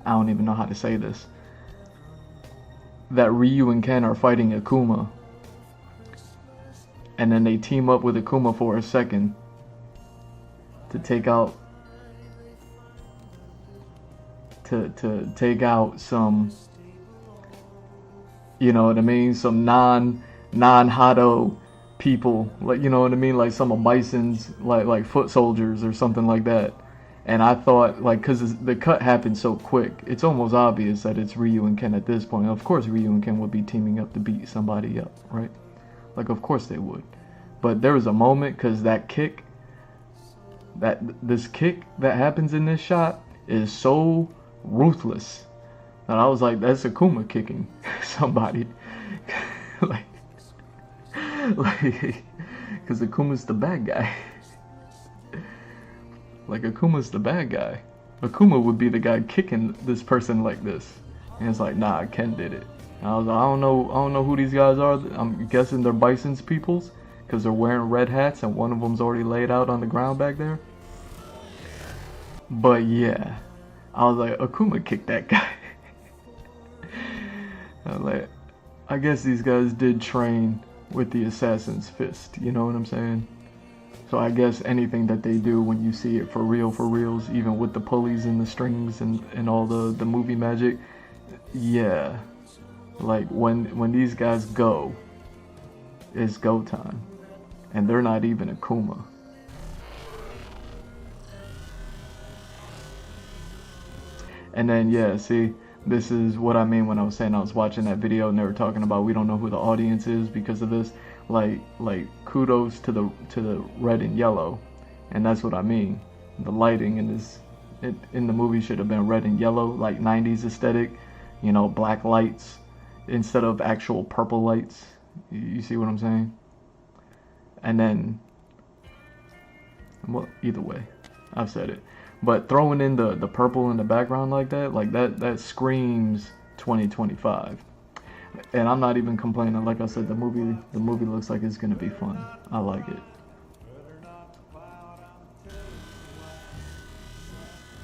don't even know how to say this, that Ryu and Ken are fighting Akuma, and then they team up with Akuma for a second to take out some, you know what I mean, some non-HIDEO people, like, you know what I mean, like some of Bison's like foot soldiers or something like that. And I thought, like, because the cut happened so quick, it's almost obvious that it's Ryu and Ken at this point. Of course Ryu and Ken would be teaming up to beat somebody up, right? Like, of course they would. But there was a moment, because this kick that happens in this shot is so ruthless. And I was like, that's Akuma kicking somebody. like, because Akuma's the bad guy. Like, Akuma's the bad guy. Akuma would be the guy kicking this person like this. And it's like, nah, Ken did it. And I was like, I don't know who these guys are. I'm guessing they're Bison's peoples, because they're wearing red hats and one of them's already laid out on the ground back there. But yeah, I was like, Akuma kicked that guy. Like, I guess these guys did train with the assassin's fist, you know what I'm saying? So I guess anything that they do, when you see it for reals, even with the pulleys and the strings and all the movie magic, yeah, like when these guys go, it's go time, and they're not even Akuma. And then, yeah, see, this is what I mean when I was saying I was watching that video and they were talking about we don't know who the audience is because of this. Like kudos to the red and yellow, and that's what I mean. The lighting in the movie should have been red and yellow, like 90s aesthetic, you know, black lights instead of actual purple lights. You see what I'm saying? And then, well, either way, I've said it. But throwing in the purple in the background like that screams 2025. And I'm not even complaining. Like I said, the movie looks like it's gonna be fun. I like it.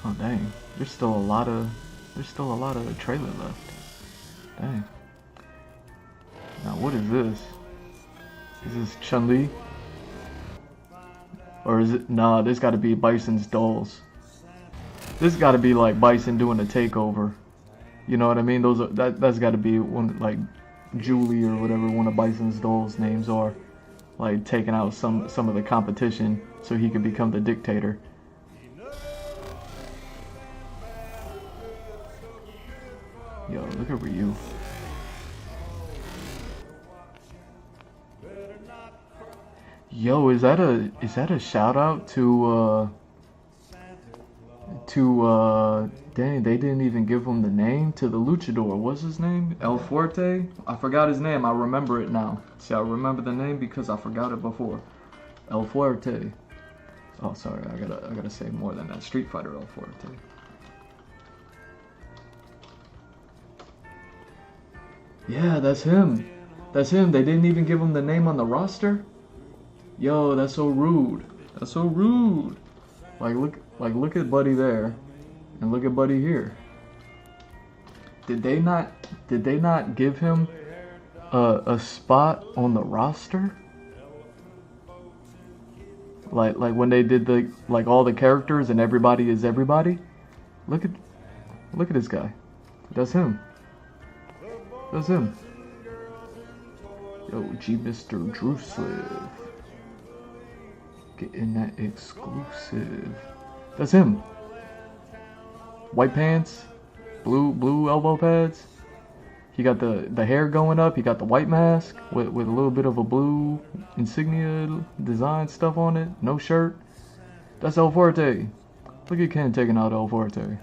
Oh dang, there's still a lot of trailer left. Dang. Now what is this? Is this Chun-Li? Or is it? Nah, this got to be Bison's dolls. This got to be like Bison doing a takeover. You know what I mean? That's got to be one, like Julie or whatever one of Bison's dolls' names are. Like taking out some of the competition so he could become the dictator. Yo, look at Ryu. Yo, is that a shout out to dang, they didn't even give him the name to the luchador. What's his name? El Fuerte? I forgot his name. I remember it now. See, I remember the name because I forgot it before. El Fuerte. Oh, sorry. I gotta say more than that. Street Fighter El Fuerte. Yeah, that's him. That's him. They didn't even give him the name on the roster. Yo, that's so rude. That's so rude. Like look at Buddy there, and look at Buddy here. Did they not give him a spot on the roster? Like when they did all the characters and everybody is everybody. Look at this guy. That's him. That's him. Yo, G Mr. Drusiv. Getting that exclusive. That's him. White pants, blue elbow pads. He got the hair going up. He got the white mask with a little bit of a blue insignia design stuff on it. No shirt. That's El Fuerte. Look at Ken taking out El Fuerte.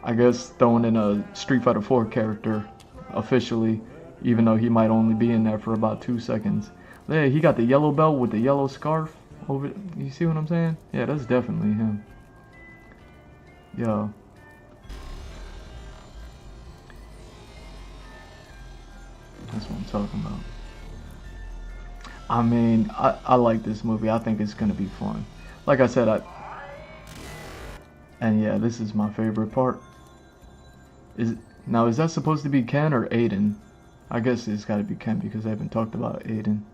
I guess throwing in a Street Fighter 4 character officially, even though he might only be in there for about 2 seconds. Yeah, he got the yellow belt with the yellow scarf over. You see what I'm saying? Yeah, that's definitely him. Yo. That's what I'm talking about. I mean, I like this movie. I think it's gonna be fun. Like I said, and yeah, this is my favorite part. Is that supposed to be Ken or Aiden? I guess it's gotta be Ken because they haven't talked about Aiden.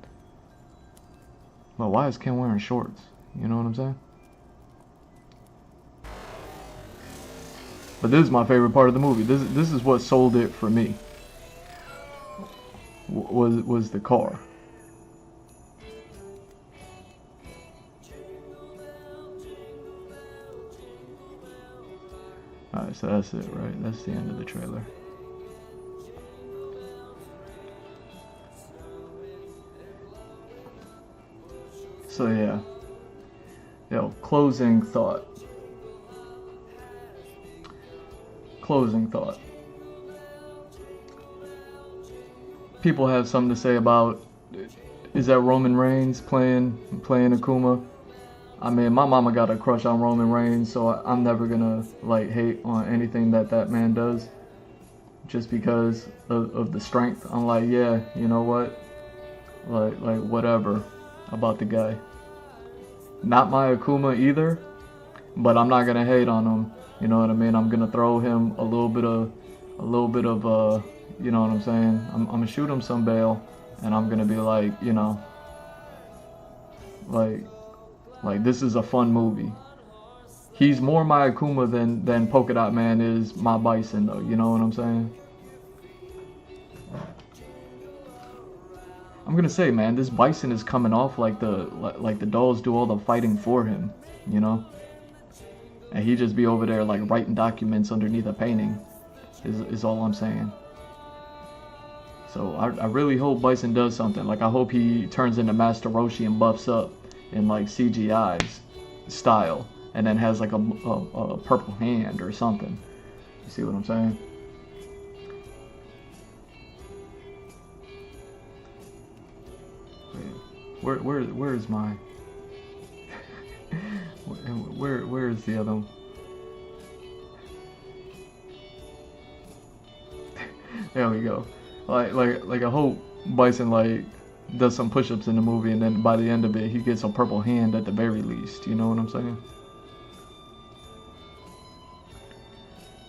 But why is Ken wearing shorts? You know what I'm saying? But this is my favorite part of the movie. This is what sold it for me. Was the car. Alright, so that's it, right? That's the end of the trailer. So yeah. Yo, closing thought. People have something to say about, is that Roman Reigns playing Akuma? I mean, my mama got a crush on Roman Reigns, so I'm never gonna like hate on anything that man does, just because of the strength. I'm like, yeah, you know what, like whatever about the guy. Not my Akuma either, but I'm not gonna hate on him. You know what I mean? I'm gonna throw him a little bit of you know what I'm saying? I'm gonna shoot him some bail, and I'm gonna be like, you know, like this is a fun movie. He's more my Akuma than Polka Dot Man is my Bison, though. You know what I'm saying? I'm gonna say, man, this Bison is coming off like the dolls do all the fighting for him, you know? And he just be over there like writing documents underneath a painting, is all I'm saying. So I really hope Bison does something. Like, I hope he turns into Master Roshi and buffs up in like CGI's style, and then has like a purple hand or something. You see what I'm saying? Where is my where is the other one? There we go. Like I hope Bison like does some push-ups in the movie, and then by the end of it he gets a purple hand at the very least. You know what I'm saying?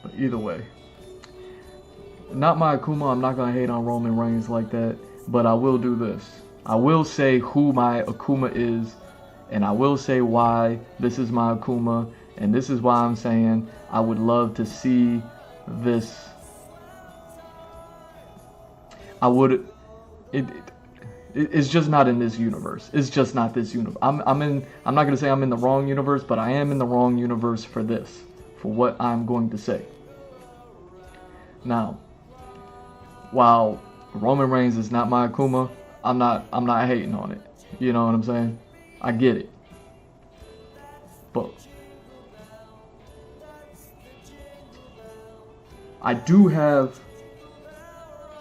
But either way, not my Akuma. I'm not gonna hate on Roman Reigns like that, but I will do this. I will say who my Akuma is, and I will say why this is my Akuma, and this is why I'm saying I would love to see this. I would. It's just not in this universe. It's just not this universe. I'm not gonna say I'm in the wrong universe, but I am in the wrong universe for this, for what I'm going to say. Now, while Roman Reigns is not my Akuma, I'm not hating on it. You know what I'm saying? I get it. But I do have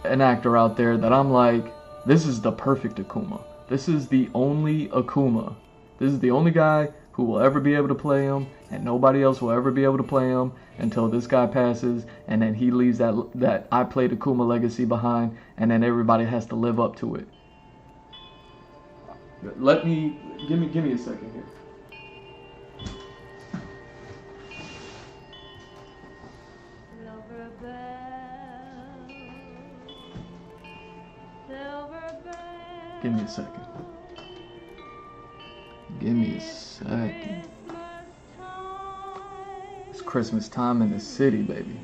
an actor out there that I'm like, this is the perfect Akuma. This is the only Akuma. This is the only guy who will ever be able to play him, and nobody else will ever be able to play him until this guy passes, and then he leaves that I played Akuma legacy behind, and then everybody has to live up to it. Give me a second here. Give me a second. Give me a second. It's Christmas time in the city, baby.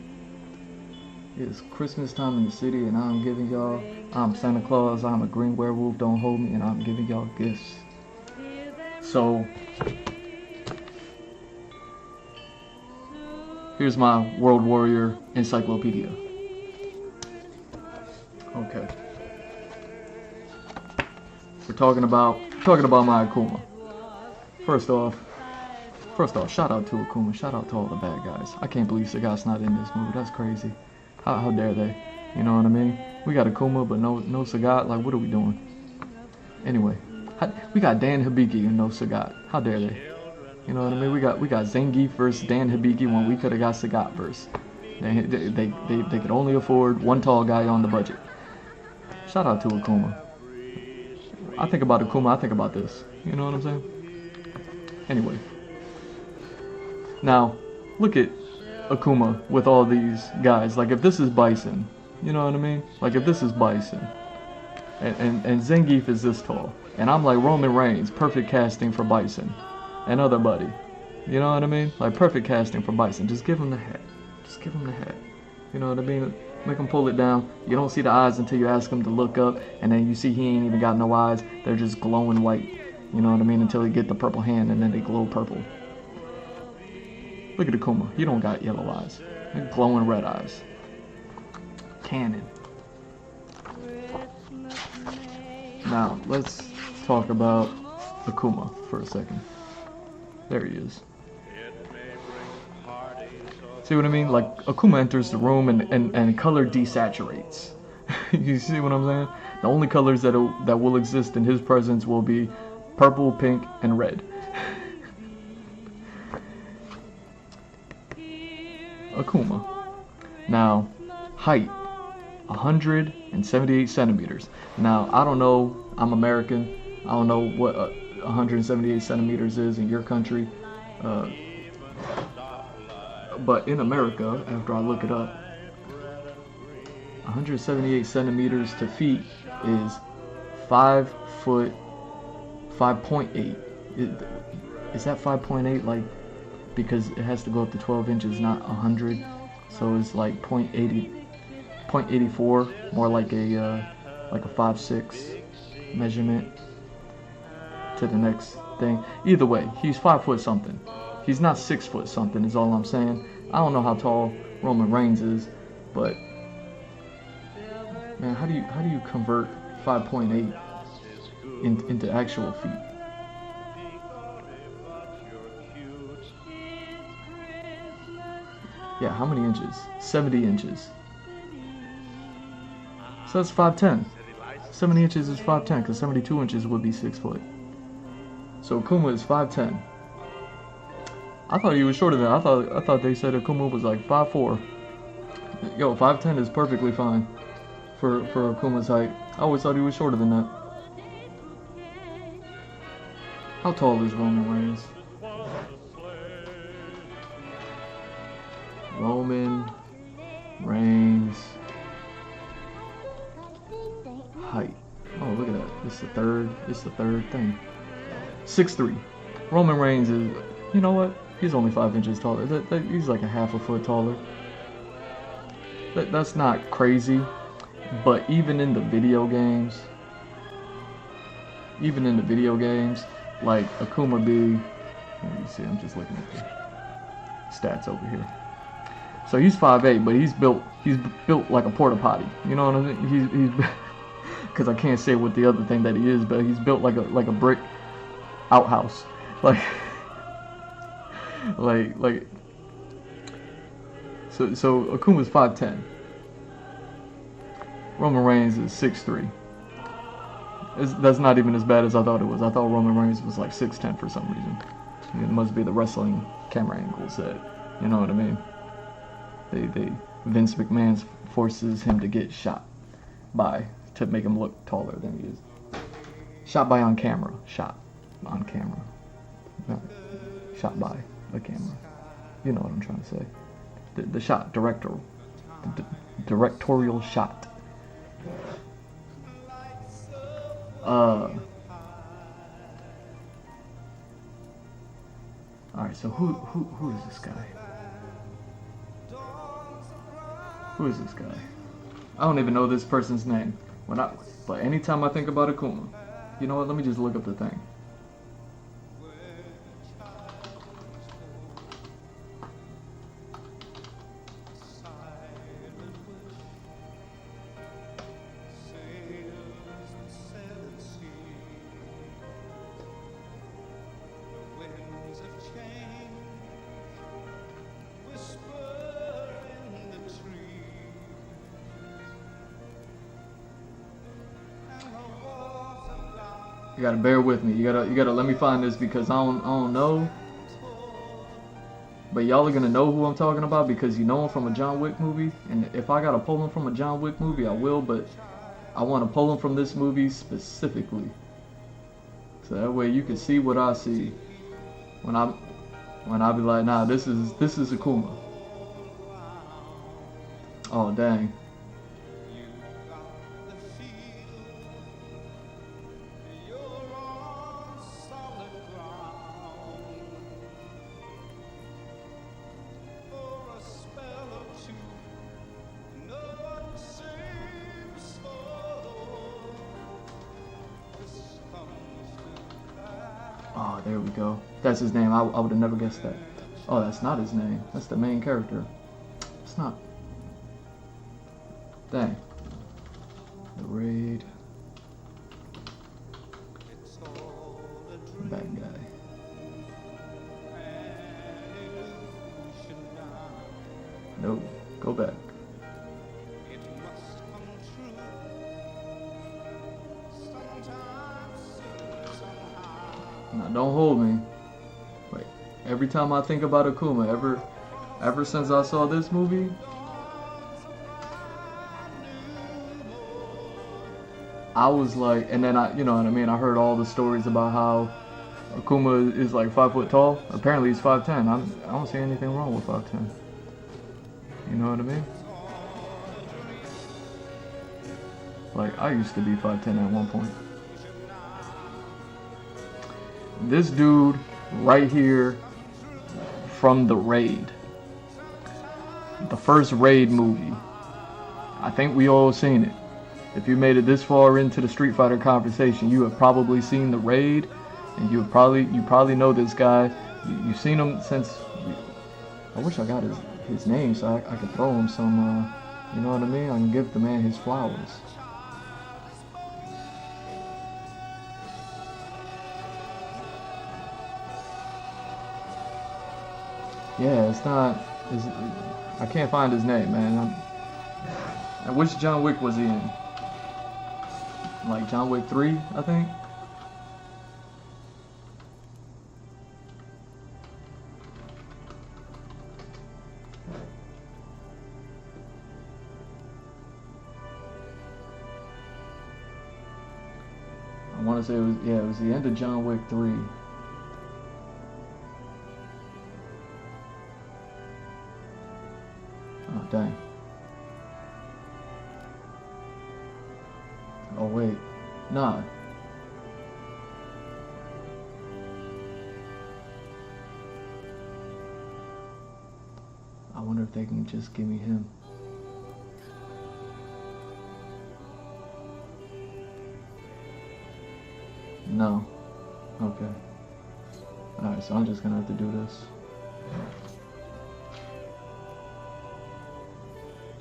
It's Christmas time in the city, and I'm giving y'all, I'm Santa Claus, I'm a green werewolf, don't hold me, and I'm giving y'all gifts. So, here's my World Warrior encyclopedia. Okay. We're talking about my Akuma. First off, shout out to Akuma. Shout out to all the bad guys. I can't believe Sagat's not in this movie. That's crazy. How dare they? You know what I mean? We got Akuma, but no Sagat. Like, what are we doing? Anyway, we got Dan Hibiki and no Sagat. How dare they? You know what I mean? We got Zangief versus Dan Hibiki when we could have got Sagat versus. They could only afford one tall guy on the budget. Shout out to Akuma. I think about Akuma, I think about this. You know what I'm saying? Anyway. Now, look at Akuma with all these guys. Like, if this is Bison, you know what I mean? Like, if this is Bison, and Zangief is this tall, and I'm like Roman Reigns, perfect casting for Bison, and other buddy. You know what I mean? Like, perfect casting for Bison. Just give him the hat. Just give him the hat. You know what I mean? Make him pull it down. You don't see the eyes until you ask him to look up, and then you see he ain't even got no eyes. They're just glowing white. You know what I mean? Until you get the purple hand, and then they glow purple. Look at Akuma. He don't got yellow eyes. They're glowing red eyes. Cannon. Now, let's talk about Akuma for a second. There he is. See what I mean? Like, Akuma enters the room and color desaturates. You see what I'm saying? The only colors that will exist in his presence will be purple, pink, and red. Akuma. Now, height, 178 centimeters. Now, I don't know, I'm American. I don't know what 178 centimeters is in your country. But in America, after I look it up, 178 centimeters to feet is 5 foot 5.8. Is that 5.8? Like, because it has to go up to 12 inches, not 100. So it's like 0.84, more like a 5'6" measurement to the next thing. Either way, he's 5 foot something. He's not 6 foot something, is all I'm saying. I don't know how tall Roman Reigns is, but man, how do you convert 5.8 into actual feet? Yeah, how many inches? 70 inches. So that's 5'10". 70 inches is 5'10", because 72 inches would be 6 foot. So Akuma is 5'10". I thought he was shorter than that. I thought they said Akuma was like 5'4". Yo, 5'10" is perfectly fine for Akuma's height. I always thought he was shorter than that. How tall is Roman Reigns? Roman Reigns height. Oh, look at that. It's the third thing. 6'3". Roman Reigns is, you know what? He's only 5 inches taller. He's like a half a foot taller. That's not crazy, but even in the video games, like Akuma B, let me see, I'm just looking at the stats over here. So he's 5'8", but he's built like a porta potty. You know what I mean? He's because I can't say what the other thing that he is, but he's built like a brick outhouse. Like so Akuma's 5'10". Roman Reigns is 6'3". That's not even as bad as I thought it was. I thought Roman Reigns was like 6'10" for some reason. It must be the wrestling camera angles that, you know what I mean? Vince McMahon forces him to get shot by to make him look taller than he is. Shot by on camera. Shot on camera. Not shot by the camera. You know what I'm trying to say. The shot, directorial shot. Alright, so who is this guy? Who is this guy? I don't even know this person's name. But anytime I think about Akuma, you know what? Let me just look up the thing. You gotta bear with me. You gotta let me find this because I don't know. But y'all are gonna know who I'm talking about because you know him from a John Wick movie. And if I gotta pull him from a John Wick movie, I will. But I want to pull him from this movie specifically, so that way you can see what I see when I be like, nah, this is Akuma. Oh dang. Oh, there we go. That's his name. I would have never guessed that. Oh, that's not his name. That's the main character. It's not. Dang. The Raid. Bad guy. No. Go back. Now don't hold me. Wait. Every time I think about Akuma, ever since I saw this movie, I was like, and then you know what I mean, I heard all the stories about how Akuma is like 5 foot tall. Apparently he's 5'10". I don't see anything wrong with 5'10". You know what I mean? Like, I used to be 5'10" at one point. This dude right here from the Raid. The first Raid movie. I think we all seen it. If you made it this far into the Street Fighter conversation, you have probably seen the Raid, and you probably know this guy. You've seen him since. I wish I got his name so I could throw him some. You know what I mean? I can give the man his flowers. Yeah, it's not. I can't find his name, man. And which John Wick was he in? Like John Wick 3, I think. I want to say it was the end of John Wick 3. Oh, dang. Oh, wait. Nah. I wonder if they can just give me him. No. Okay. Alright, so I'm just gonna have to do this.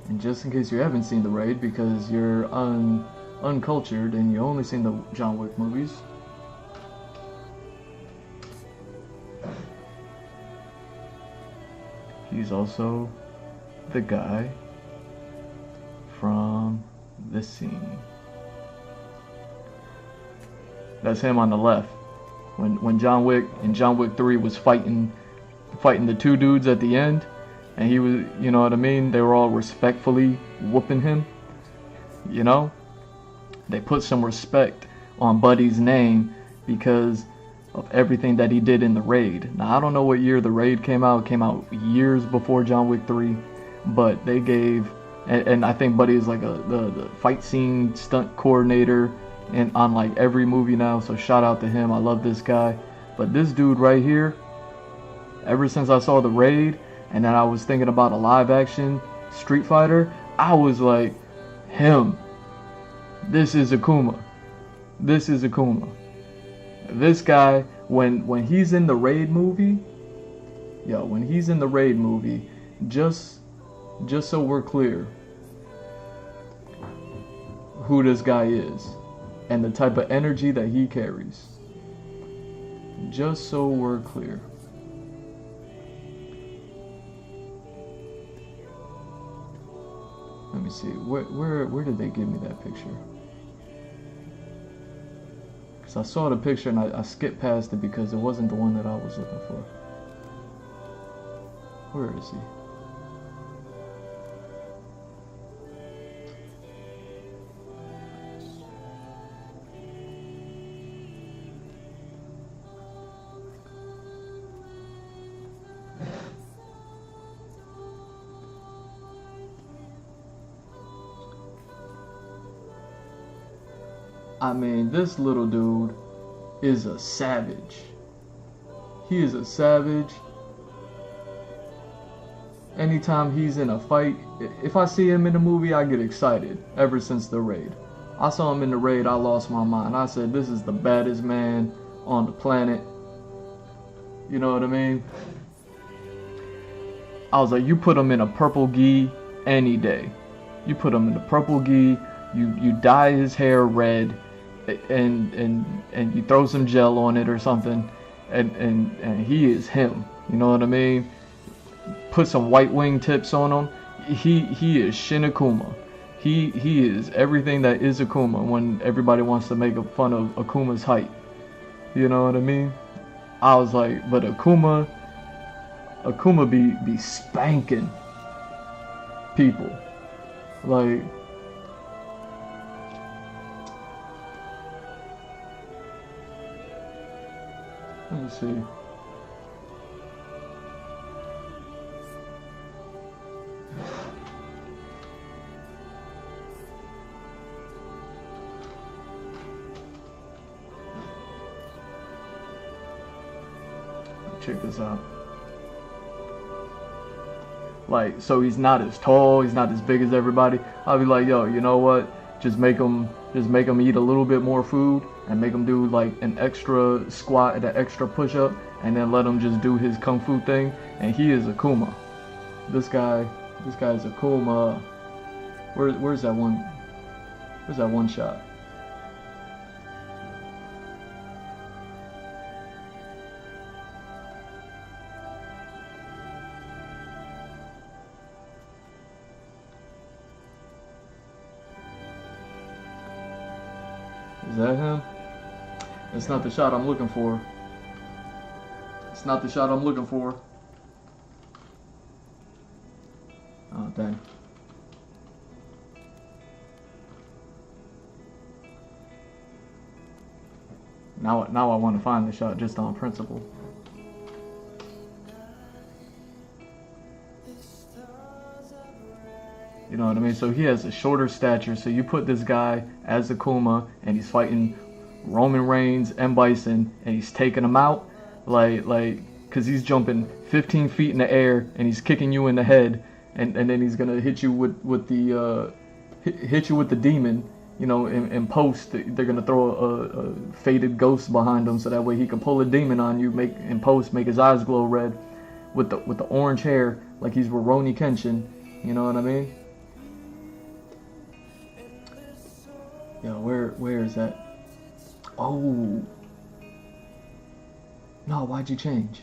And just in case you haven't seen The Raid, because you're uncultured and you only seen the John Wick movies, he's also the guy from this scene. That's him on the left. When John Wick in John Wick 3 was fighting the two dudes at the end, and he was, you know what I mean? They were all respectfully whooping him. You know? They put some respect on Buddy's name because of everything that he did in The Raid. Now, I don't know what year The Raid came out. It came out years before John Wick 3. But they gave, and I think Buddy is like the fight scene stunt coordinator on like every movie now. So shout out to him. I love this guy. But this dude right here, ever since I saw The Raid, and then I was thinking about a live action Street Fighter, I was like, him. This is Akuma. This is Akuma. This guy, when he's in the Raid movie, when he's in the Raid movie, just so we're clear who this guy is and the type of energy that he carries. Just so we're clear. Let me see. Where did they give me that picture? Because I saw the picture and I skipped past it because it wasn't the one that I was looking for. Where is he? I mean, this little dude is a savage. He is a savage. Anytime he's in a fight, if I see him in a movie, I get excited. Ever since The Raid. I saw him in The Raid, I lost my mind. I said, this is the baddest man on the planet. You know what I mean? I was like, you put him in a purple gi any day. You put him in a purple gi, you dye his hair red, and you throw some gel on it or something, and he is him. You know what I mean? Put some white wing tips on him. He is Shin Akuma. He is everything that is Akuma when everybody wants to make fun of Akuma's height. You know what I mean? I was like, but Akuma be spanking people. Like, let me see. Check this out. Like, so he's not as tall, he's not as big as everybody. I'll be like, yo, you know what? Just make him eat a little bit more food and make him do like an extra squat and an extra push-up, and then let him just do his kung fu thing, and he is Akuma. This guy is Akuma. Where's that one shot? Is that him? It's not the shot I'm looking for. It's not the shot I'm looking for. Oh, dang. Now I want to find the shot just on principle. You know what I mean? So he has a shorter stature. So you put this guy as Akuma, and he's fighting Roman Reigns and Bison, and he's taking him out. Like because he's jumping 15 feet in the air and he's kicking you in the head, and then he's gonna hit you with the hit you with the demon. You know, in post, they're gonna throw a faded ghost behind him, so that way he can pull a demon on you, make his eyes glow red, with the orange hair, like he's Rurouni Kenshin. You know what I mean? Yo, where is that? Oh, no, why'd you change?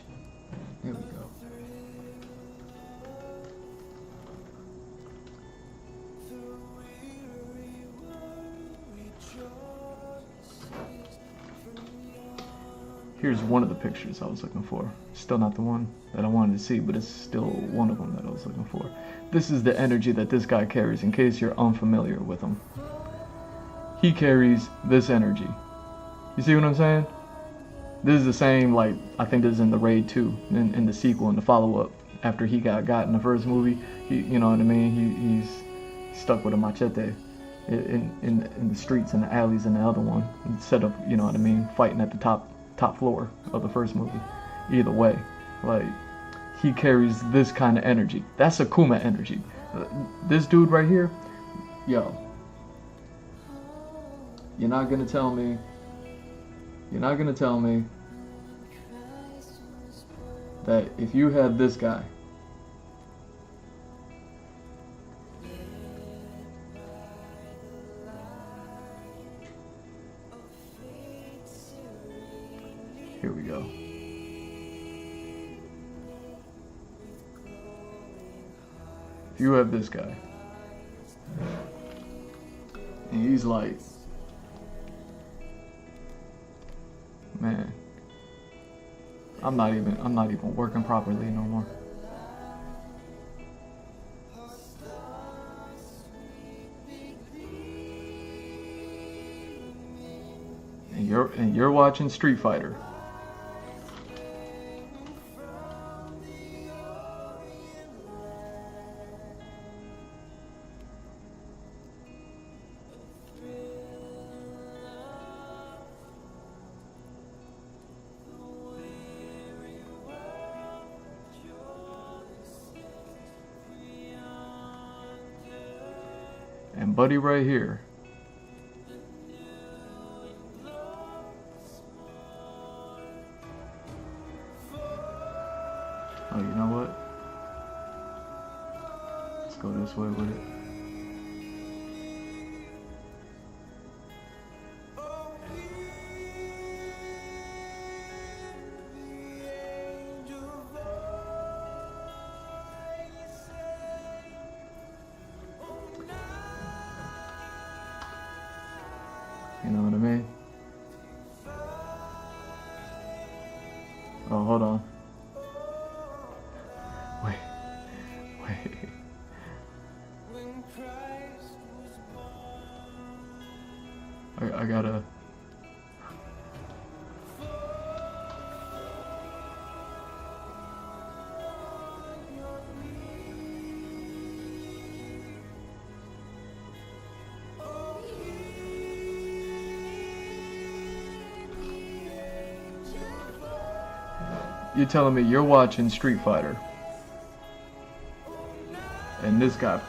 There we go. Here's one of the pictures I was looking for. Still not the one that I wanted to see, but it's still one of them that I was looking for. This is the energy that this guy carries, in case you're unfamiliar with him. He carries this energy. You see what I'm saying? This is the same, like, I think this is in the Raid 2, in the sequel, in the follow-up. After he got in the first movie, you know what I mean? He's stuck with a machete in the streets and the alleys in the other one, instead of, you know what I mean, fighting at the top floor of the first movie. Either way, like, he carries this kind of energy. That's Akuma energy. This dude right here, yo, you're not gonna tell me that if you had this guy, here we go. If you have this guy, and he's like, man, I'm not even working properly no more. And you're watching Street Fighter. And buddy right here, oh, you know what? Let's go this way with it. You know what I mean? Oh, hold on. Wait. I gotta... You're telling me you're watching Street Fighter, and this guy,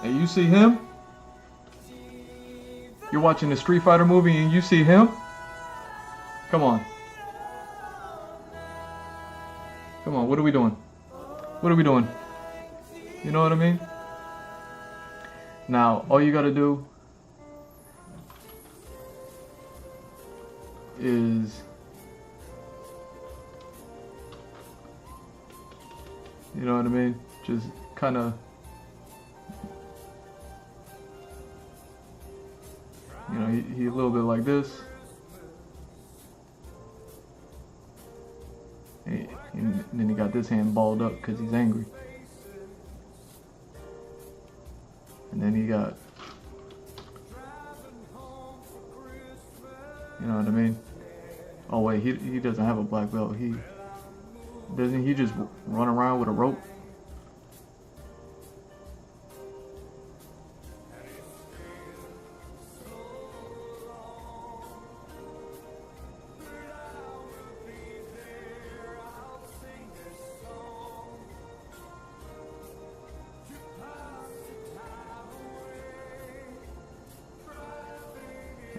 and you see him? You're watching the Street Fighter movie and you see him? Come on. Come on, what are we doing? What are we doing? You know what I mean? Now, all you gotta do is... You know what I mean? Just kind of... You know, he a little bit like this. And then he got this hand balled up because he's angry. And then he got You know what I mean? Oh wait, he doesn't have a black belt. Doesn't he just run around with a rope?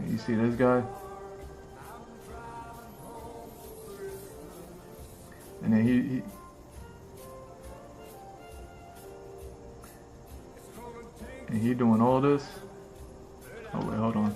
You see this guy? And then he doing all this. Oh wait, hold on.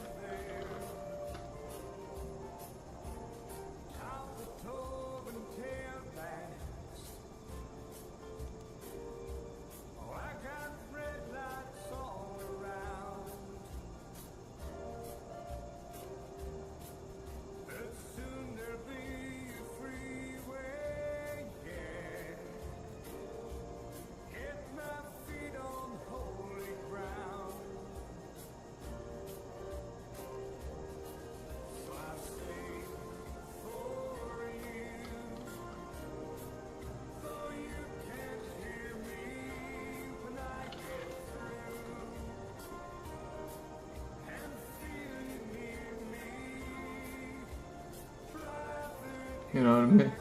You know what I mean?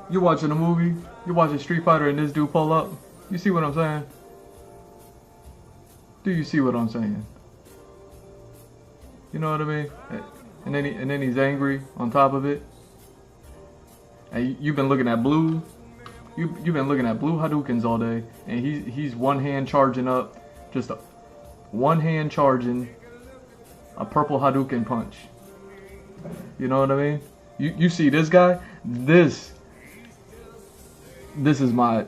You're watching a movie, you're watching Street Fighter and this dude pull up. You see what I'm saying? Do you see what I'm saying? You know what I mean? And then he's angry on top of it. And you've been looking at blue. You've been looking at blue Hadoukens all day, and he's one hand charging up, just one hand charging a purple Hadouken punch. You know what I mean? You see this guy? This is my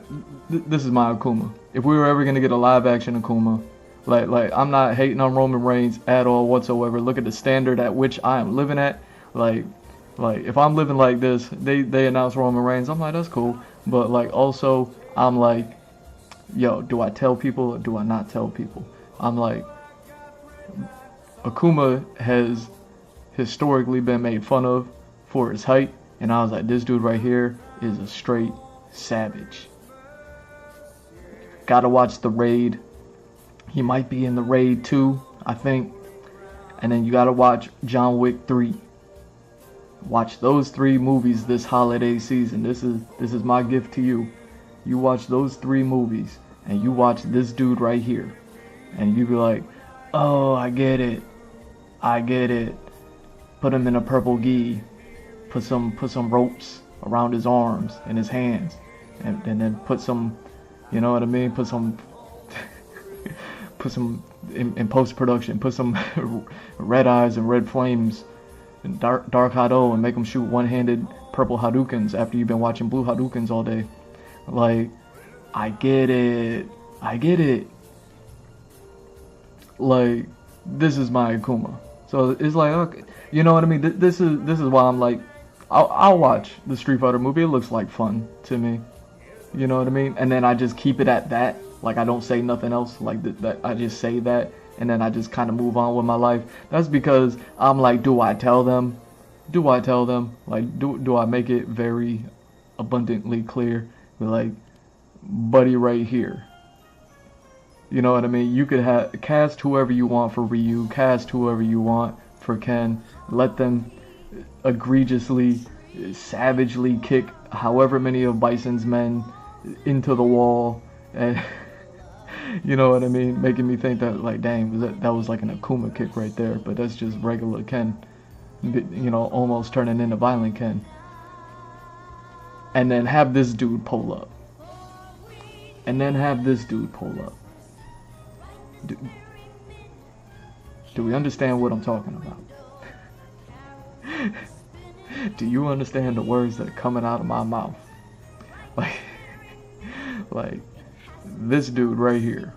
Akuma. If we were ever gonna get a live action Akuma, like I'm not hating on Roman Reigns at all whatsoever. Look at the standard at which I am living at. Like if I'm living like this, they announce Roman Reigns, I'm like, that's cool. But like also I'm like, yo, do I tell people or do I not tell people? I'm like, Akuma has historically been made fun of for his height, and I was like, this dude right here is a straight savage. Gotta watch The Raid. He might be in The Raid 2, I think. And then you gotta watch John Wick 3. Watch those 3 movies this holiday season. This is my gift to you. You watch those 3 movies and you watch this dude right here, and you be like, oh, I get it. Put him in a purple gi. Put some ropes around his arms and his hands, and then put some, you know what I mean? Put some in post production. Put some red eyes and red flames and dark HIDEO and make them shoot one-handed purple Hadoukens after you've been watching blue Hadoukens all day. Like, I get it. Like, this is my Akuma. So it's like, okay, you know what I mean? This is why I'm like, I'll watch the Street Fighter movie. It looks like fun to me. You know what I mean? And then I just keep it at that. Like, I don't say nothing else. Like, that I just say that, and then I just kind of move on with my life. That's because I'm like, do I tell them? Like, do I make it very abundantly clear? Like, buddy right here. You know what I mean? You could cast whoever you want for Ryu, cast whoever you want for Ken. Let them egregiously, savagely kick however many of Bison's men into the wall, and you know what I mean? Making me think that, like, dang, that was like an Akuma kick right there, but that's just regular Ken, you know, almost turning into violent Ken. And then have this dude pull up. Do we understand what I'm talking about? Do you understand the words that are coming out of my mouth? Like this dude right here.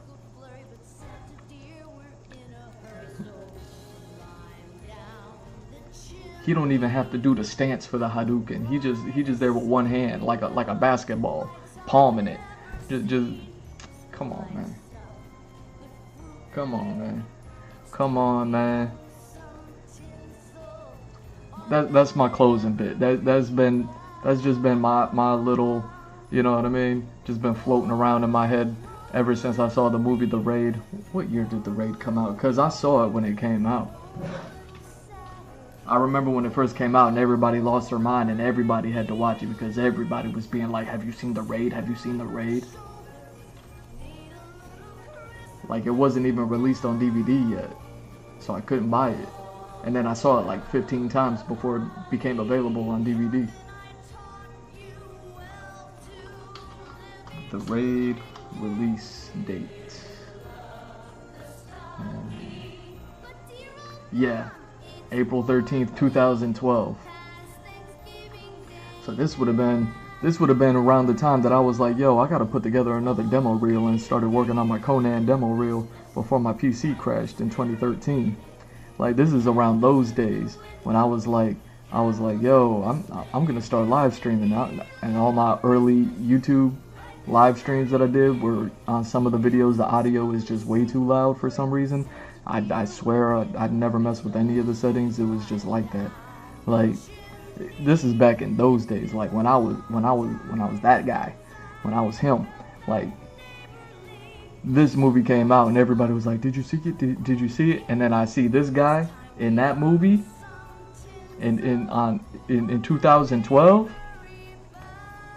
He don't even have to do the stance for the Hadouken. He just there with one hand, like a basketball, palming it. Just come on, man. that's my closing bit. That's just been my little, you know what I mean? Just been floating around in my head ever since I saw the movie The Raid. What year did The Raid come out? Because I saw it when it came out. I remember when it first came out and everybody lost their mind and everybody had to watch it because everybody was being like, have you seen The Raid? Have you seen The Raid? Like, it wasn't even released on DVD yet, so I couldn't buy it. And then I saw it like 15 times before it became available on DVD. The Raid release date. Yeah, April 13th, 2012. So this would have been around the time that I was like, yo, I gotta put together another demo reel, and started working on my Conan demo reel before my PC crashed in 2013. Like, this is around those days when I was like, yo, I'm gonna start live streaming now. And all my early YouTube live streams that I did were on some of the videos, the audio is just way too loud for some reason. I swear I'd never mess with any of the settings. It was just like that. Like, this is back in those days, like when I was that guy, when I was him. Like, this movie came out and everybody was like, did you see it? Did you see it? And then I see this guy in that movie in 2012.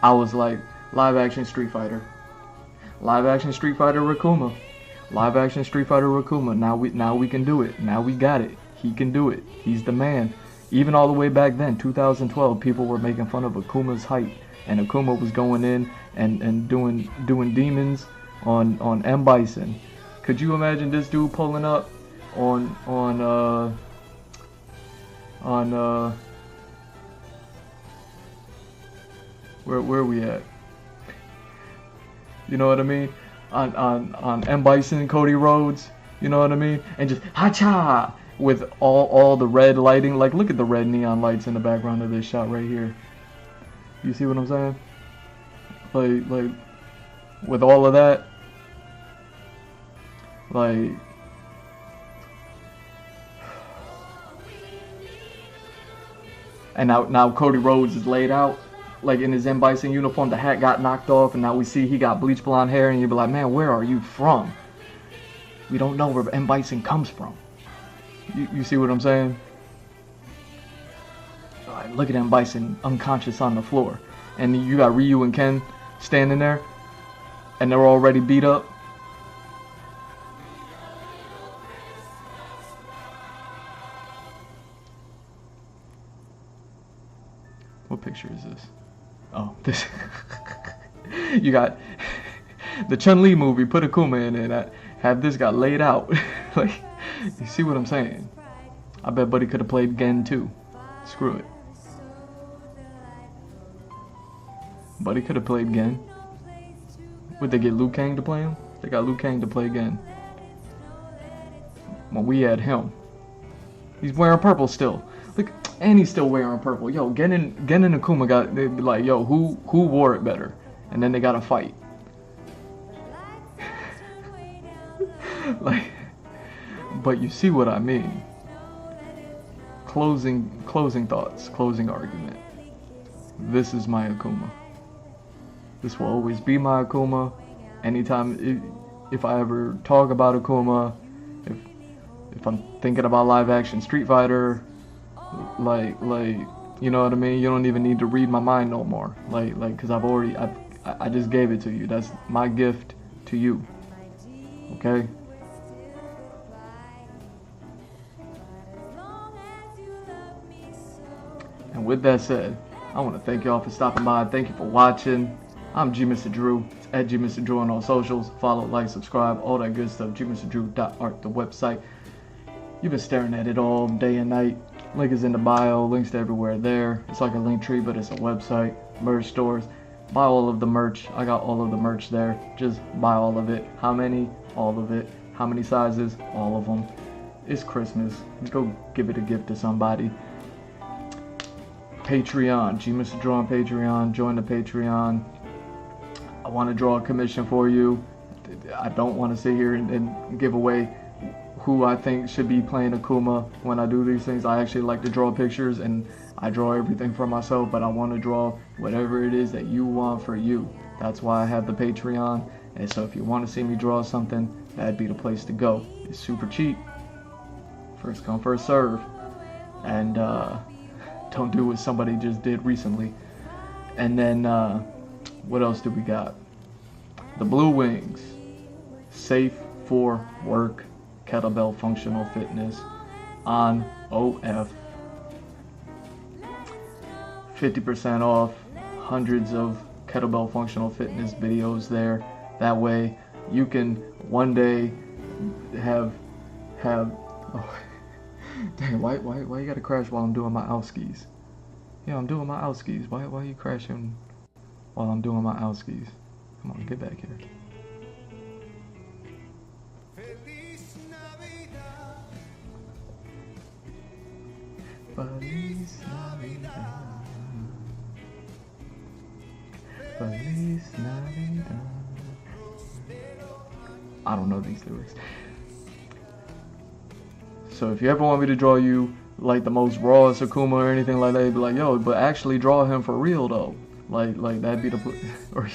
I was like, live action Street Fighter. Live action Street Fighter Rakuma. Live action Street Fighter Rakuma. Now we can do it. Now we got it. He can do it. He's the man. Even all the way back then, 2012, people were making fun of Akuma's height, and Akuma was going in and doing demons on M. Bison. Could you imagine this dude pulling up on where we at? You know what I mean? On M. Bison, Cody Rhodes, you know what I mean? And just ha-cha with all the red lighting. Like, look at the red neon lights in the background of this shot right here. You see what I'm saying? Like with all of that, like, and now Cody Rhodes is laid out, like in his M. Bison uniform. The hat got knocked off, and now we see he got bleach blonde hair, and you'd be like, man, where are you from? We don't know where M. Bison comes from. You see what I'm saying? Right, look at M. Bison unconscious on the floor, and you got Ryu and Ken standing there, and they're already beat up. What picture is this? Oh, this. You got the Chun-Li movie. Put Akuma in it. Have this guy laid out. Like, you see what I'm saying? I bet Buddy could have played Gen too. Screw it. Buddy could have played Gen. Would they get Liu Kang to play him? They got Liu Kang to play Gen. Well, we had him. He's wearing purple still. Look, and he's still wearing purple. Yo, Gen and Akuma they'd be like, yo, who wore it better? And then they got to fight. Like, but you see what I mean. Closing thoughts, closing argument. This is my Akuma. This will always be my Akuma. Anytime, if I ever talk about Akuma, if I'm thinking about live action Street Fighter, like, you know what I mean? You don't even need to read my mind no more. Like, cause I just gave it to you. That's my gift to you. Okay? And with that said, I want to thank y'all for stopping by. Thank you for watching. I'm G Mr. Drew. It's at G Mr. Drew on all socials. Follow, like, subscribe, all that good stuff. gmrdrew.art, the website. You've been staring at it all day and night. Link is in the bio. Links to everywhere there. It's like a link tree, but it's a website. Merch stores. Buy all of the merch. I got all of the merch there. Just buy all of it. How many? All of it. How many sizes? All of them. It's Christmas. Go give it a gift to somebody. Patreon. G Mr. Drew on Patreon. Join the Patreon. I want to draw a commission for you. I don't want to sit here and give away who I think should be playing Akuma when I do these things. I actually like to draw pictures, and I draw everything for myself, but I want to draw whatever it is that you want for you. That's why I have the Patreon. And so if you want to see me draw something, that'd be the place to go. It's super cheap. First come, first serve. And don't do what somebody just did recently. And then what else do we got? The Blue Wings. Safe for work. Kettlebell functional fitness on OF. 50% off. Hundreds of kettlebell functional fitness videos there. That way you can one day have oh, dang, why you gotta crash while I'm doing my outskis? Yeah, I'm doing my outskis. Why are you crashing while I'm doing my outskis? Come on, get back here. Feliz Navidad. Feliz Navidad. I don't know these lyrics. So if you ever want me to draw you like the most rawest Akuma or anything like that, you'd be like, yo, but actually draw him for real though. Like that'd be the or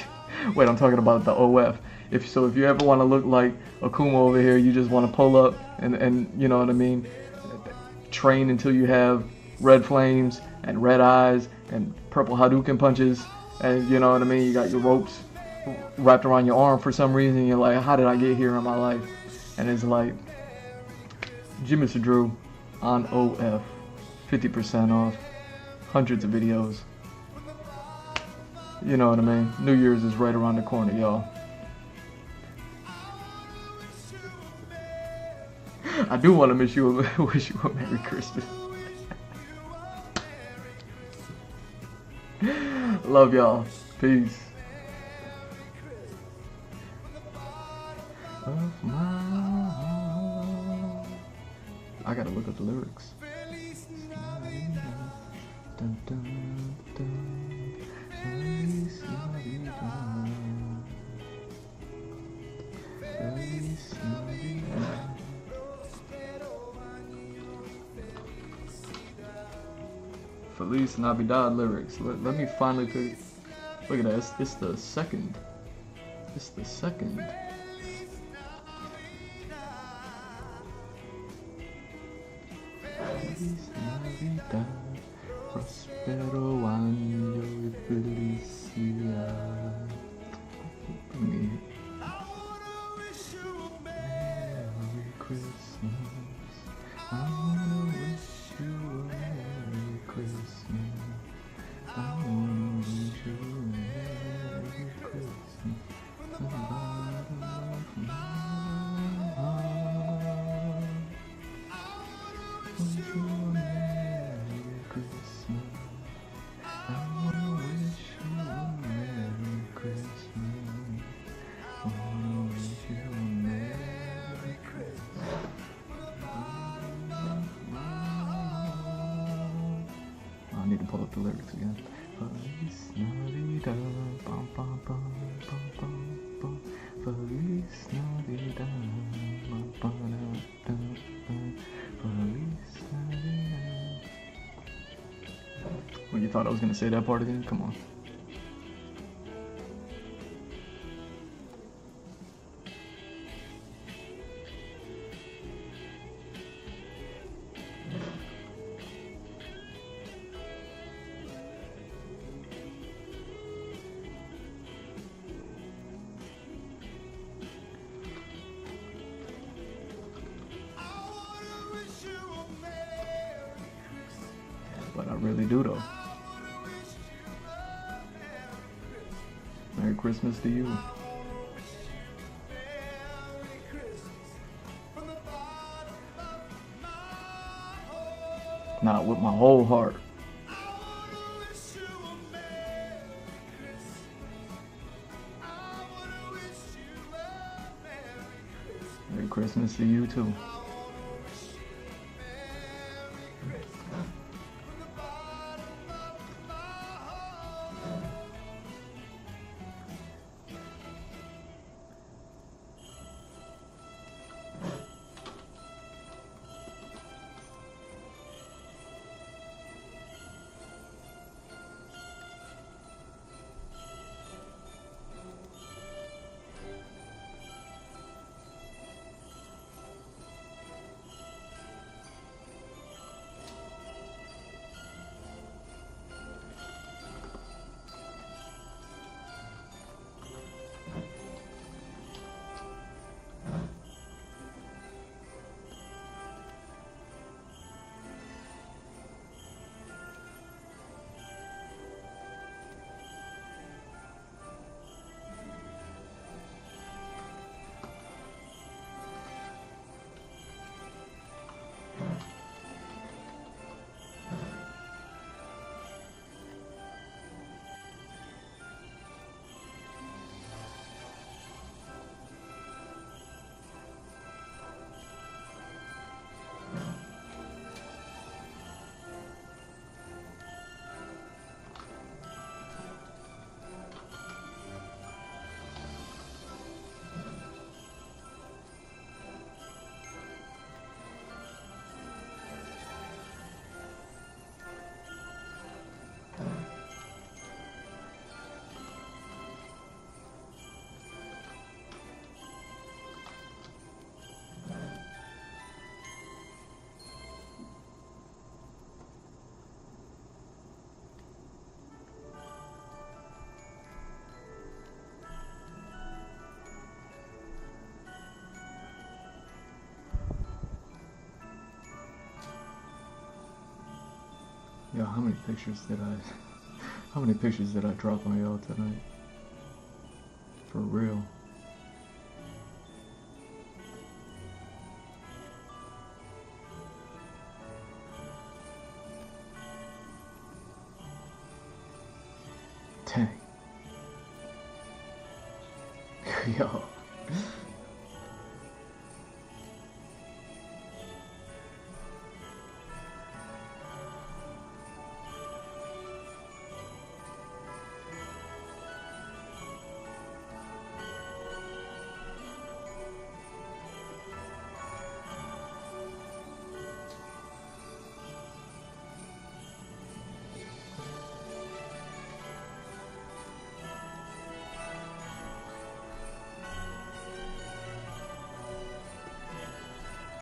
wait, I'm talking about the OF. If you ever want to look like Akuma over here, you just want to pull up and you know what I mean, train until you have red flames and red eyes and purple Hadouken punches, and you know what I mean, you got your ropes wrapped around your arm for some reason. You're like, how did I get here in my life? And it's like, Jimmy Drew on OF, 50% off, hundreds of videos. You know what I mean? New Year's is right around the corner, y'all. I do want to wish you a Merry Christmas. Love y'all. Peace. I gotta look up the lyrics. Dun, dun, dun. Feliz Navidad. Feliz Navidad. Feliz Navidad lyrics. Let me finally pick. Look at that. It's the second. It's the second. Feliz Navidad, prospero año y felicidad. Merry Christmas. I wanna wish you a Merry Christmas. I wanna wish you a Merry Christmas. From the bottom of my heart. Wish you a Merry Christmas. I wanna wish you a Merry Christmas. I wanna wish you a Merry Christmas. I need to pull up the lyrics again. Feliz Navidad, bum bum bum bum bum bum. Feliz Navidad, bum bum bum bum. Feliz Navidad. Well, you thought I was gonna say that part again? Come on. But I really do though. Merry Christmas to you. Not with my whole heart. Merry Christmas to you too. Yo, how many pictures did I drop on y'all tonight? For real. Dang. Yo.